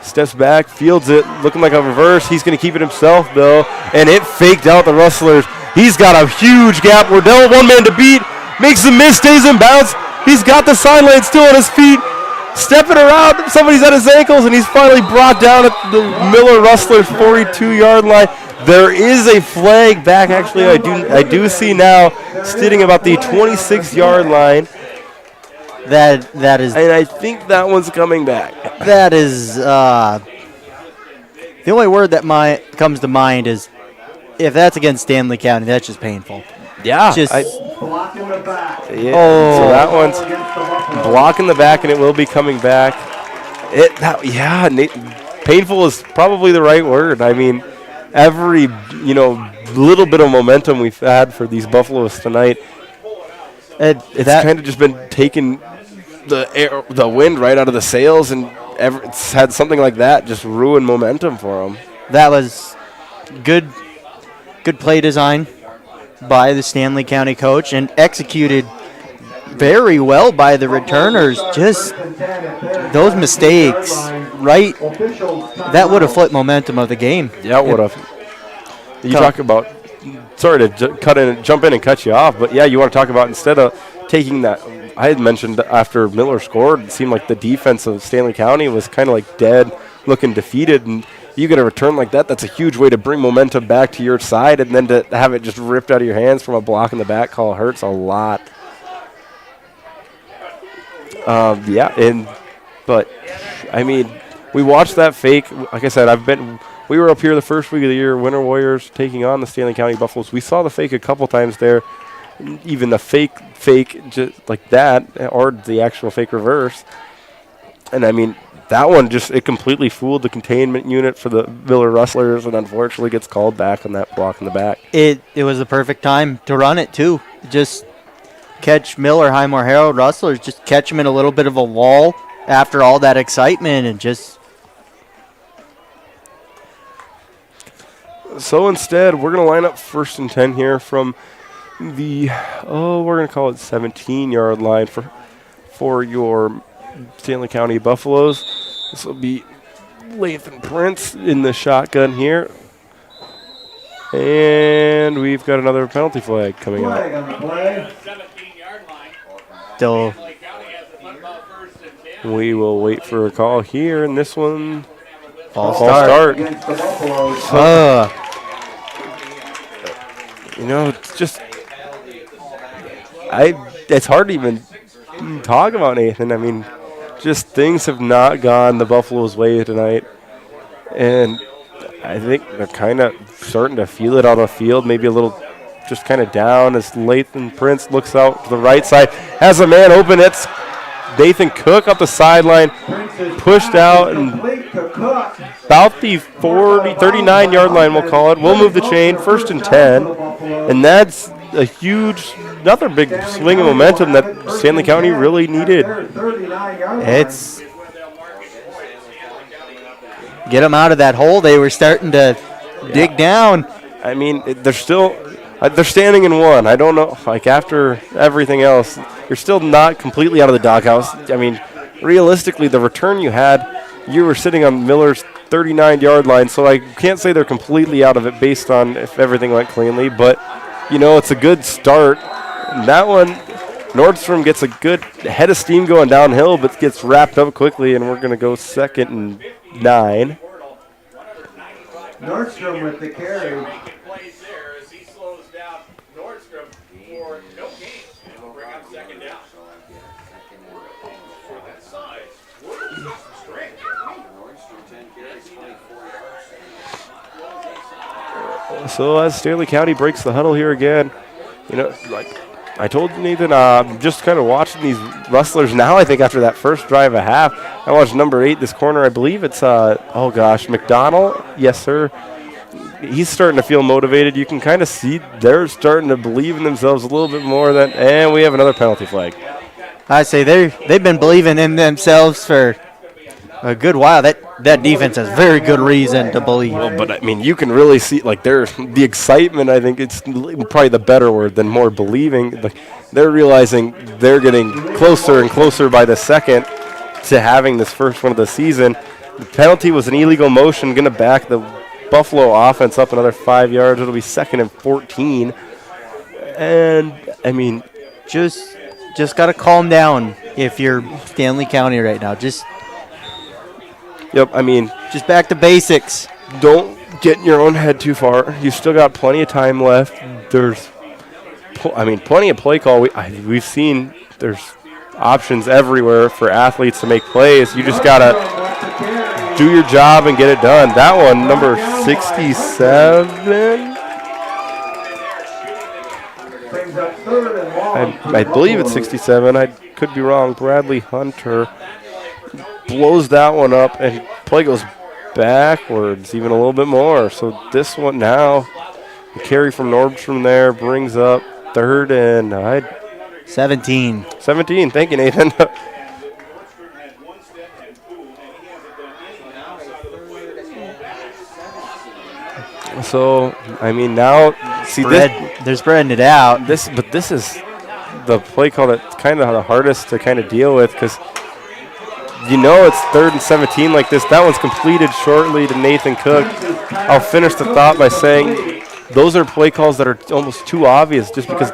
Steps back, fields it, looking like a reverse. He's going to keep it himself, though, and it faked out the Rustlers. He's got a huge gap. Wardell, one man to beat, makes the miss, stays in bounds. He's got the sideline still on his feet, stepping around. Somebody's at his ankles, and he's finally brought down at the Miller Rustlers 42-yard line. There is a flag back, actually, I do see now, sitting about the 26-yard line. That is, and I think that one's coming back. That is the only word that comes to mind is if that's against Stanley County, that's just painful. Yeah. Just blocking the back. Yeah. Oh. So that one's blocking the back, and it will be coming back. Painful is probably the right word. I mean, every little bit of momentum we've had for these Buffaloes tonight, it's kind of just been taking the wind right out of the sails, and it's had something like that just ruin momentum for them. That was good play design by the Stanley County coach and executed very well by the returners. Just those mistakes, right? That would have flipped momentum of the game. Yeah, it would have. You talk about, sorry to jump in and cut you off, but yeah, you want to talk about instead of taking that, I had mentioned after Miller scored, it seemed like the defense of Stanley County was kind of like dead, looking defeated, and you get a return like that, that's a huge way to bring momentum back to your side, and then to have it just ripped out of your hands from a block in the back call hurts a lot. But I mean, we watched that fake. Like I said, we were up here the first week of the year, Winter Warriors taking on the Stanley County Buffaloes. We saw the fake a couple times there, even the fake just like that, or the actual fake reverse. And I mean, that one it completely fooled the containment unit for the Miller Rustlers, and unfortunately gets called back on that block in the back. It was the perfect time to run it too. Just catch Miller, Highmore-Harrold Rustlers, just catch them in a little bit of a lull after all that excitement, and just. So instead, we're going to line up 1st and 10 here from the, we're going to call it 17-yard line for your Stanley County Buffaloes. This will be Lathan Prince in the shotgun here. And we've got another penalty flag coming out. Still. We will wait for a call here, and this one, false start. It's just, it's hard to even talk about Nathan. I mean, just things have not gone the Buffaloes' way tonight, and I think they're kind of starting to feel it on the field, maybe a little just kind of down as Lathan Prince looks out to the right side, has a man open. It's Nathan Cook up the sideline, pushed out, and about the 39-yard line, we'll call it. We'll move the chain, 1st and 10, and that's a another big swing of momentum that Stanley County really needed. It's get them out of that hole. They were starting to dig down. I mean, they're standing in one. I don't know, like after everything else, you're still not completely out of the doghouse. I mean, realistically, the return you were sitting on Miller's 39-yard line, so I can't say they're completely out of it based on if everything went cleanly, but, it's a good start. And that one, Nordstrom gets a good head of steam going downhill, but gets wrapped up quickly, and we're going to go 2nd and 9. Nordstrom with the carry. So as Stanley County breaks the huddle here again, like I told you, Nathan, I'm just kind of watching these Rustlers now. I think after that first drive a half, I watched number 8 this corner. I believe it's McDonald. Yes, sir. He's starting to feel motivated. You can kind of see they're starting to believe in themselves a little bit more. And we have another penalty flag. I say they've been believing in themselves for a good while. That defense has very good reason to believe. Well, but I mean, you can really see like the excitement. I think it's probably the better word than more believing. Like they're realizing they're getting closer and closer by the second to having this first one of the season. The penalty was an illegal motion, going to back the Buffalo offense up another 5 yards. It'll be 2nd and 14. And I mean, just got to calm down if you're Stanley County right now. Yep, I mean, just back to basics. Don't get in your own head too far. You've still got plenty of time left. There's, plenty of play call. We've seen there's options everywhere for athletes to make plays. You just got to do your job and get it done. That one, number 67. I believe it's 67. I could be wrong. Bradley Hunter blows that one up, and play goes backwards even a little bit more. So this one now, the carry from Nordstrom there brings up 3rd and 17. 17. Thank you, Nathan. So, I mean, now, see, they're spreading it out. But this is the play call that's kind of the hardest to kind of deal with, because you know it's 3rd and 17 like this. That one's completed shortly to Nathan Cook. I'll finish the thought by saying those are play calls that are almost too obvious, just because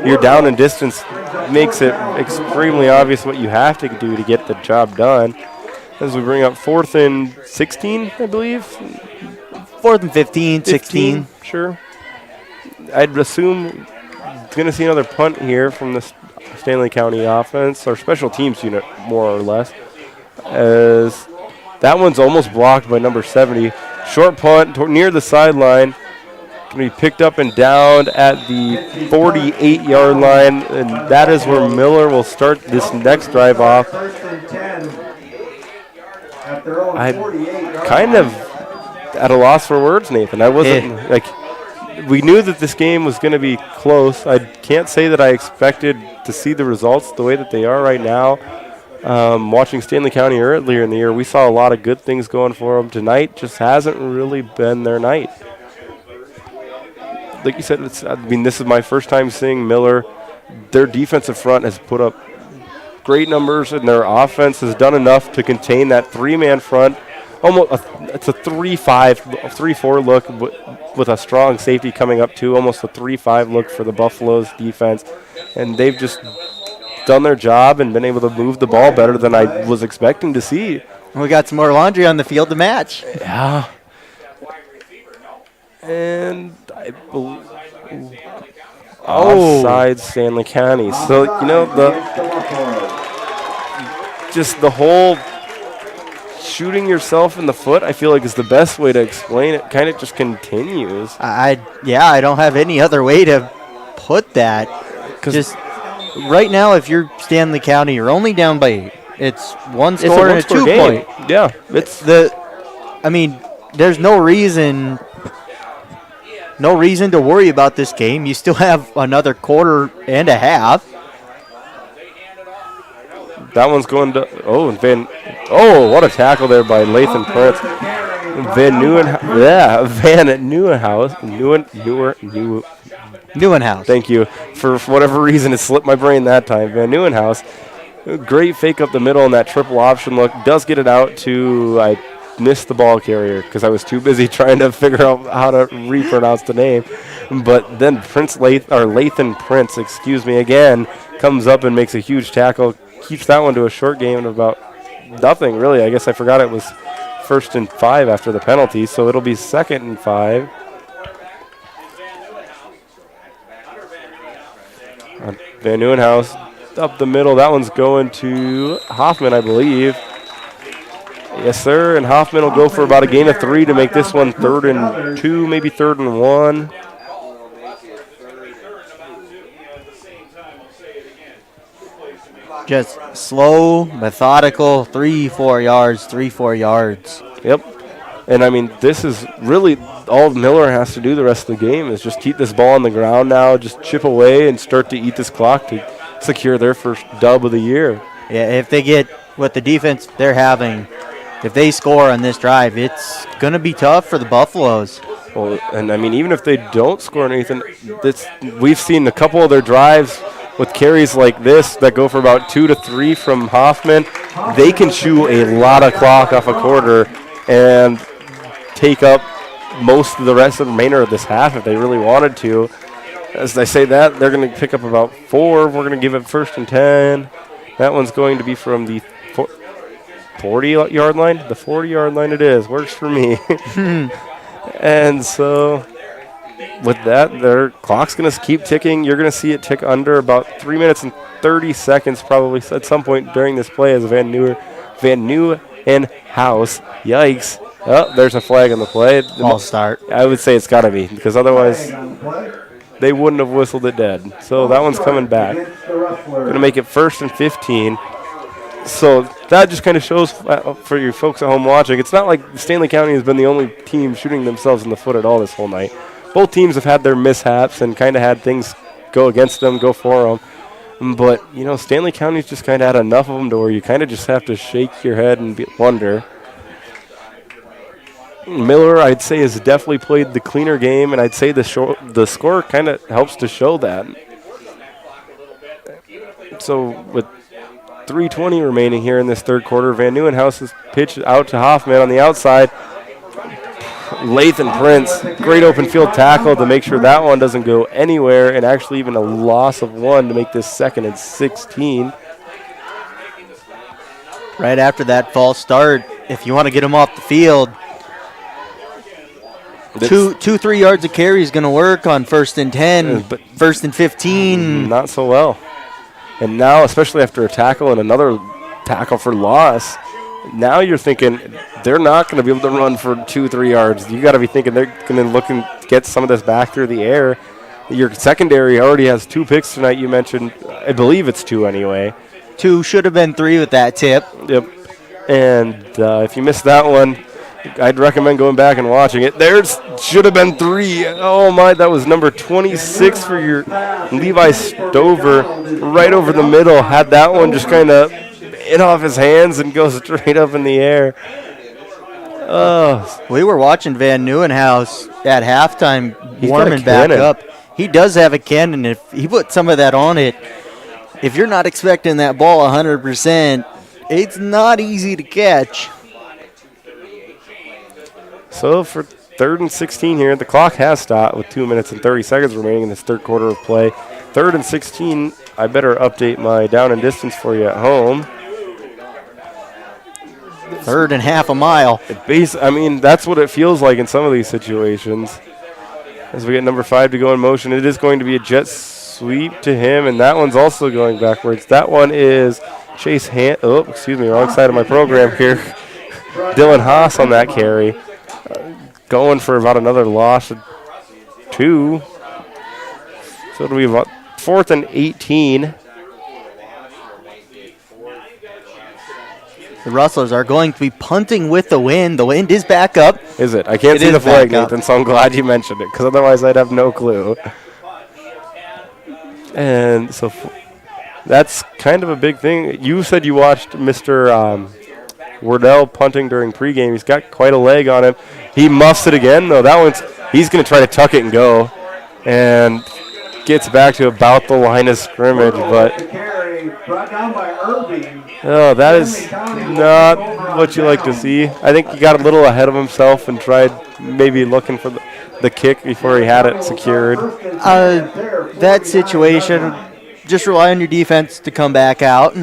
you're down in distance makes it extremely obvious what you have to do to get the job done. As we bring up 4th and 16, I believe. 4th and 15, 16. Sure. I'd assume going to see another punt here from the Stanley County offense, or special teams unit, more or less, as that one's almost blocked by number 70. Short punt near the sideline. Going to be picked up and down at the 48-yard line, and that is where Miller will start this next drive off. I'm kind of at a loss for words, Nathan. I wasn't we knew that this game was going to be close. I can't say that I expected to see the results the way that they are right now. Watching Stanley County earlier in the year, we saw a lot of good things going for them. Tonight just hasn't really been their night. Like you said, this is my first time seeing Miller. Their defensive front has put up great numbers, and their offense has done enough to contain that three-man front. It's a 3-4 look with a strong safety coming up too, almost a 3-5 look for the Buffaloes defense. And they've just done their job and been able to move the ball better than I was expecting to see. We got some more laundry on the field to match. Yeah. And I believe offside Stanley County. So, the whole shooting yourself in the foot, I feel like, is the best way to explain it. Kind of just continues. I don't have any other way to put that. Just right now, if you're Stanley County, you're only down by 8. It's one score and a 2-point. Yeah, there's no reason to worry about this game. You still have another quarter and a half. That one's going to what a tackle there by Lathan Prince. Neuenhouse. Thank you. For whatever reason, it slipped my brain that time. Van Neuenhouse. Great fake up the middle, and that triple option look does get it out to, I missed the ball carrier because I was too busy trying to figure out how to repronounce the name. But then Lathan Prince, again, comes up and makes a huge tackle. Keeps that one to a short game of about nothing, really. I guess I forgot it was 1st and 5 after the penalty, so it'll be 2nd and 5. Van Neuenhouse up the middle. That one's going to Hoffman, I believe. Yes, sir, and Hoffman will go for about a gain of 3 to make this one 3rd and 2, maybe 3rd and 1. Just slow, methodical, 3-4 yards. Yep. And, this is really all Miller has to do the rest of the game is just keep this ball on the ground now, just chip away and start to eat this clock to secure their first dub of the year. Yeah, if they get what the defense they're having, if they score on this drive, it's going to be tough for the Buffaloes. Well, and I mean, even if they don't score anything, we've seen a couple of their drives with carries like this that go for about 2 to 3 from Hoffman. They can chew a lot of clock off a quarter and take up most of the remainder of this half if they really wanted to. As I say that, they're going to pick up about 4. We're going to give it 1st and 10. That one's going to be from the 40-yard line. The 40-yard line it is. Works for me. And so with that, their clock's going to keep ticking. You're going to see it tick under about 3 minutes and 30 seconds probably at some point during this play as Van Nieuwenhuis. Yikes. Oh, there's a flag on the play. False start. I would say it's got to be because otherwise they wouldn't have whistled it dead. So that one's coming back. Going to make it 1st and 15. So that just kind of shows for you folks at home watching, it's not like Stanley County has been the only team shooting themselves in the foot at all this whole night. Both teams have had their mishaps and kind of had things go against them, go for them. But, you know, Stanley County's just kind of had enough of them to where you kind of just have to shake your head and wonder. Miller, I'd say, has definitely played the cleaner game, and I'd say the score kind of helps to show that. So with 3:20 remaining here in this third quarter, Van Nieuwenhuis pitch out to Hoffman on the outside. Lathan Prince, great open field tackle to make sure that one doesn't go anywhere, and actually even a loss of 1 to make this 2nd and 16. Right after that false start, if you want to get them off the field, 3 yards of carry is going to work on 1st and 10, but 1st and 15. Not so well. And now, especially after a tackle and another tackle for loss, now you're thinking they're not going to be able to run for 2-3 yards. You got to be thinking they're going to look and get some of this back through the air. Your secondary already has 2 picks tonight. You mentioned, I believe it's 2 anyway. 2 should have been 3 with that tip. Yep. And if you missed that one, I'd recommend going back and watching it. There's should have been 3. Oh my, that was number 26 for your Levi Stover, right over the middle. Had that one just kind of in off his hands and go straight up in the air. We were watching Van Nieuwenhuis at halftime warming back up. He does have a cannon. If he put some of that on it, if you're not expecting that ball 100%, it's not easy to catch. So for 3rd and 16 here, the clock has stopped with 2 minutes and 30 seconds remaining in this third quarter of play. 3rd and 16, I better update my down and distance for you at home. 3rd and half a mile. I mean, that's what it feels like in some of these situations. As we get number 5 to go in motion, it is going to be a jet sweep to him, and that one's also going backwards. That one is Chase wrong side of my program here. Dylan Haas on that carry. Going for about another loss of 2. So it'll be about 4th and 18. The Rustlers are going to be punting with the wind. The wind is back up. Is it? I can't see the flag, Nathan, so I'm glad you mentioned it, because otherwise I'd have no clue. And so that's kind of a big thing. You said you watched Mr. Wardell punting during pregame. He's got quite a leg on him. He muffs it again, though. He's going to try to tuck it and go, and gets back to about the line of scrimmage. But that is not what you like to see. I think he got a little ahead of himself and tried maybe looking for the kick before he had it secured. That situation, just rely on your defense to come back out.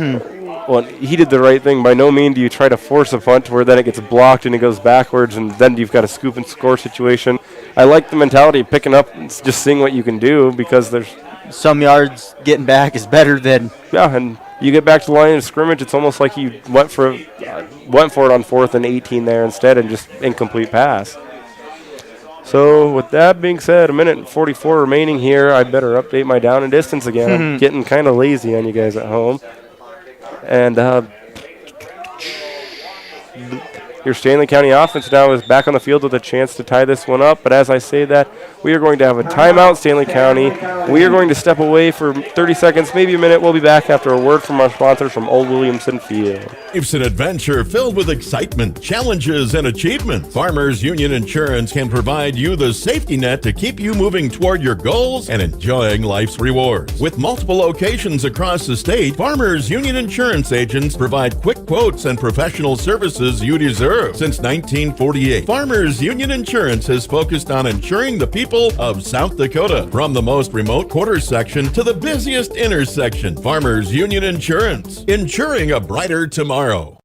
Well, he did the right thing. By no means do you try to force a punt to where then it gets blocked and it goes backwards, and then you've got a scoop and score situation. I like the mentality of picking up and just seeing what you can do, because there's some yards getting back is better than. Yeah, and you get back to the line of scrimmage, it's almost like you went for it on 4th and 18 there instead, and just incomplete pass. So with that being said, 1 minute and 44 remaining here. I better update my down and distance again. I'm getting kind of lazy on you guys at home. And Your Stanley County offense now is back on the field with a chance to tie this one up. But as I say that, we are going to have a timeout, Stanley County. We are going to step away for 30 seconds, maybe a minute. We'll be back after a word from our sponsors from Old Williamson Field. Life's an adventure filled with excitement, challenges, and achievement. Farmers Union Insurance can provide you the safety net to keep you moving toward your goals and enjoying life's rewards. With multiple locations across the state, Farmers Union Insurance agents provide quick quotes and professional services you deserve. Since 1948, Farmers Union Insurance has focused on insuring the people of South Dakota. From the most remote quarter section to the busiest intersection, Farmers Union Insurance, insuring a brighter tomorrow.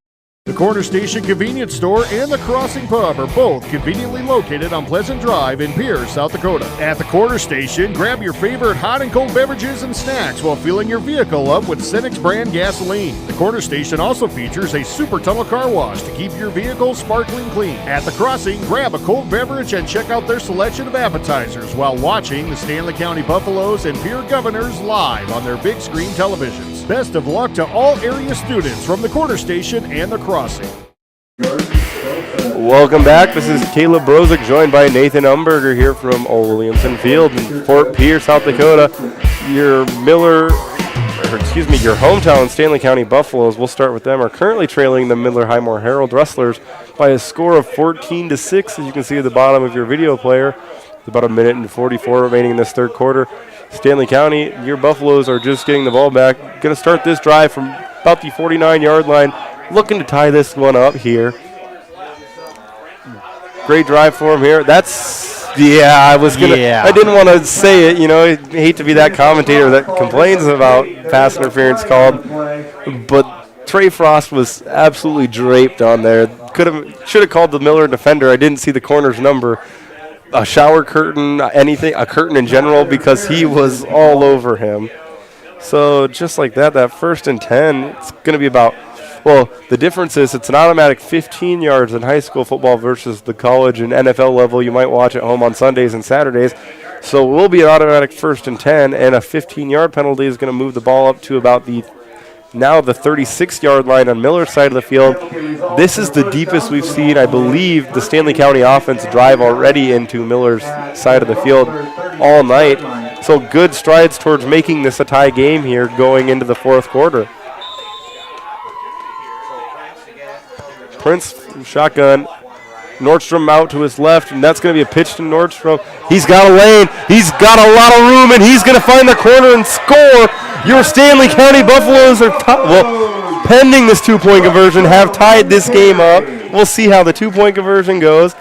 The Corner Station Convenience Store and the Crossing Pub are both conveniently located on Pleasant Drive in Pierce, South Dakota. At the Corner Station, grab your favorite hot and cold beverages and snacks while filling your vehicle up with Cenex brand gasoline. The Corner Station also features a super tunnel car wash to keep your vehicle sparkling clean. At the Crossing, grab a cold beverage and check out their selection of appetizers while watching the Stanley County Buffaloes and Pierre Governors live on their big screen televisions. Best of luck to all area students from the Corner Station and the Crossing. Welcome back. This is Caleb Brozick joined by Nathan Umberger here from Old Williamson Field in Fort Pierre, South Dakota. Your hometown Stanley County Buffaloes, we'll start with them, are currently trailing the Highmore-Harrold Rustlers by a score of 14-6, as you can see at the bottom of your video player. It's about a minute and 44 remaining in this third quarter. Stanley County, your Buffaloes are just getting the ball back. Going to start this drive from about the 49-yard line, looking to tie this one up here. Great drive for him here. I didn't want to say it, I hate to be that commentator that complains about pass interference called, but Trey Frost was absolutely draped on there. Should have called the Miller defender. I didn't see the corner's number. A shower curtain, anything, a curtain in general, because he was all over him. So just like that first and 10, it's going to be about, the difference is it's an automatic 15 yards in high school football versus the college and NFL level you might watch at home on Sundays and Saturdays. So it will be an automatic first and 10, and a 15-yard penalty is going to move the ball up to about the 36-yard line on Miller's side of the field. This is the deepest we've seen, I believe, the Stanley County offense drive already into Miller's side of the field all night. So good strides towards making this a tie game here going into the fourth quarter. Prince shotgun. Nordstrom out to his left, and that's going to be a pitch to Nordstrom. He's got a lane. He's got a lot of room, and he's going to find the corner and score. Your Stanley County Buffaloes are, pending this two-point conversion, have tied this game up. We'll see how the two-point conversion goes.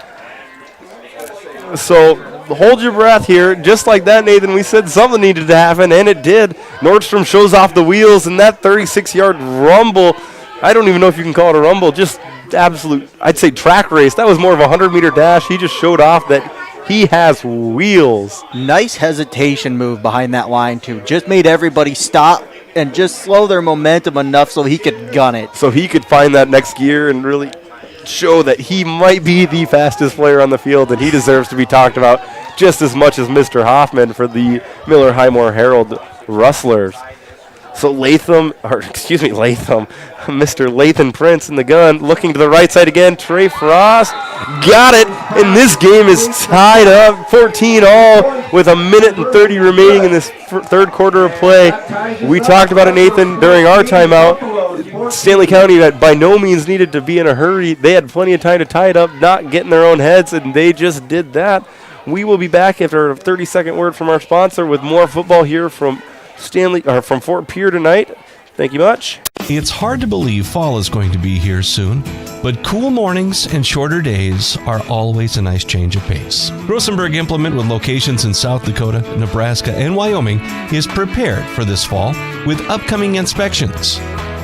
So hold your breath here. Just like that, Nathan, we said something needed to happen, and it did. Nordstrom shows off the wheels, and that 36-yard rumble, I don't even know if you can call it a rumble, just absolute, I'd say track race. That was more of a 100-meter dash. He just showed off that he has wheels. Nice hesitation move behind that line, too. Just made everybody stop and just slow their momentum enough so he could gun it. So he could find that next gear and really show that he might be the fastest player on the field, and he deserves to be talked about just as much as Mr. Hoffman for the Highmore-Harrold Rustlers. So Mr. Lathan Prince in the gun, looking to the right side again. Trey Frost got it, and this game is tied up 14-all with a minute and 30 remaining in this third quarter of play. We talked about it, Nathan, during our timeout. Stanley County that by no means needed to be in a hurry. They had plenty of time to tie it up, not get in their own heads, and they just did that. We will be back after a 30-second word from our sponsor with more football here from from Fort Pierre tonight. Thank you much. It's hard to believe fall is going to be here soon, but cool mornings and shorter days are always a nice change of pace. Rosenberg Implement, with locations in South Dakota, Nebraska, and Wyoming, is prepared for this fall with upcoming inspections.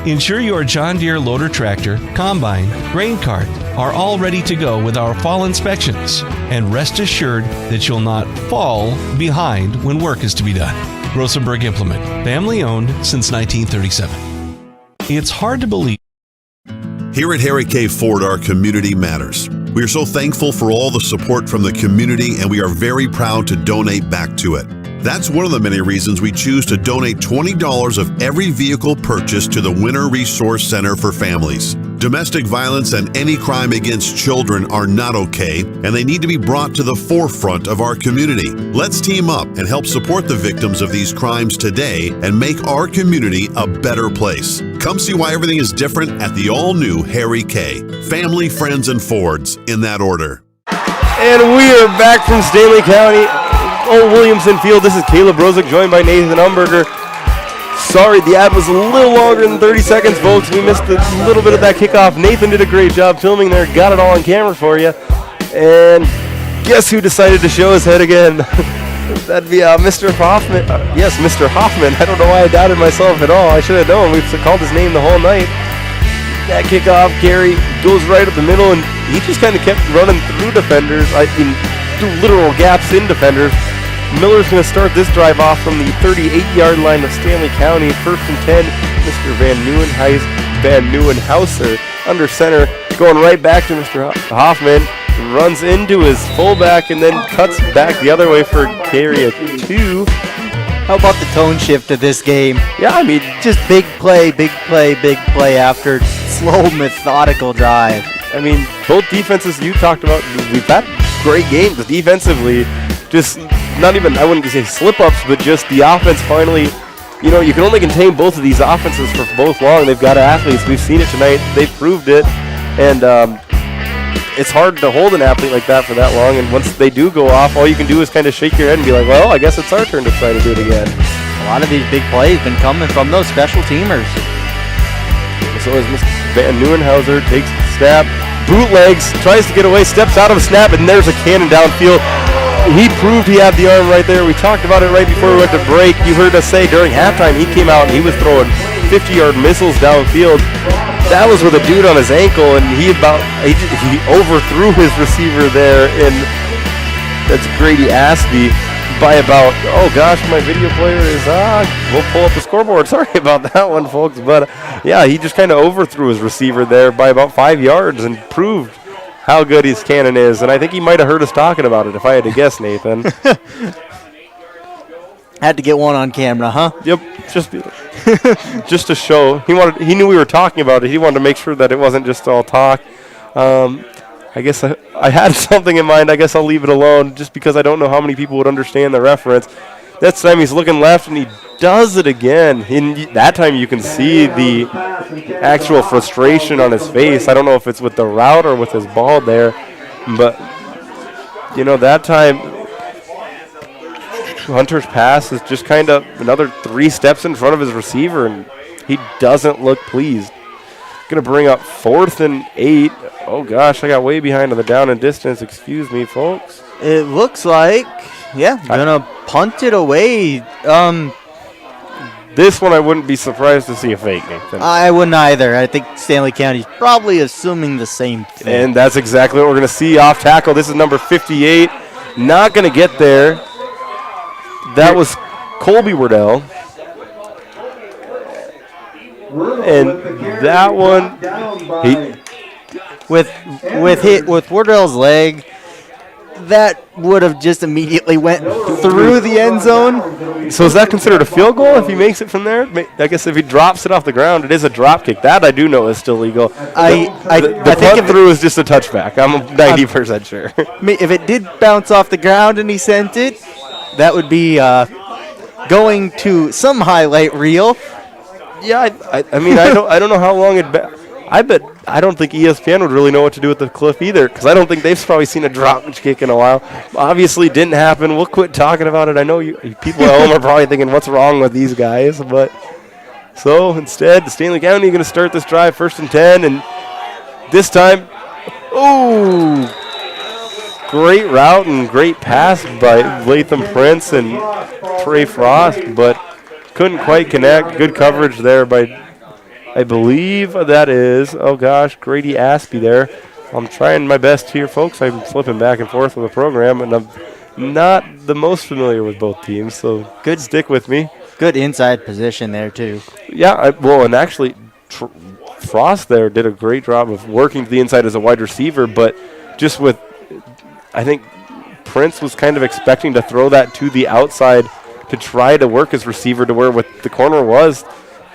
Ensure your John Deere loader tractor, combine, grain cart are all ready to go with our fall inspections, and rest assured that you'll not fall behind when work is to be done. Rosenberg Implement, family owned since 1937. It's hard to believe. Here at Harry K. Ford, our community matters. We are so thankful for all the support from the community, and we are very proud to donate back to it. That's one of the many reasons we choose to donate $20 of every vehicle purchased to the Winter Resource Center for Families. Domestic violence and any crime against children are not okay, and they need to be brought to the forefront of our community. Let's team up and help support the victims of these crimes today and make our community a better place. Come see why everything is different at the all-new Harry K. Family, friends, and Fords in that order. And we are back from Stanley County, Old Williamson Field. This is Caleb Rosick, joined by Nathan Umberger. Sorry, the ad was a little longer than 30 seconds, folks. We missed a little bit of that kickoff. Nathan did a great job filming there, got it all on camera for you. And guess who decided to show his head again? That'd be Mr. Hoffman. Yes, Mr. Hoffman. I don't know why I doubted myself at all. I should have known. We've called his name the whole night. That kickoff carry goes right up the middle, and he just kind of kept running through defenders. I mean, through literal gaps in defenders. Miller's going to start this drive off from the 38-yard line of Stanley County. 1st and 10, Mr. Van Nieuwenhauser under center, going right back to Mr. Hoffman. Runs into his fullback and then cuts back the other way for carry of 2. How about the tone shift of this game? Yeah, I mean, just big play after slow, methodical drive. I mean, both defenses you talked about, we've had great games defensively. Just not even, I wouldn't say slip-ups, but just the offense finally, you can only contain both of these offenses for both long. They've got athletes. We've seen it tonight. They've proved it. And it's hard to hold an athlete like that for that long. And once they do go off, all you can do is kind of shake your head and be like, well, I guess it's our turn to try to do it again. A lot of these big plays been coming from those special teamers. So as Mr. Van Nieuwenhauser takes the snap, bootlegs, tries to get away, steps out of a snap, and there's a cannon downfield. He proved he had the arm right there. We talked about it right before we went to break. You heard us say during halftime he came out and he was throwing 50-yard missiles downfield. That was with a dude on his ankle, and he overthrew his receiver there, and that's Grady Aspie by about, oh gosh, my video player is we'll pull up the scoreboard. Sorry about that one, folks. But yeah, he just kind of overthrew his receiver there by about 5 yards and proved how good his cannon is. And I think he might have heard us talking about it, if I had to guess, Nathan. Had to get one on camera, huh? Yep, just to show. He knew we were talking about it. He wanted to make sure that it wasn't just all talk. I guess I had something in mind. I guess I'll leave it alone just because I don't know how many people would understand the reference. That time he's looking left and he does it again. And that time you can see the actual frustration on his face. I don't know if it's with the route or with his ball there. But, that time Hunter's pass is just kind of another 3 steps in front of his receiver, and he doesn't look pleased. Going to bring up 4th and 8. Oh, gosh, I got way behind on the down and distance. Excuse me, folks. It looks like, going to punt it away. This one I wouldn't be surprised to see a fake, Nathan. I wouldn't either. I think Stanley County's probably assuming the same thing. And that's exactly what we're going to see off tackle. This is number 58. Not going to get there. That was Colby Wardell. And that one, with Wardell's leg, that would have just immediately went through the end zone. So is that considered a field goal if he makes it from there? I guess if he drops it off the ground, it is a drop kick. That I do know is still legal. The punt through is just a touchback. I'm 90% sure. If it did bounce off the ground and he sent it, that would be going to some highlight reel. Yeah, I mean, I don't know how long it'd been. I don't think ESPN would really know what to do with the clip either, because I don't think they've probably seen a drop kick in a while. Obviously, it didn't happen. We'll quit talking about it. I know people at home are probably thinking, what's wrong with these guys? But so instead, Stanley County going to start this drive 1st and 10, and this time, great route and great pass by Latham Prince and Trey Frost, but couldn't quite connect. Good coverage there by, I believe that is, Grady Aspie there. I'm trying my best here, folks. I'm flipping back and forth with the program, and I'm not the most familiar with both teams, so good, stick with me. Good inside position there, too. Yeah, and actually, Frost there did a great job of working to the inside as a wide receiver, but just with, I think Prince was kind of expecting to throw that to the outside to try to work his receiver to where what the corner was.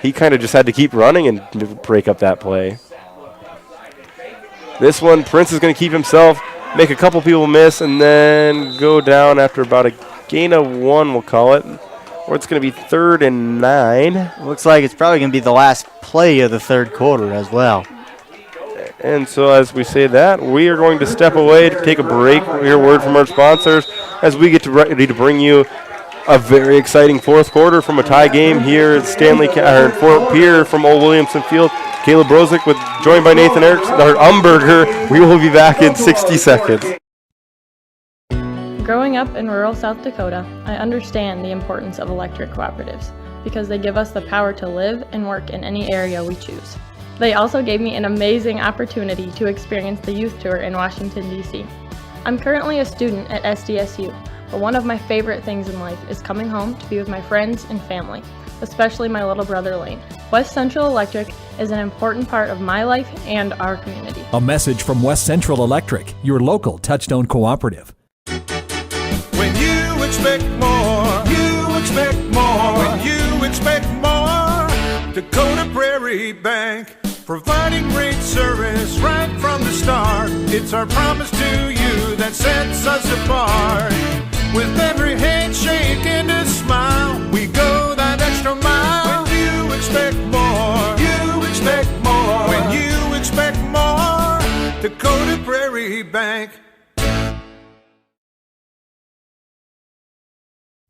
He kind of just had to keep running and break up that play. This one, Prince is going to keep himself, make a couple people miss, and then go down after about a gain of 1, we'll call it. Or it's going to be 3rd and 9. Looks like it's probably going to be the last play of the third quarter as well. And so as we say that, we are going to step away to take a break. We'll hear a word from our sponsors as we get ready to bring you a very exciting fourth quarter from a tie game here at Stanley or Fort Pierre from Old Williamson Field. Caleb Brozick joined by Nathan Erickson, or Umberger. We will be back in 60 seconds. Growing up in rural South Dakota, I understand the importance of electric cooperatives because they give us the power to live and work in any area we choose. They also gave me an amazing opportunity to experience the youth tour in Washington, D.C. I'm currently a student at SDSU, but one of my favorite things in life is coming home to be with my friends and family, especially my little brother Lane. West Central Electric is an important part of my life and our community. A message from West Central Electric, your local Touchstone cooperative. When you expect more, you expect more. When you expect more, Dakota Prairie Bank, providing great service right from the start. It's our promise to you that sets us apart. With every handshake and a smile, we go that extra mile. When you expect more, you expect more. When you expect more, Dakota Prairie Bank.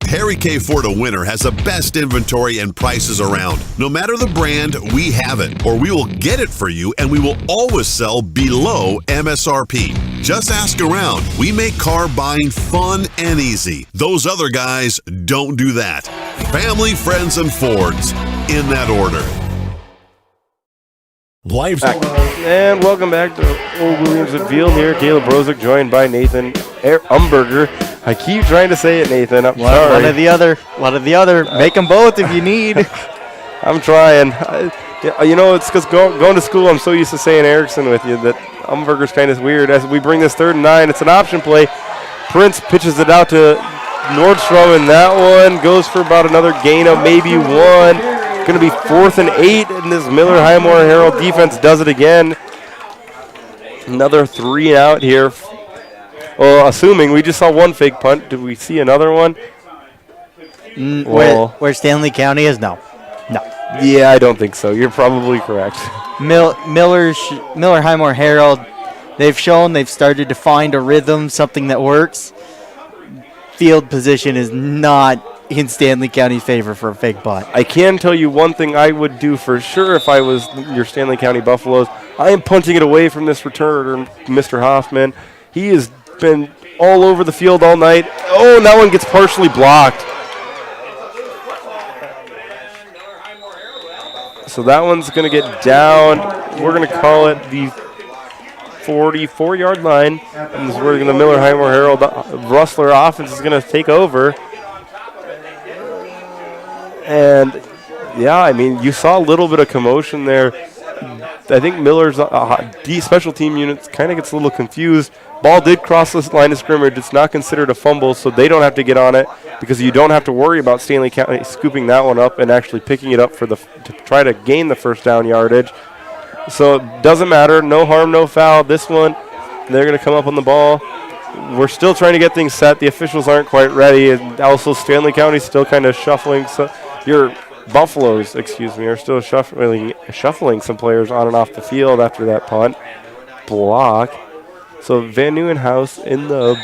Harry K. Ford of Winter has the best inventory and prices around. No matter the brand, we have it, or we will get it for you, and we will always sell below MSRP. Just ask around. We make car buying fun and easy. Those other guys don't do that. Family, friends, and Fords. In that order. Live. And welcome back to Old Williamson Field here. Caleb Brozick joined by Nathan Umberger. I keep trying to say it, Nathan. I'm sorry. One of the other. Make them both if you need. I'm trying. It's because going to school, I'm so used to saying Erickson with you that Umberger's kind of weird. As we bring this 3rd and 9, it's an option play. Prince pitches it out to Nordstrom, and that one goes for about another gain of maybe 1. Going to be 4th and 8, and this Miller Highmore-Harrold defense does it again. Another 3 out here. Well, assuming we just saw one fake punt, did we see another one? Where Stanley County is? No. Yeah, I don't think so. You're probably correct. Miller Highmore-Harrold, they've started to find a rhythm, something that works. Field position is not in Stanley County's favor for a fake punt. I can tell you one thing I would do for sure if I was your Stanley County Buffaloes. I am punting it away from this returner, Mr. Hoffman. He has been all over the field all night. Oh, and that one gets partially blocked. So that one's going to get down. We're going to call it the 44-yard line. And this is where the Miller Highmore-Harrold Rustler offense is going to take over. And, yeah, I mean, you saw a little bit of commotion there. I think Miller's special team unit kind of gets a little confused. Ball did cross the line of scrimmage. It's not considered a fumble, so they don't have to get on it because you don't have to worry about Stanley County scooping that one up and actually picking it up to try to gain the first down yardage. So it doesn't matter. No harm, no foul. This one, they're going to come up on the ball. We're still trying to get things set. The officials aren't quite ready. And also, Stanley County's still kind of shuffling. So your Buffaloes, are still shuffling some players on and off the field after that punt. Block. So Van Nieuwenhuis in the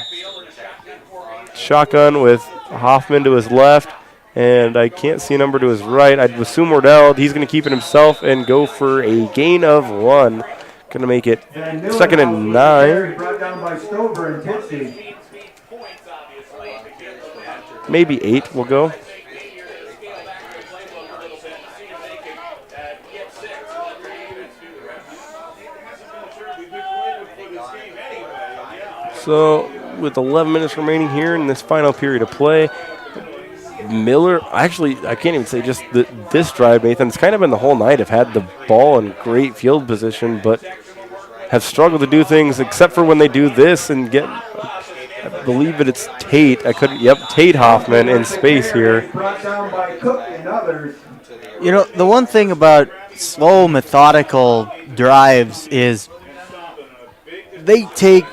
shotgun with Hoffman to his left, and I can't see a number to his right. I'd assume Wardell. He's going to keep it himself and go for a gain of 1. Going to make it 2nd and 9. Brought down by Stover and Tipsy. Maybe 8 will go. So, with 11 minutes remaining here in this final period of play, Miller, actually, I can't even say just this drive, Nathan. It's kind of been the whole night. Have had the ball in great field position, but have struggled to do things except for when they do this and get, I believe it's Tate. Tate Hoffman in space here. Brought down by Cook and others. You know, the one thing about slow, methodical drives is they take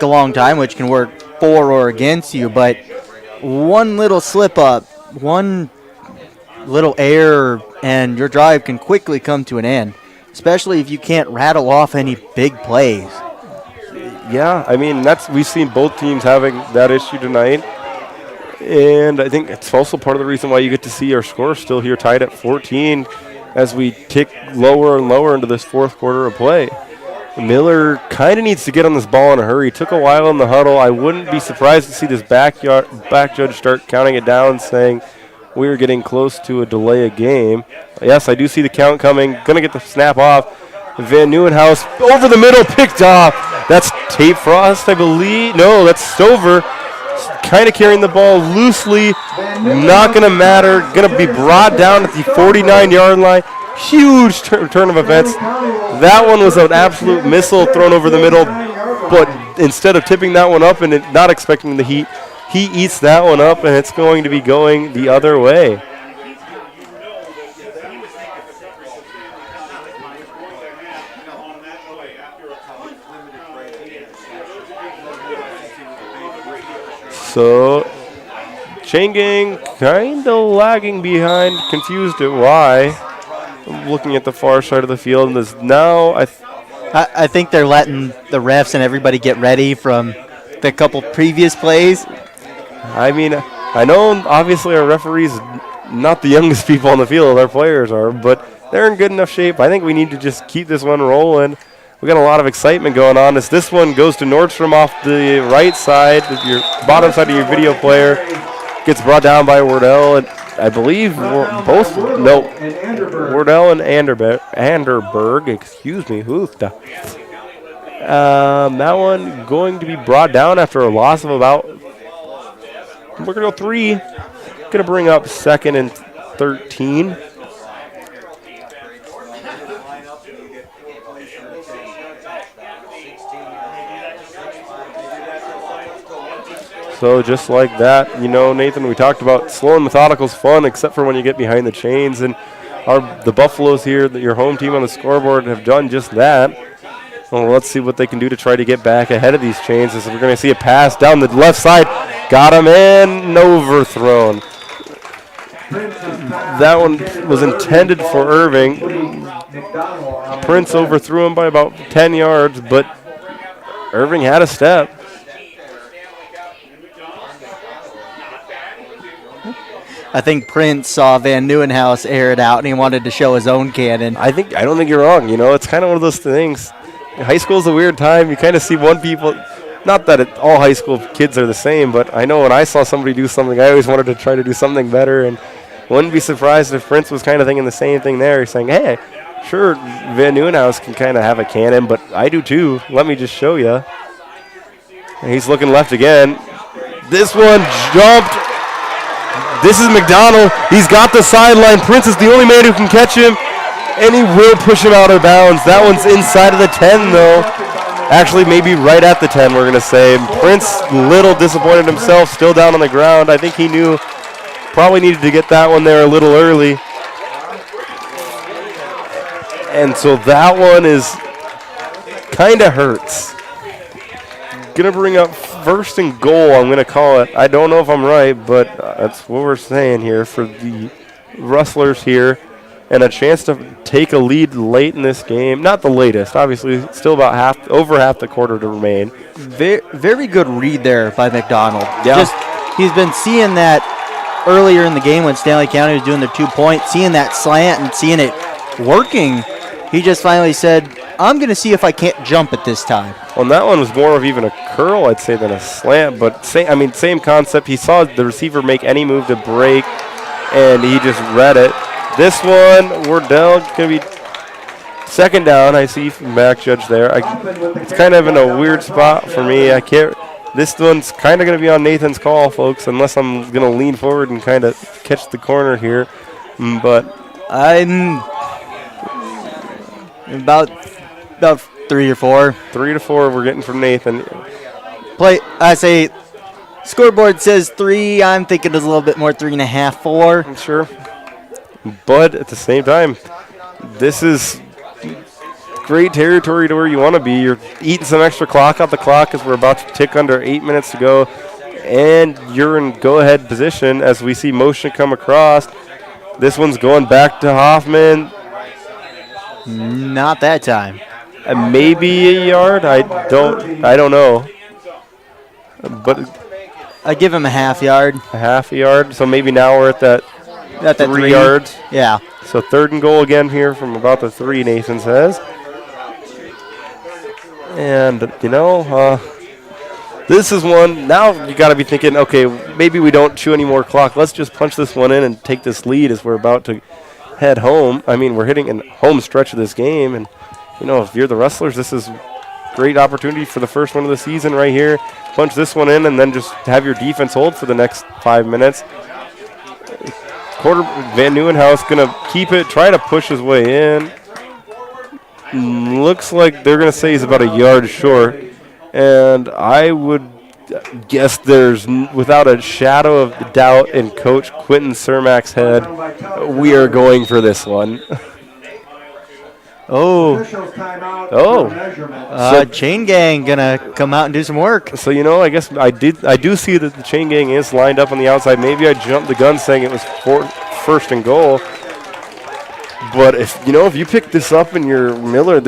a long time, which can work for or against you, but one little slip up, one little error, and your drive can quickly come to an end, especially if you can't rattle off any big plays. Yeah, I mean, we've seen both teams having that issue tonight, and I think it's also part of the reason why you get to see our score still here tied at 14 as we tick lower and lower into this fourth quarter of play. Miller kind of needs to get on this ball in a hurry. Took a while in the huddle. I wouldn't be surprised to see this back judge start counting it down, saying we're getting close to a delay of game. Yes, I do see the count coming. Going to get the snap off. Van Nieuwenhuis over the middle, picked off. That's Tate Frost, I believe. No, that's Stover. Kind of carrying the ball loosely. Not going to matter. Going to be brought down at the 49-yard line. Huge turn of events. That one was an absolute missile thrown over the middle, but instead of tipping that one up and not expecting the heat, he eats that one up, and it's going to be going the other way. So, chain gang kind of lagging behind, confused at why. Looking at the far side of the field, and there's now I think they're letting the refs and everybody get ready from the couple previous plays. I mean, I know obviously our referees not the youngest people on the field, our players are, but they're in good enough shape. I think we need to just keep this one rolling. We got a lot of excitement going on as this one goes to Nordstrom off the right side, your bottom side of your video player. Gets brought down by Wardell, and I believe Wardell and Anderberg, excuse me, that one going to be brought down after a loss of about, we're going to go 3. Going to bring up 2nd and 13. So just like that, Nathan, we talked about slow and methodical is fun, except for when you get behind the chains. And the Buffaloes here, your home team on the scoreboard, have done just that. Well, let's see what they can do to try to get back ahead of these chains. As we're going to see a pass down the left side. Got him in, overthrown. That one was intended for Irving. Prince overthrew him by about 10 yards, but Irving had a step. I think Prince saw Van Nieuwenhuis air it out, and he wanted to show his own cannon. I don't think you're wrong. It's kind of one of those things. High school is a weird time. You kind of see one people. Not that all high school kids are the same, but I know when I saw somebody do something, I always wanted to try to do something better, and wouldn't be surprised if Prince was kind of thinking the same thing there. He's saying, hey, sure, Van Nieuwenhuis can kind of have a cannon, but I do too. Let me just show you. And he's looking left again. This one jumped. This is McDonald. He's got the sideline. Prince is the only man who can catch him, and he will push him out of bounds. That one's inside of the 10, though. Actually, maybe right at the 10, we're going to say. Prince, little disappointed himself, still down on the ground. I think he knew probably needed to get that one there a little early. And so that one is kind of hurts. Going to bring up 1st and goal, I'm going to call it. I don't know if I'm right, but that's what we're saying here for the Rustlers here. And a chance to take a lead late in this game. Not the latest, obviously, still about over half the quarter to remain. Very good read there by McDonald. Yeah. He's been seeing that earlier in the game when Stanley County was doing their 2-point, seeing that slant and seeing it working. He just finally said, I'm going to see if I can't jump it this time. Well, that one was more of even a curl, I'd say, than a slant. But same concept. He saw the receiver make any move to break, and he just read it. This one, Wardell going to be 2nd down. I see from back judge there. It's kind of in a weird spot for me. I can't. This one's kind of going to be on Nathan's call, folks, unless I'm going to lean forward and kind of catch the corner here. But I'm about 3 or 4. 3 to 4 we're getting from Nathan. I say scoreboard says 3. I'm thinking it's a little bit more 3.5, 4. I'm sure. But at the same time, this is great territory to where you want to be. You're eating some extra clock off the clock as we're about to tick under 8 minutes to go. And you're in go-ahead position as we see motion come across. This one's going back to Hoffman. Not that time. Maybe a yard. I don't know. But I give him a half yard. A half a yard. So maybe now we're at that 3 yards. Yeah. So 3rd and goal again here from about the 3, Nathan says. And, this is one. Now you got to be thinking, okay, maybe we don't chew any more clock. Let's just punch this one in and take this lead as we're about to head home. I mean, we're hitting a home stretch of this game. And, if you're the Rustlers, this is great opportunity for the first one of the season right here. Punch this one in and then just have your defense hold for the next 5 minutes. Van Nieuwenhuis going to keep it, try to push his way in. Looks like they're going to say he's about a yard short. And I would guess there's, without a shadow of doubt in Coach Quentin Cermak's head, we are going for this one. Chain gang gonna come out and do some work. So I guess I do see that the chain gang is lined up on the outside. Maybe I jumped the gun saying it was 1st and goal. But if you pick this up and you're Miller,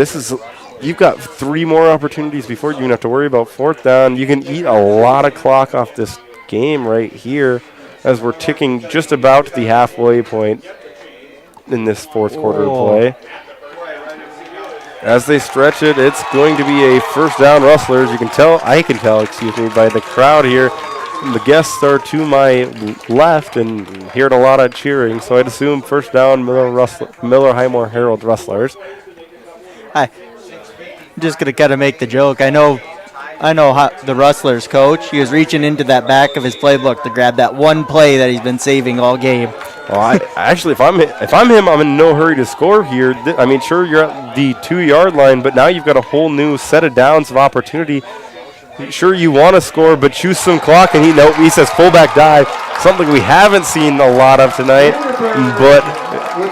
you've got 3 more opportunities before you even have to worry about 4th down. You can eat a lot of clock off this game right here as we're ticking just about to the halfway point in this 4th quarter of play. As they stretch it, it's going to be a 1st down Rustlers. I can tell, by the crowd here. The guests are to my left and hearing a lot of cheering, so I'd assume 1st down Miller Highmore-Harrold Rustlers. I'm just going to kind of make the joke. I know how the Rustlers coach, he was reaching into that back of his playbook to grab that one play that he's been saving all game. Well, if I'm him, I'm in no hurry to score here. Sure, you're at the 2-yard line, but now you've got a whole new set of downs of opportunity. Sure, you want to score, but choose some clock, and he says fullback dive, something we haven't seen a lot of tonight. But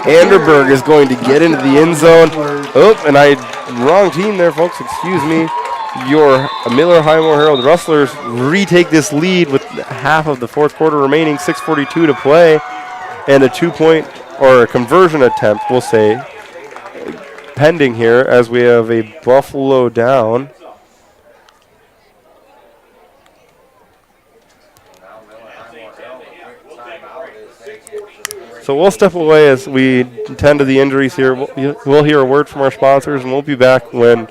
Anderberg is going to get into the end zone. Wrong team there, folks. Excuse me. Your Miller Highmore-Harrold Rustlers retake this lead with half of the 4th quarter remaining, 6:42 to play. And a 2-point or a conversion attempt, we'll say, pending here as we have a Buffalo down. So we'll step away as we tend to the injuries here. We'll hear a word from our sponsors, and we'll be back when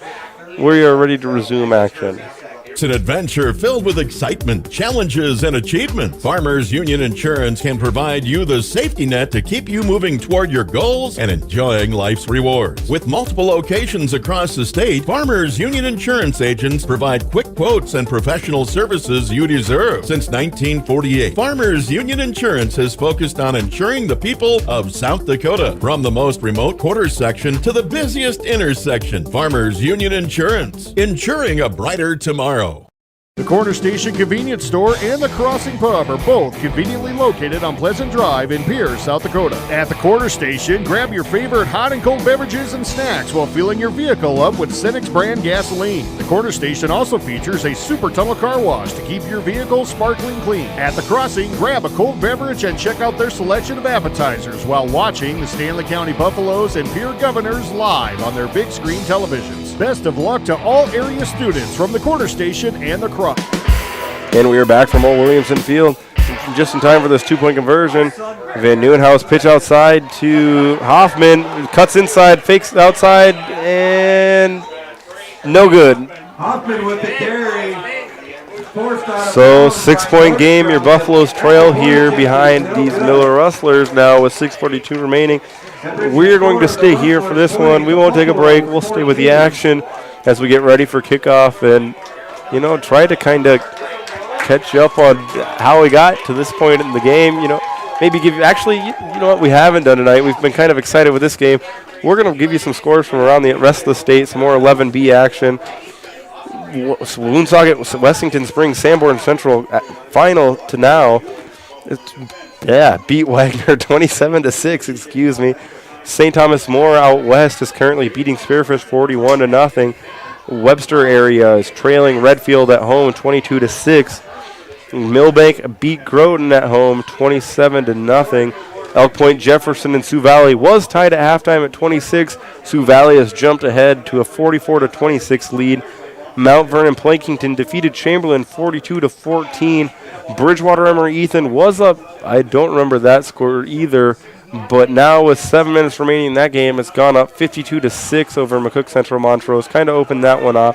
we are ready to resume action. It's an adventure filled with excitement, challenges, and achievement. Farmers Union Insurance can provide you the safety net to keep you moving toward your goals and enjoying life's rewards. With multiple locations across the state, Farmers Union Insurance agents provide quick quotes and professional services you deserve. Since 1948, Farmers Union Insurance has focused on insuring the people of South Dakota. From the most remote quarter section to the busiest intersection, Farmers Union Insurance, insuring a brighter tomorrow. The Corner Station Convenience Store and the Crossing Pub are both conveniently located on Pleasant Drive in Pierce, South Dakota. At the Corner Station, grab your favorite hot and cold beverages and snacks while filling your vehicle up with Cenex brand gasoline. The Corner Station also features a super tunnel car wash to keep your vehicle sparkling clean. At the Crossing, grab a cold beverage and check out their selection of appetizers while watching the Stanley County Buffaloes and Pierre Governors live on their big screen televisions. Best of luck to all area students from the Corner Station and the Crossing. And we are back from Old Williamson Field just in time for this 2-point conversion. Van Nieuwenhuis pitch outside to Hoffman. Cuts inside, fakes outside, and no good. Hoffman with the carry. So 6-point game. Your Buffaloes trail here behind these Miller Rustlers now with 6:42 remaining. We're going to stay here for this one. We won't take a break. We'll stay with the action as we get ready for kickoff and, try to kind of catch up on how we got to this point in the game. Maybe give you, actually, you know what we haven't done tonight? We've been kind of excited with this game. We're going to give you some scores from around the rest of the state, some more 11B action. Woonsocket, Wessington Springs, Sanborn Central final to now. Beat Wagner 27-6, excuse me. St. Thomas More out west is currently beating Spearfish 41-0. Webster area is trailing Redfield at home 22-6. Millbank beat Groton at home 27-0. Elk Point, Jefferson, and Sioux Valley was tied at halftime at 26. Sioux Valley has jumped ahead to a 44-26 lead. Mount Vernon Plankington defeated Chamberlain 42-14. Bridgewater Emory Ethan was up. I don't remember that score either, but now with 7 minutes remaining in that game, it's gone up 52-6 over McCook Central Montrose. Kind of opened that one up.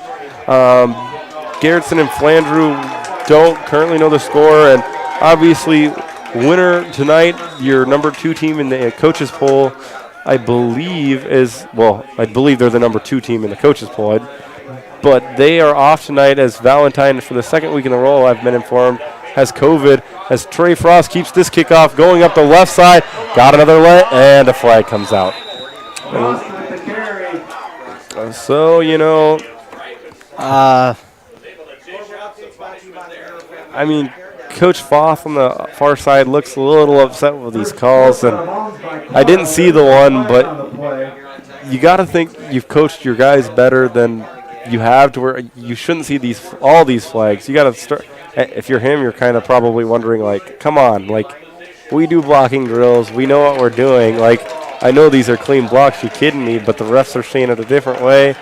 Garrettson and Flandreau don't currently know the score, and obviously winner tonight, your number 2 team in the coaches poll, I believe I believe they're the number 2 team in the coaches poll. But they are off tonight as Valentine, for the second week in a row, I've been informed, has COVID, as Trey Frost keeps this kickoff going up the left side. Got another let, and a flag comes out. So, I mean, Coach Foth on the far side looks a little upset with these calls, and I didn't see the one, but you got to think you've coached your guys better than you have to where you shouldn't see all these flags. You got to start. If you're him, you're kind of probably wondering, like, come on, like, we do blocking drills. We know what we're doing. Like, I know these are clean blocks. You kidding me? But the refs are seeing it a different way.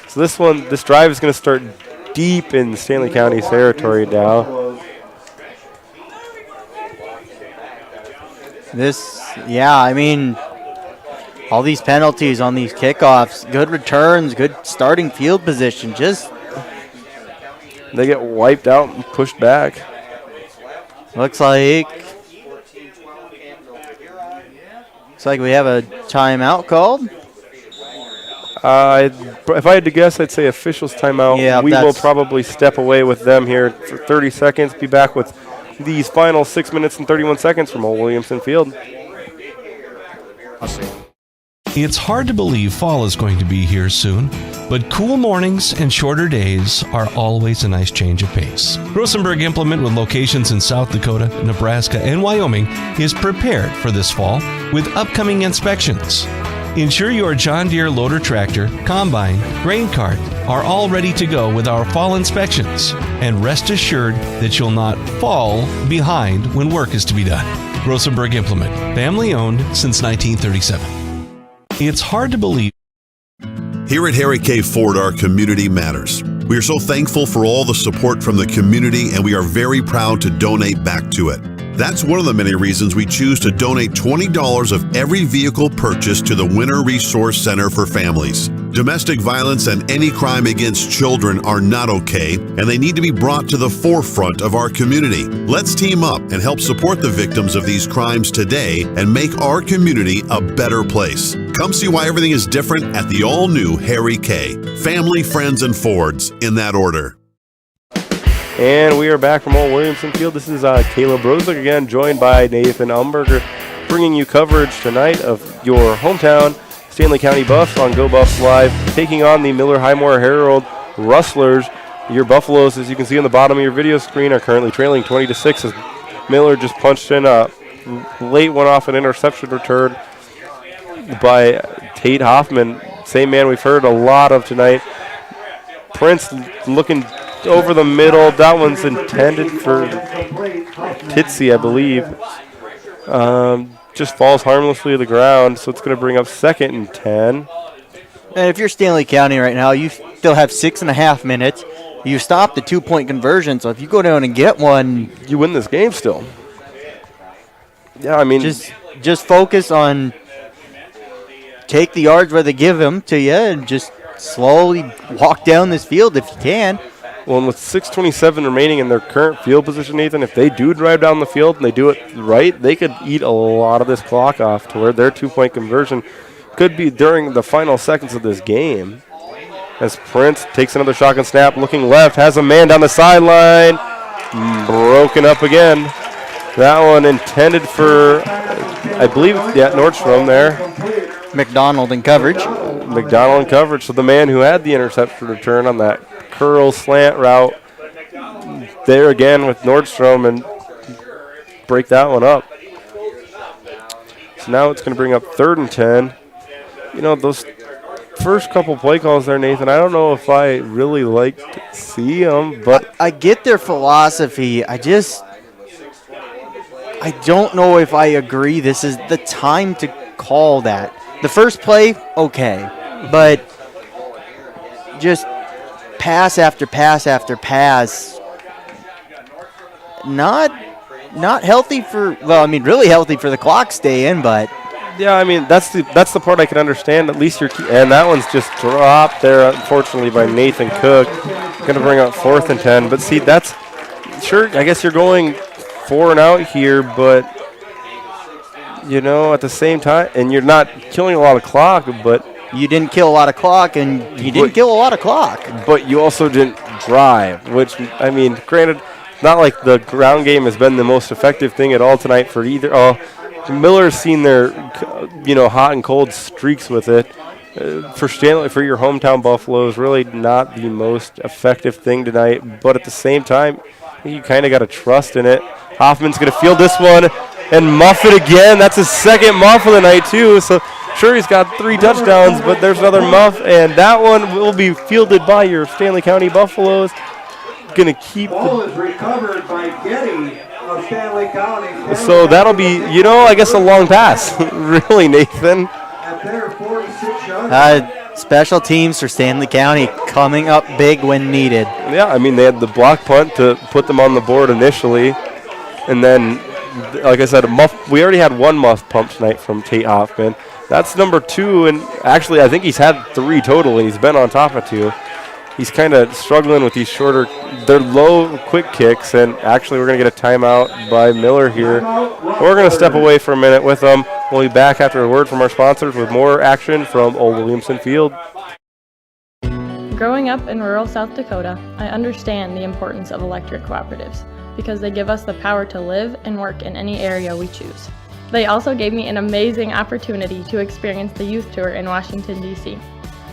So this drive is going to start deep in Stanley County's territory now. I mean, all these penalties on these kickoffs, good returns, good starting field position, they get wiped out and pushed back. Looks like we have a timeout called. If I had to guess, I'd say officials timeout. Yeah, we will probably step away with them here for 30 seconds. Be back with these final 6 minutes and 31 seconds from Old Williamson Field. It's hard to believe fall is going to be here soon, but cool mornings and shorter days are always a nice change of pace. Rosenberg Implement, with locations in South Dakota, Nebraska, and Wyoming, is prepared for this fall with upcoming inspections. Ensure your John Deere loader tractor, combine, grain cart are all ready to go with our fall inspections, and rest assured that you'll not fall behind when work is to be done. Rosenberg Implement, family owned since 1937. It's hard to believe. Here at Harry K. Ford, our community matters. We are so thankful for all the support from the community, and we are very proud to donate back to it. That's one of the many reasons we choose to donate $20 of every vehicle purchased to the Winter Resource Center for Families. Domestic violence and any crime against children are not okay, and they need to be brought to the forefront of our community. Let's team up and help support the victims of these crimes today and make our community a better place. Come see why everything is different at the all-new Harry K. Family, friends, and Fords, in that order. And we are back from Old Williamson Field. This is Caleb Rosick again, joined by Nathan Umberger, bringing you coverage tonight of your hometown Stanley County Buffs on Go Buffs Live, taking on the Miller Highmore-Harrold Rustlers. Your Buffaloes, as you can see on the bottom of your video screen, are currently trailing 20-6 as Miller just punched in a late one off an interception return by Tate Hoffman, same man we've heard a lot of tonight. Prince looking over the middle. That one's intended for Titsy, I believe. Just falls harmlessly to the ground, so it's going to bring up 2nd and 10. And if you're Stanley County right now, you still have 6.5 minutes. You stopped the 2-point conversion, so if you go down and get one, you win this game still. Yeah, I mean, just focus on take the yards where they give them to you, and just slowly walk down this field if you can. Well, and with 6:27 remaining in their current field position, Nathan, if they do drive down the field and they do it right, they could eat a lot of this clock off to where their 2-point conversion could be during the final seconds of this game. As Prince takes another shotgun snap, looking left, has a man down the sideline, broken up again. That one intended for, I believe, Nordstrom there. McDonald in coverage. So the man who had the interception return on that curl slant route there again with Nordstrom and break that one up. So now it's going to bring up 3rd and 10. those first couple play calls there, Nathan, I don't know if I really like to see them, but I get their philosophy. I don't know if I agree this is the time to call that. The first play, okay, but just pass after pass after pass, not healthy for, really healthy for the clock staying, but yeah, that's the part I can understand. At least and that one's just dropped there, unfortunately, by Nathan Cook. Going to bring up 4th and 10. But see, that's sure. I guess you're going 4 and out here, but at the same time, and you're not killing a lot of clock. But you didn't kill a lot of clock, and you didn't kill a lot of clock. But you also didn't drive, which granted, not like the ground game has been the most effective thing at all tonight for either. Miller's seen their, hot and cold streaks with it. For Stanley, for your hometown Buffaloes, really not the most effective thing tonight. But at the same time, you kind of got to trust in it. Hoffman's going to field this one and muff it again. That's his second muff of the night, too. So, sure, he's got 3 touchdowns, but there's another muff. And that one will be fielded by your Stanley County Buffaloes. Going to keep ball is recovered by Getty of Stanley County. So that'll be, I guess a long pass. Really, Nathan. At their 46 yards. Special teams for Stanley County coming up big when needed. Yeah, they had the block punt to put them on the board initially. And then, like I said, we already had 1 muff pump tonight from Tate Hoffman. That's number 2, and actually I think he's had 3 total, and he's been on top of 2. He's kind of struggling with these they're low, quick kicks, and actually we're going to get a timeout by Miller here. We're going to step away for a minute with them. We'll be back after a word from our sponsors with more action from Old Williamson Field. Growing up in rural South Dakota, I understand the importance of electric cooperatives because they give us the power to live and work in any area we choose. They also gave me an amazing opportunity to experience the youth tour in Washington, D.C.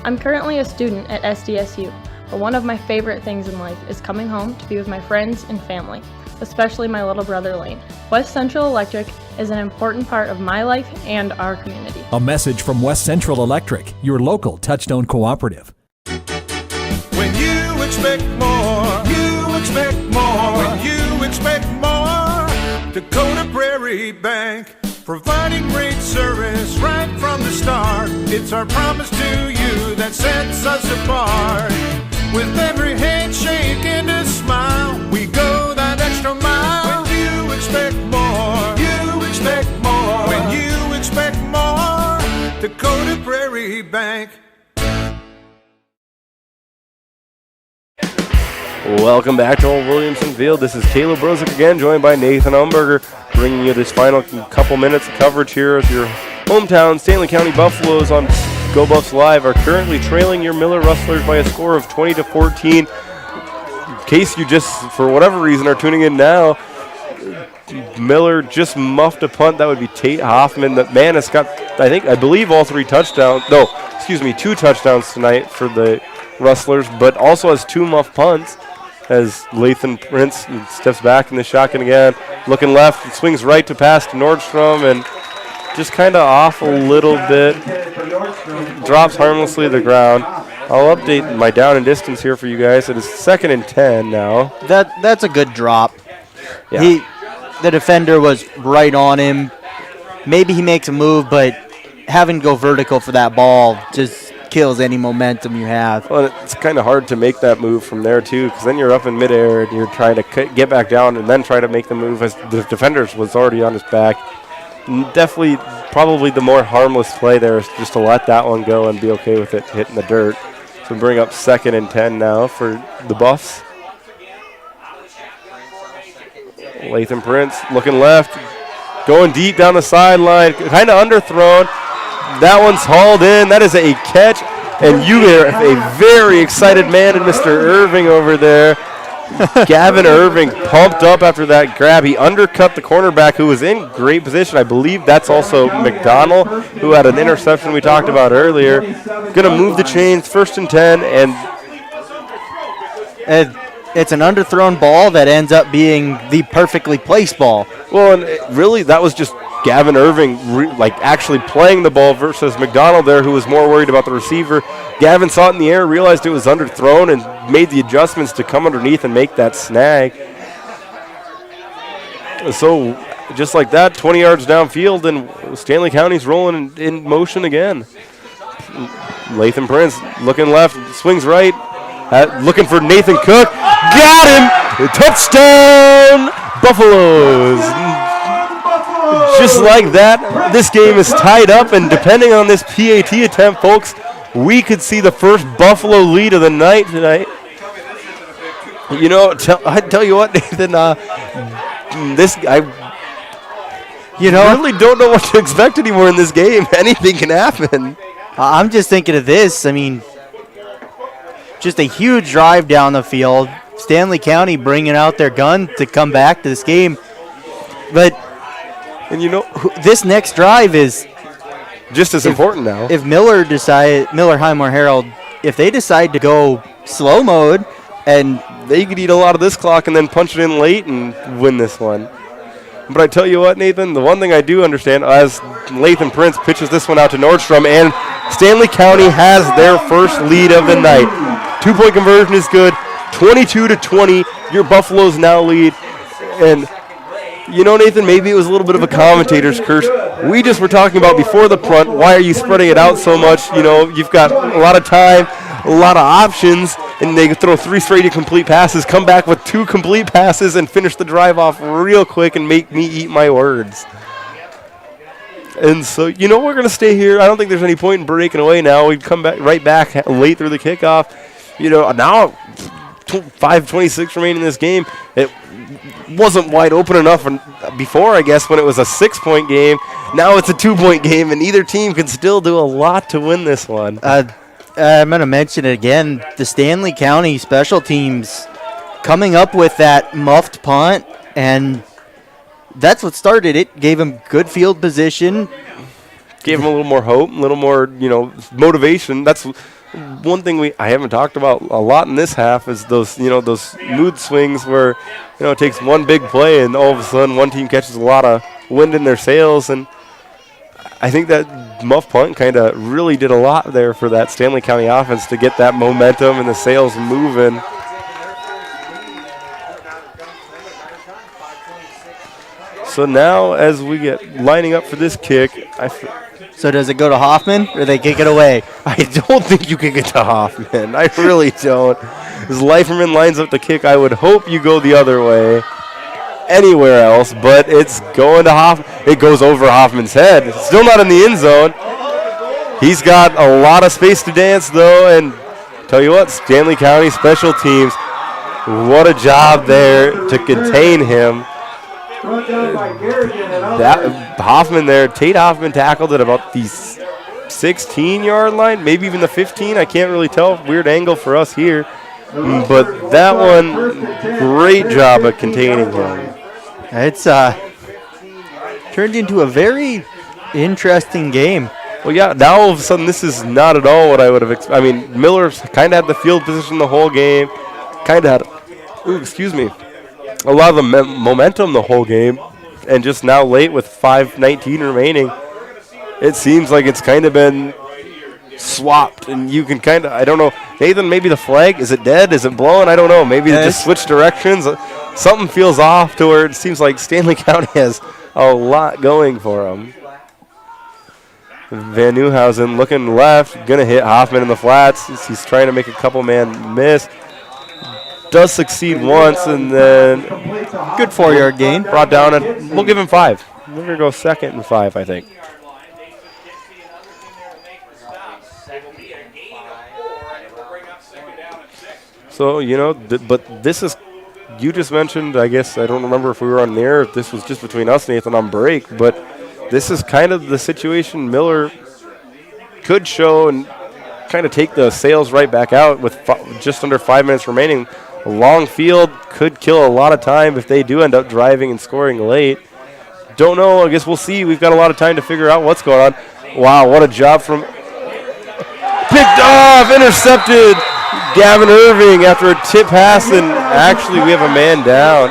I'm currently a student at SDSU, but one of my favorite things in life is coming home to be with my friends and family, especially my little brother Lane. West Central Electric is an important part of my life and our community. A message from West Central Electric, your local Touchstone cooperative. When you expect more, you expect more. When you expect more, Dakota Prairie Bank, providing great service right from the start. It's our promise to you that sets us apart. With every handshake and a smile, we go that extra mile. When you expect more, you expect more. When you expect more, Dakota Prairie Bank. Welcome back to Old Williamson Field. This is Caleb Brozick again, joined by Nathan Umberger, bringing you this final couple minutes of coverage here as your hometown Stanley County Buffaloes on Go Buffs Live are currently trailing your Miller Rustlers by a score of 20-14. In case you just, for whatever reason, are tuning in now, Miller just muffed a punt. That would be Tate Hoffman. The man has got, I believe all 3 touchdowns. No, 2 touchdowns tonight for the Rustlers, but also has 2 muff punts. As Lathan Prince steps back in the shotgun again, looking left, swings right to pass to Nordstrom, and just kind of off a little bit, drops harmlessly to the ground. I'll update my down and distance here for you guys. It is 2nd and 10 now. That's a good drop. Yeah. The defender was right on him. Maybe he makes a move, but having to go vertical for that ball just kills any momentum you have. Well, it's kind of hard to make that move from there too, because then you're up in midair and you're trying to get back down and then try to make the move as the defender was already on his back. Definitely, probably the more harmless play there is just to let that one go and be okay with it hitting the dirt. So bring up 2nd and 10 now for the Buffs. Lathan Prince looking left, going deep down the sideline, kind of underthrown. That one's hauled in. That is a catch. And you have a very excited man in Mr. Irving over there. Gavin Irving pumped up after that grab. He undercut the cornerback who was in great position. I believe that's also McDonald, who had an interception we talked about earlier. Going to move the chains, 1st and 10. And it's an underthrown ball that ends up being the perfectly placed ball. Well, and really, that was just Gavin Irving actually playing the ball versus McDonald there, who was more worried about the receiver. Gavin saw it in the air, realized it was underthrown, and made the adjustments to come underneath and make that snag. So just like that, 20 yards downfield, and Stanley County's rolling in motion again. Lathan Prince looking left, swings right, looking for Nathan Cook. Got him! Touchdown, Buffaloes! Just like that, this game is tied up, and depending on this PAT attempt, folks, we could see the first Buffalo lead of the night tonight. You know, I tell you what, Nathan, really don't know what to expect anymore in this game. Anything can happen. I'm just thinking of this. I mean, just a huge drive down the field. Stanley County bringing out their gun to come back to this game. But, this next drive is just as important now. If Miller Highmore-Harrold, if they decide to go slow mode, and they could eat a lot of this clock and then punch it in late and win this one. But I tell you what, Nathan, the one thing I do understand, as Lathan Prince pitches this one out to Nordstrom, and Stanley County has their first lead of the night. 2-point conversion is good. 22-20, your Buffaloes now lead. And, Nathan, maybe it was a little bit of a commentator's curse. We just were talking about before the punt, why are you spreading it out so much? You've got a lot of time, a lot of options, and they throw 3 straight incomplete passes, come back with 2 complete passes, and finish the drive off real quick and make me eat my words. And so, we're going to stay here. I don't think there's any point in breaking away now. We'd come back right back late through the kickoff. Now 5:26 remaining in this game. It wasn't wide open enough before, I guess, when it was a 6-point game. Now it's a 2-point game, and either team can still do a lot to win this one. I'm going to mention it again. The Stanley County special teams coming up with that muffed punt, and that's what started it. Gave them good field position. Gave them a little more hope, a little more, motivation. That's one thing I haven't talked about a lot in this half is those mood swings where, it takes one big play and all of a sudden one team catches a lot of wind in their sails. And I think that muff punt kind of really did a lot there for that Stanley County offense to get that momentum and the sails moving. So now as we get lining up for this kick, so does it go to Hoffman or they kick it away? I don't think you can get to Hoffman. I really don't. As Leiferman lines up the kick, I would hope you go the other way. Anywhere else, but it's going to Hoffman. It goes over Hoffman's head. It's still not in the end zone. He's got a lot of space to dance, though, and tell you what, Stanley County special teams, what a job there to contain him. That Hoffman there, Tate Hoffman tackled at about the 16-yard line, maybe even the 15. I can't really tell. Weird angle for us here. But that one, great job at containing him. It's turned into a very interesting game. Well, yeah, now all of a sudden this is not at all what I would have expected. I mean, Miller kind of had the field position the whole game. Kind of had, a lot of the momentum the whole game. And just now late with 5:19 remaining, it seems like it's kind of been swapped. And you can kind of, I don't know, Nathan, maybe the flag, is it dead? Is it blowing? I don't know. Maybe they just switched directions. Something feels off to where it seems like Stanley County has a lot going for them. Van Nieuwhausen looking left, going to hit Hoffman in the flats. He's trying to make a couple man miss. Does succeed once, and then good 4-yard gain. Brought down, and we'll give him 5. We're going to go 2nd and 5, I think. So, but this is, you just mentioned, I guess, I don't remember if we were on the air, if this was just between us, Nathan, on break, but this is kind of the situation Miller could show and kind of take the sails right back out with just under 5 minutes remaining. A long field could kill a lot of time if they do end up driving and scoring late. Don't know. I guess we'll see. We've got a lot of time to figure out what's going on. Wow, what a job from... Picked off, intercepted. Gavin Irving after a tip pass, and actually we have a man down.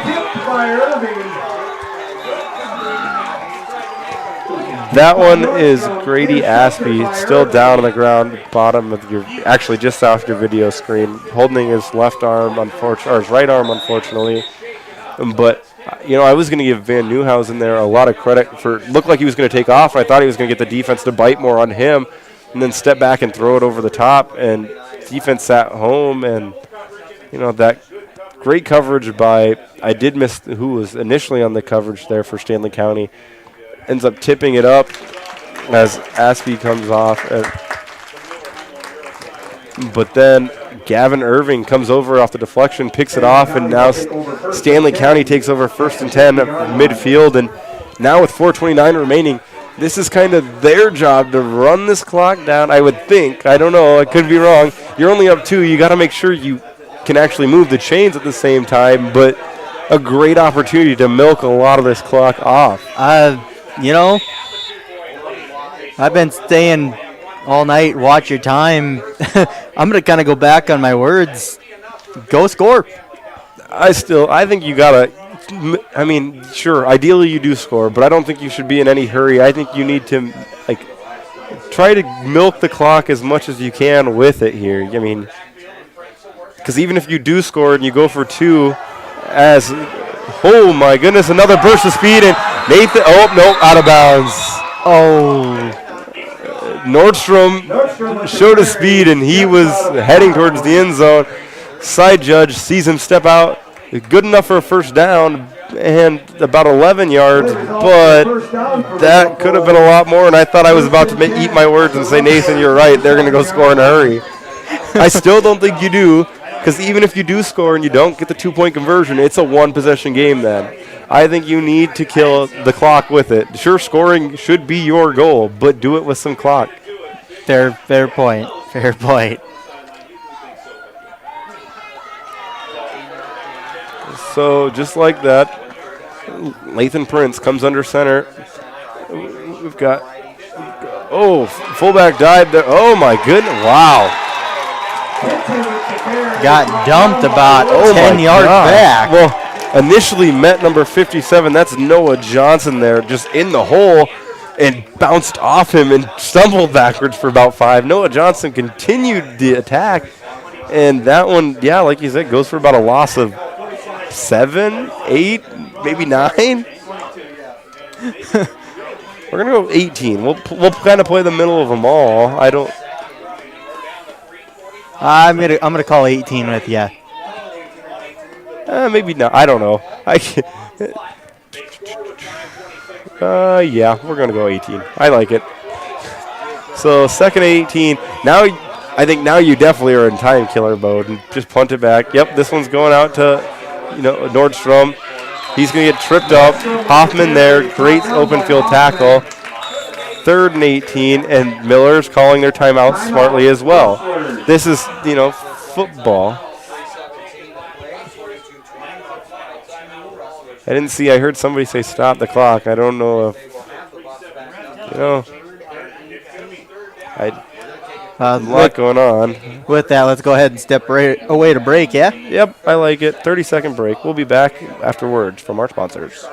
That one is Grady Aspie, still down on the ground, bottom of your, actually just off your video screen, holding his left arm, or his right arm, unfortunately. But, I was going to give Van Nieuwhausen there a lot of credit for, looked like he was going to take off. I thought he was going to get the defense to bite more on him and then step back and throw it over the top. And defense sat home, and, that great coverage by, I did miss who was initially on the coverage there for Stanley County. Ends up tipping it up as Aspie comes off. But then Gavin Irving comes over off the deflection, picks it off, and now Stanley County takes over 1st and 10 at midfield. And now with 4:29 remaining, this is kind of their job to run this clock down, I would think. I don't know. I could be wrong. You're only up 2. You got to make sure you can actually move the chains at the same time. But a great opportunity to milk a lot of this clock off. I've been staying all night, watch your time. I'm going to kind of go back on my words. Go score. I think you got to, sure, ideally you do score, but I don't think you should be in any hurry. I think you need to, try to milk the clock as much as you can with it here. Because even if you do score and you go for 2, oh my goodness, another burst of speed, and Nathan, out of bounds. Nordstrom showed his speed, and he was heading towards the end zone. Side judge sees him step out. Good enough for a first down and about 11 yards, but that could have been a lot more, and I thought I was about to eat my words and say, Nathan, you're right, they're going to go score in a hurry. I still don't think you do, because even if you do score and you don't get the 2-point conversion, it's a one-possession game then. I think you need to kill the clock with it. Sure, scoring should be your goal, but do it with some clock. Fair point. Fair point. So just like that, Lathan Prince comes under center. We've got, fullback dive there. Oh my goodness, wow. Got dumped about 10 yards back. Well, initially met number 57. That's Noah Johnson there, just in the hole, and bounced off him and stumbled backwards for about 5. Noah Johnson continued the attack, and that one, like you said, goes for about a loss of 7, 8, maybe 9. We're gonna go 18. We'll kind of play the middle of them all. I'm gonna call 18 with you. Maybe not. I don't know. We're going to go 18. I like it. So, 2nd and 18. Now, I think now you definitely are in time killer mode and just punt it back. Yep, this one's going out to, Nordstrom. He's going to get tripped up. Hoffman there. Great open field tackle. 3rd and 18. And Miller's calling their timeout smartly as well. This is, football. I heard somebody say stop the clock. I don't know if, a lot going on. With that, let's go ahead and step right away to break, yeah? Yep, I like it. 30-second break. We'll be back after words from our sponsors.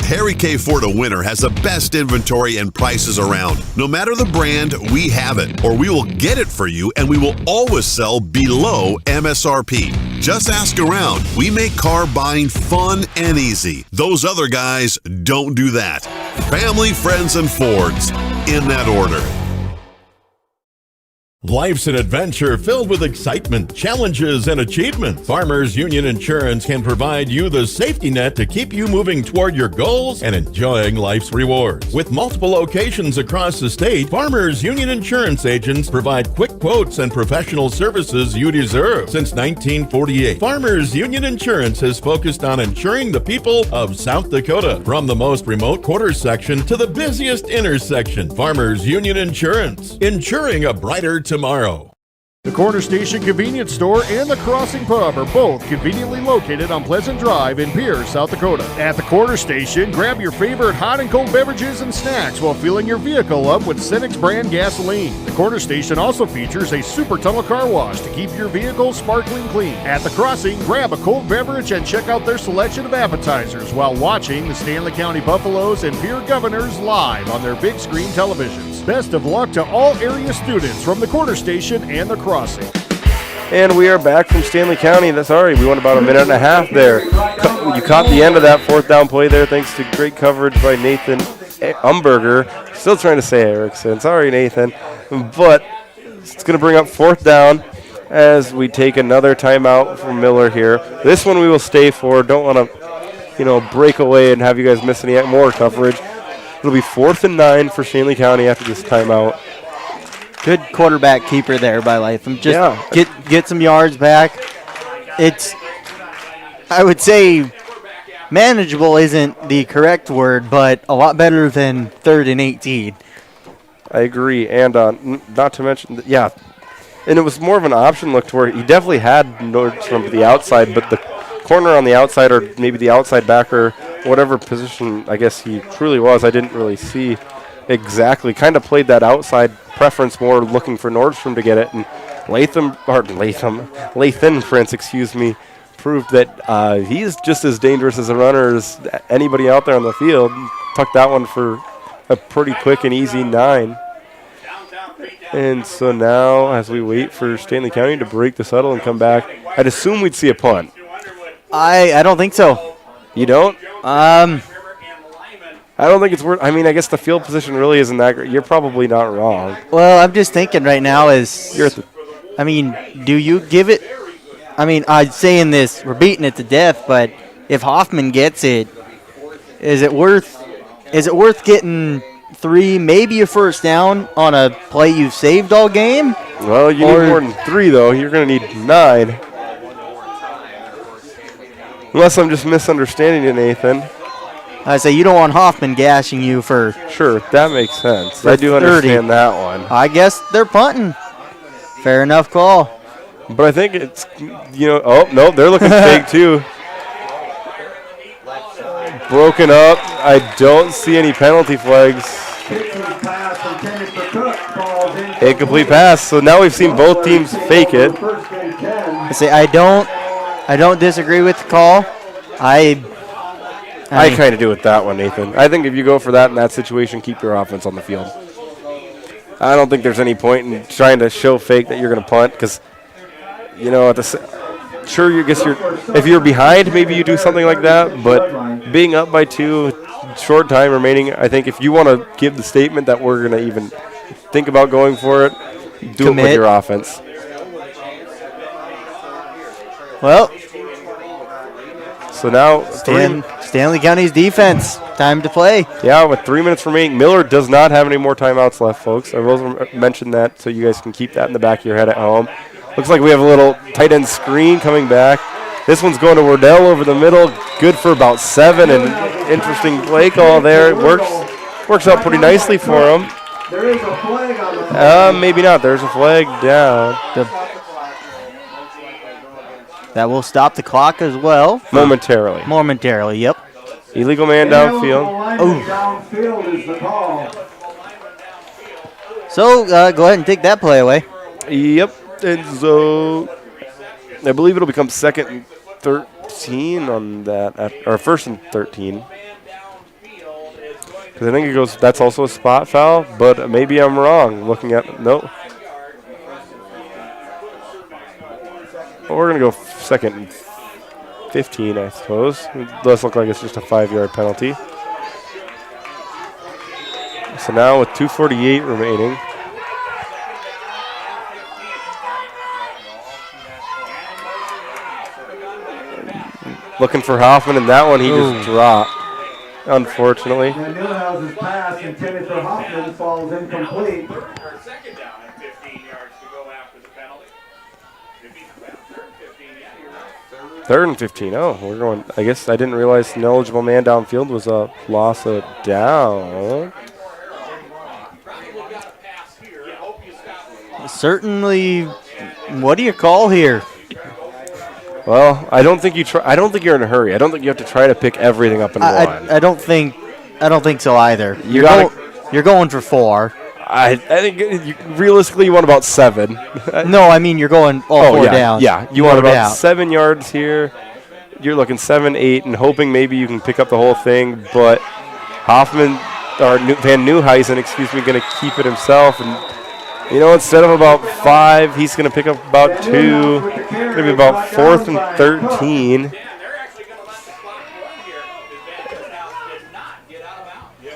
Harry K. Ford, a winner, has the best inventory and prices around. No matter the brand, we have it, or we will get it for you, and we will always sell below MSRP. Just ask around. We make car buying fun and easy. Those other guys don't do that. Family, friends, and Fords, in that order. Life's an adventure filled with excitement, challenges, and achievement. Farmers Union Insurance can provide you the safety net to keep you moving toward your goals and enjoying life's rewards. With multiple locations across the state, Farmers Union Insurance agents provide quick quotes and professional services you deserve. Since 1948, Farmers Union Insurance has focused on insuring the people of South Dakota. From the most remote quarter section to the busiest intersection, Farmers Union Insurance, insuring a brighter tomorrow. The Corner Station Convenience Store and the Crossing Pub are both conveniently located on Pleasant Drive in Pierce, South Dakota. At the Corner Station, grab your favorite hot and cold beverages and snacks while filling your vehicle up with Cenex brand gasoline. The Corner Station also features a super tunnel car wash to keep your vehicle sparkling clean. At the Crossing, grab a cold beverage and check out their selection of appetizers while watching the Stanley County Buffaloes and Pierre Governors live on their big screen televisions. Best of luck to all area students from the Corner Station and the Crossing. And we are back from Stanley County. Sorry, we went about a minute and a half there. You caught the end of that fourth down play there thanks to great coverage by Nathan Umberger. Still trying to say Erickson. Sorry, Nathan. But it's going to bring up fourth down as we take another timeout from Miller here. This one we will stay for. Don't want to, break away and have you guys miss any more coverage. It'll be 4th and 9 for Stanley County after this timeout. Good quarterback keeper there by Latham. Just get some yards back. It's, I would say, manageable isn't the correct word, but a lot better than 3rd and 18. I agree, and not to mention, and it was more of an option look to where he definitely had Nordstrom to the outside, but the corner on the outside or maybe the outside backer, whatever position I guess he truly was, I didn't really see exactly. Kind of played that outside preference more, looking for Nordstrom to get it, and Lathan Prince, proved that he's just as dangerous as a runner as anybody out there on the field. Tucked that one for a pretty quick and easy 9. And so now, as we wait for Stanley County to break the huddle and come back, I'd assume we'd see a punt. I don't think so. You don't? I don't think it's worth. I mean, I guess the field position really isn't that great. You're probably not wrong. Well, I'm just thinking right now do you give it? I mean, I'm saying this, we're beating it to death, but if Hoffman gets it, is it worth getting 3, maybe a first down on a play you've saved all game? Well, you need more than 3, though. You're going to need 9. Unless I'm just misunderstanding you, Nathan. I say you don't want Hoffman gashing you for... Sure, that makes sense. I do understand that one. I guess they're punting. Fair enough call. But I think it's, oh, no, they're looking fake, too. Broken up. I don't see any penalty flags. Incomplete pass. So now we've seen both teams fake it. I say I don't disagree with the call. I kind of do with that one, Nathan. I think if you go for that in that situation, keep your offense on the field. I don't think there's any point in trying to show fake that you're going to punt because, if you're behind, maybe you do something like that. But being up by 2, short time remaining, I think if you want to give the statement that we're going to even think about going for it, do it with your offense. Well, so now Stanley County's defense, time to play. Yeah, with 3 minutes remaining. Miller does not have any more timeouts left, folks. I will mention that so you guys can keep that in the back of your head at home. Looks like we have a little tight end screen coming back. This one's going to Wardell over the middle. Good for about 7, and interesting play call there. Works out pretty nicely for him. There is a flag on the maybe not. There's a flag down. That will stop the clock as well. Momentarily, yep. Illegal man downfield. Downfield is the call. So go ahead and take that play away. Yep. And so I believe it'll become 2nd and 13 on that, or 1st and 13. Because I think that's also a spot foul, but maybe I'm wrong looking at, no. Well, we're going to go 2nd and 15, I suppose. It does look like it's just a 5-yard penalty. So now with 2:48 remaining. Looking for Hoffman, and that one he just dropped, unfortunately. And Millhouse's pass intended for Hoffman falls incomplete. 3rd and 15. Oh, we're going. I guess I didn't realize an eligible man downfield was a loss of down. Certainly What do you call here? Well, I don't think you're in a hurry. I don't think you have to try to pick everything up in one. I don't think so either. You're going for 4. I think realistically you want about 7. No, I mean you're going all 4 down. Yeah, you want about 7 yards here. You're looking 7, 8, and hoping maybe you can pick up the whole thing. But Van Nieuwhuizen, going to keep it himself. And, instead of about 5, he's going to pick up about 2. Going to be about 4th and 13.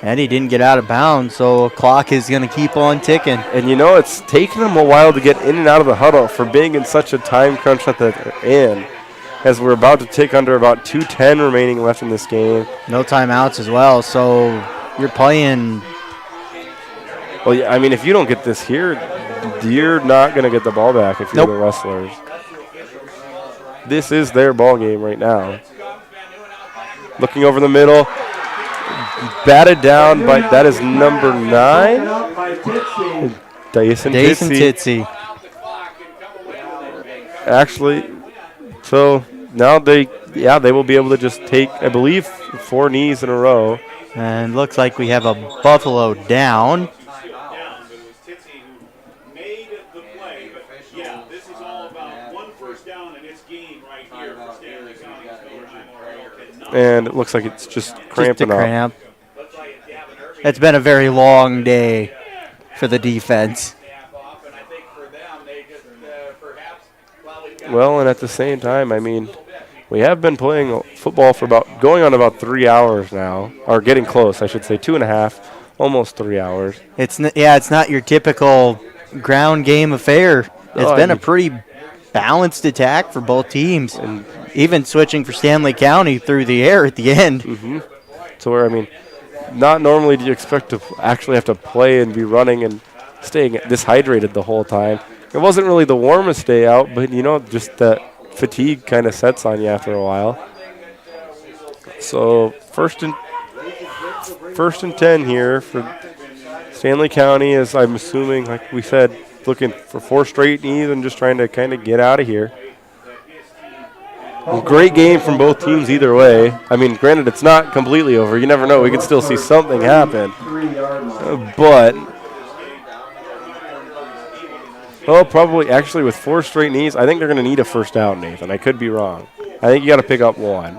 And he didn't get out of bounds, so clock is going to keep on ticking. And it's taken him a while to get in and out of the huddle for being in such a time crunch that they're in, as we're about to tick under about 2:10 remaining left in this game. No timeouts as well, so you're playing. Well, yeah, I mean, if you don't get this here, you're not going to get the ball back if you're the Rustlers. This is their ball game right now. Looking over the middle. Batted down by, that is number 9. Dyson Titsy. Actually, so now they will be able to just take, I believe, 4 knees in a row. And looks like we have a Buffalo down. And it looks like it's just cramping up. It's been a very long day for the defense. Well, and at the same time, I mean, we have been playing football for going on about 3 hours now, or getting close, I should say, 2.5, almost 3 hours. It's not your typical ground game affair. It's been a pretty balanced attack for both teams, and even switching for Stanley County through the air at the end. Mm-hmm. So where, I mean, not normally do you expect to actually have to play and be running and staying this hydrated the whole time. It wasn't really the warmest day out, but, just that fatigue kind of sets on you after a while. So first and 10 here for Stanley County, as I'm assuming, like we said, looking for 4 straight knees and just trying to kind of get out of here. Well, great game from both teams either way. I mean, granted, it's not completely over. You never know. We could still see something happen. But, probably actually with 4 straight knees, I think they're going to need a first down, Nathan. I could be wrong. I think you got to pick up 1.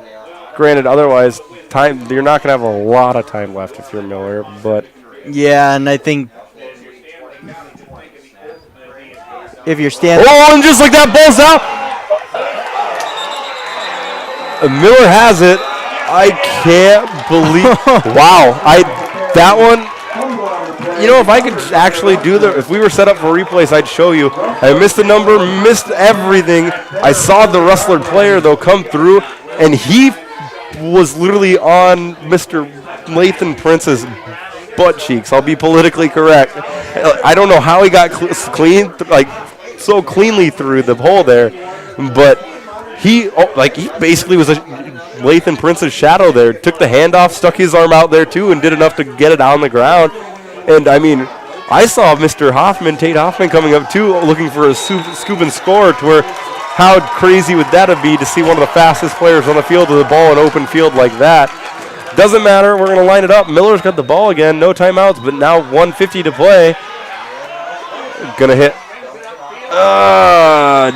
Granted, otherwise, you're not going to have a lot of time left if you're Miller. But yeah, and I think if you're standing. Oh, and just like that, ball's out. Miller has it. I can't believe. Wow. That one. If I could actually if we were set up for replays, I'd show you. I missed the number, missed everything. I saw the Rustler player, though, come through, and he was literally on Mr. Lathan Prince's butt cheeks. I'll be politically correct. I don't know how he got so cleanly through the hole there, but he basically was a Lathan Prince's shadow there. Took the handoff, stuck his arm out there too, and did enough to get it on the ground. And I mean, I saw Mr. Tate Hoffman coming up too, looking for a scoop and score. To where, how crazy would that be to see one of the fastest players on the field with the ball in open field like that? Doesn't matter. We're going to line it up. Miller's got the ball again. No timeouts, but now 1:50 to play. Going to hit.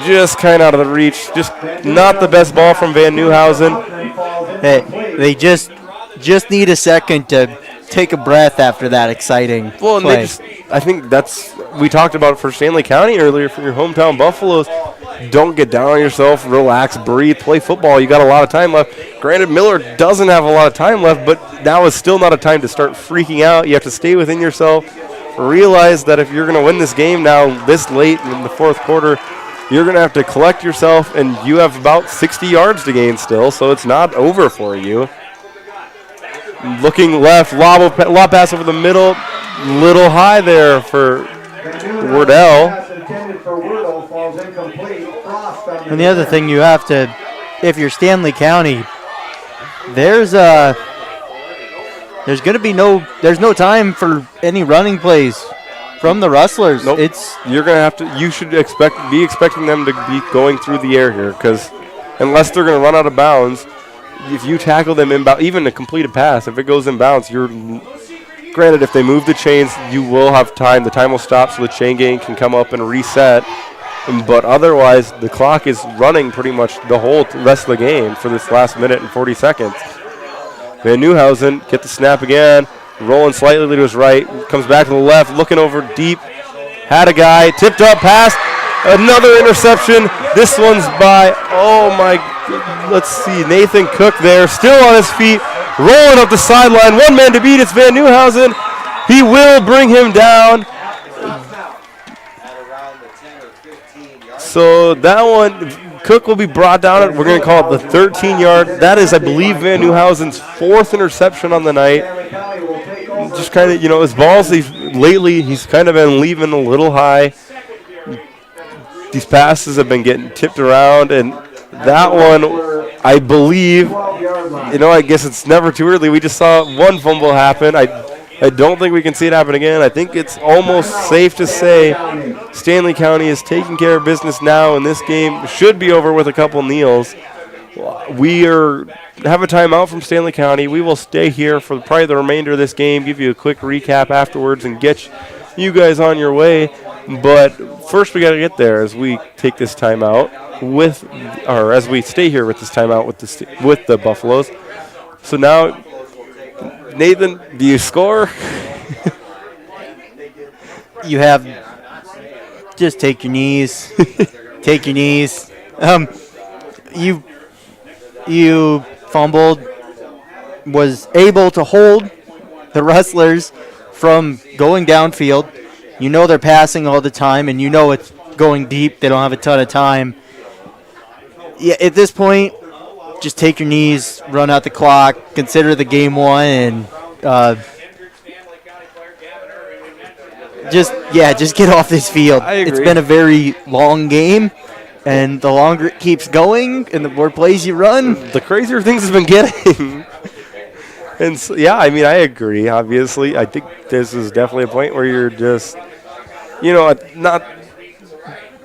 Just kind of out of the reach. Just not the best ball from Van Nieuwhuizen. They just need a second to take a breath after that exciting play. I think we talked about it for Stanley County earlier for your hometown Buffaloes. Don't get down on yourself. Relax, breathe, play football. You got a lot of time left. Granted, Miller doesn't have a lot of time left, but now is still not a time to start freaking out. You have to stay within yourself. Realize that if you're going to win this game now this late in the fourth quarter, you're going to have to collect yourself, and you have about 60 yards to gain still, so it's not over for you. Looking left, lob pass over the middle, little high there for Wardell. And the other thing you have to, if you're Stanley County, there's going to be no time for any running plays. from the Rustlers. Nope. You're gonna have to. You should be expecting them to be going through the air here, because unless they're gonna run out of bounds, if you tackle them inbound, even a completed pass, if it goes inbounds, you're granted. If they move the chains, you will have time. The time will stop, so the chain gang can come up and reset. But otherwise, the clock is running pretty much the whole rest of the game for this last minute and 40 seconds. Van Nieuwhausen get the snap again, rolling slightly to his right, comes back to the left, looking over deep, had a guy, tipped up, pass, another interception. This one's by, let's see, Nathan Cook there, still on his feet, rolling up the sideline, one man to beat, it's Van Nieuwhausen. He will bring him down. So that one, Cook will be brought down. We're going to call it the 13-yard. That is, I believe, Van Nieuwhausen's 4th interception on the night. Just kind of, his balls, lately, he's kind of been leaving a little high. These passes have been getting tipped around, and that one, I believe, I guess it's never too early. We just saw one fumble happen. I don't think we can see it happen again. I think it's almost safe to say Stanley County is taking care of business now, and this game should be over with a couple kneels. We have a timeout from Stanley County. We will stay here for probably the remainder of this game, give you a quick recap afterwards, and get you guys on your way. But first we got to get there as we take this timeout as we stay here with this timeout with the Buffaloes. So now, Nathan, do you score? You have just take your knees. Take your knees. You fumbled, was able to hold the Rustlers from going downfield. You know they're passing all the time, and you know it's going deep. They don't have a ton of time. Yeah, at this point, just take your knees, run out the clock, consider the game won, and just get off this field. I agree. It's been a very long game, and the longer it keeps going and the more plays you run, the crazier things have been getting. And so, I agree, obviously. I think this is definitely a point where you're just,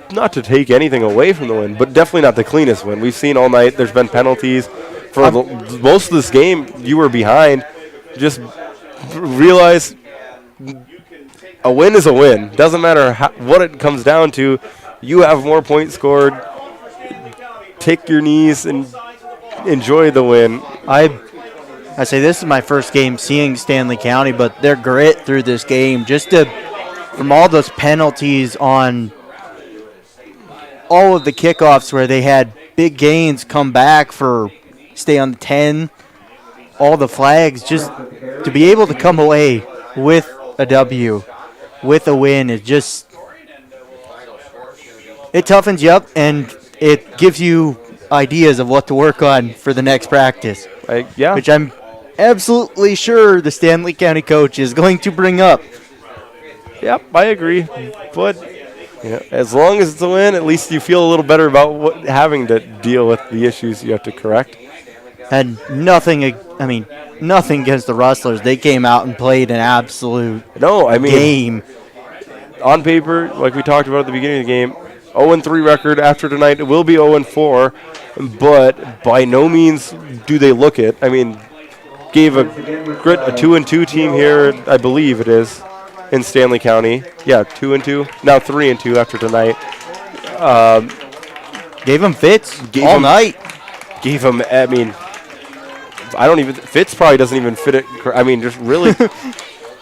not to take anything away from the win, but definitely not the cleanest win. We've seen all night there's been penalties. For most of this game, you were behind. Just realize a win is a win. Doesn't matter what it comes down to. You have more points scored. Take your knees and enjoy the win. I say this is my first game seeing Stanley County, but their grit through this game, from all those penalties on all of the kickoffs where they had big gains come back for stay on the 10, all the flags, just to be able to come away with a W, with a win, it toughens you up and it gives you ideas of what to work on for the next practice. Which I'm absolutely sure the Stanley County coach is going to bring up. Yep, I agree. But as long as it's a win, at least you feel a little better about having to deal with the issues you have to correct. And nothing against the Rustlers. They came out and played an absolute game. On paper, like we talked about at the beginning of the game, 0-3 record after tonight. It will be 0-4, but by no means do they look it. Gave a 2-2 team here, I believe it is, in Stanley County. Yeah, 2-2. Now 3-2 after tonight. Gave them fits all night. Gave them, Fitz probably doesn't even fit it. Just really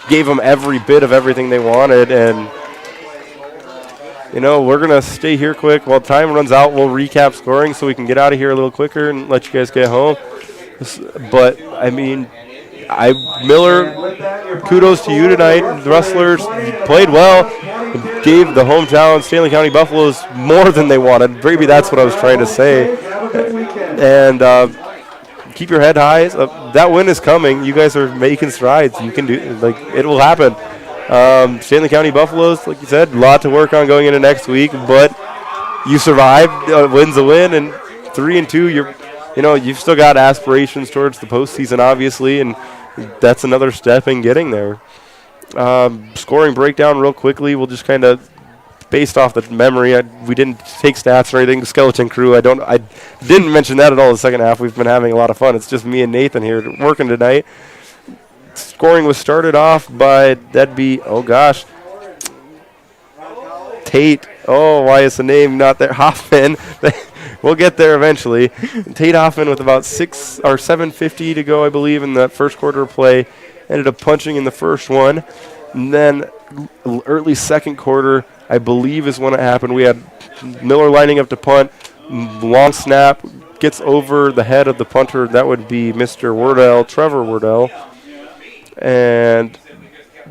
gave them every bit of everything they wanted. And, we're going to stay here quick. While time runs out, we'll recap scoring so we can get out of here a little quicker and let you guys get home. But, Miller, kudos to you tonight. The Rustlers played well, gave the hometown Stanley County Buffaloes more than they wanted. Maybe that's what I was trying to say. And keep your head high. That win is coming. You guys are making strides. You can do it will happen. Stanley County Buffaloes, like you said, a lot to work on going into next week, but you survived. Win's a win, and 3-2. You've still got aspirations towards the postseason, obviously, and that's another step in getting there. Scoring breakdown real quickly. We'll just kind of, based off the memory, we didn't take stats or anything. Skeleton crew, I didn't mention that at all the second half. We've been having a lot of fun. It's just me and Nathan here working tonight. Scoring was started off by, that'd be, oh gosh, Tate. Oh, why is the name not there? Hoffman. We'll get there eventually. Tate Hoffman with about 7:50 to go, I believe, in that first quarter of play. Ended up punching in the first one. And then early second quarter, I believe, is when it happened. We had Miller lining up to punt. Long snap. Gets over the head of the punter. That would be Mr. Wardell, Trevor Wardell. And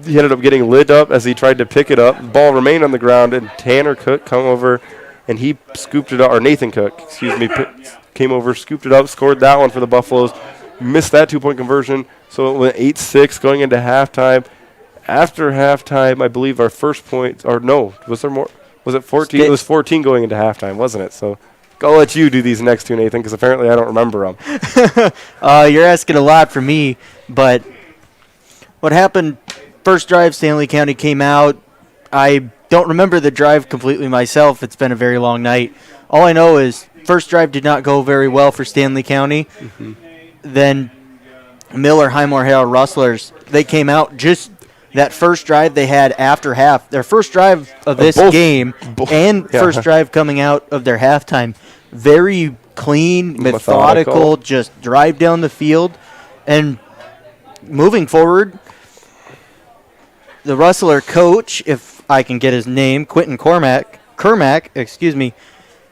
he ended up getting lit up as he tried to pick it up. The ball remained on the ground, and Tanner Cook come over, and he scooped it up, or Nathan Cook, excuse me, came over, scooped it up, scored that one for the Buffaloes. Missed that two-point conversion, so it went 8-6 going into halftime. After halftime, I believe our first point, or no, was there more? Was it 14? It was 14 going into halftime, wasn't it? So I'll let you do these next two, Nathan, because apparently I don't remember them. You're asking a lot from me, but what happened, first drive, Stanley County came out. I don't remember the drive completely myself. It's been a very long night. All I know is first drive did not go very well for Stanley County. Mm-hmm. Then Miller, Highmore-Harrold, Rustlers, they came out just that first drive they had after half. Their first drive of this game and first drive coming out of their halftime. Very clean, methodical, just drive down the field. And moving forward, the Rustler coach, if I can get his name, Quentin Kermack,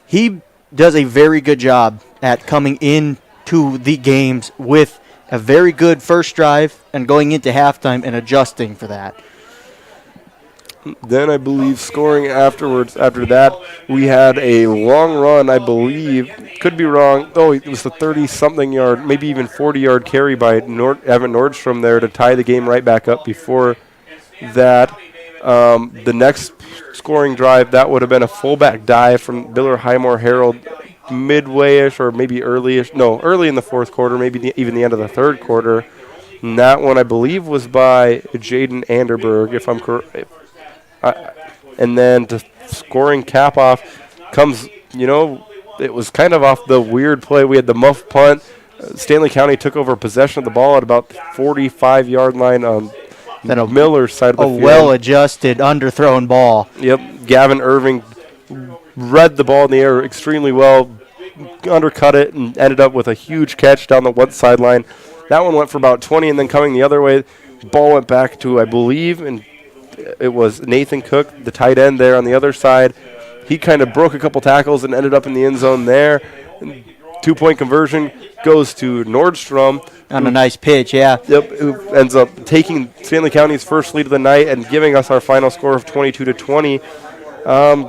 he does a very good job at coming into the games with a very good first drive and going into halftime and adjusting for that. Then I believe scoring afterwards. After that, we had a long run, I believe. Could be wrong. Oh, it was the 30-something yard, maybe even 40-yard carry by Evan Nordstrom there to tie the game right back up before that. The next scoring drive, that would have been a fullback dive from Miller Highmore-Harrold midway-ish or maybe early-ish. No, early in the fourth quarter, maybe even the end of the third quarter. And that one, I believe, was by Jaden Anderberg, if I'm correct. And then to scoring cap-off comes, it was kind of off the weird play. We had the muff punt. Stanley County took over possession of the ball at about the 45-yard line on Miller's side of the field. A well-adjusted, underthrown ball. Yep. Gavin Irving read the ball in the air extremely well, undercut it, and ended up with a huge catch down the one sideline. That one went for about 20, and then coming the other way, the ball went back to, I believe, and it was Nathan Cook, the tight end there on the other side. He kind of broke a couple tackles and ended up in the end zone there. Two-point conversion goes to Nordstrom. On a nice pitch, yeah. Yep, who ends up taking Stanley County's first lead of the night and giving us our final score of 22-20.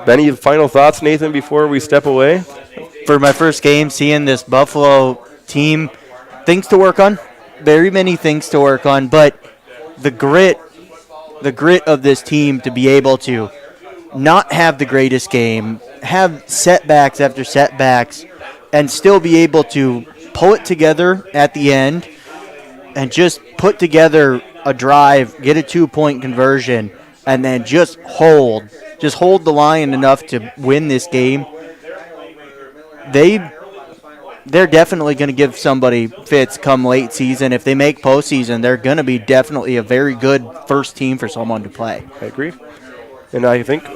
Any final thoughts, Nathan, before we step away? For my first game, seeing this Buffalo team, things to work on. Very many things to work on, but the grit of this team to be able to not have the greatest game, have setbacks after setbacks, and still be able to pull it together at the end and just put together a drive, get a 2-point conversion, and then just hold the line enough to win this game. They're definitely going to give somebody fits come late season. If they make postseason, they're going to be definitely a very good first team for someone to play. I agree. And I think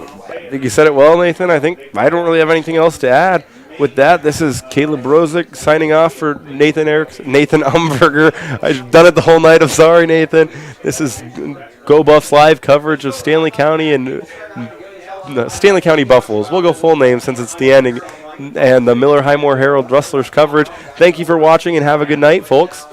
you said it well, Nathan. I think I don't really have anything else to add. With that, this is Caleb Brozick signing off for Nathan Umberger. I've done it the whole night. I'm sorry, Nathan. This is Go Buffs live coverage of Stanley County and Stanley County Buffaloes. We'll go full name since it's the ending. And the Miller Highmore-Harrold Rustlers coverage. Thank you for watching and have a good night, folks.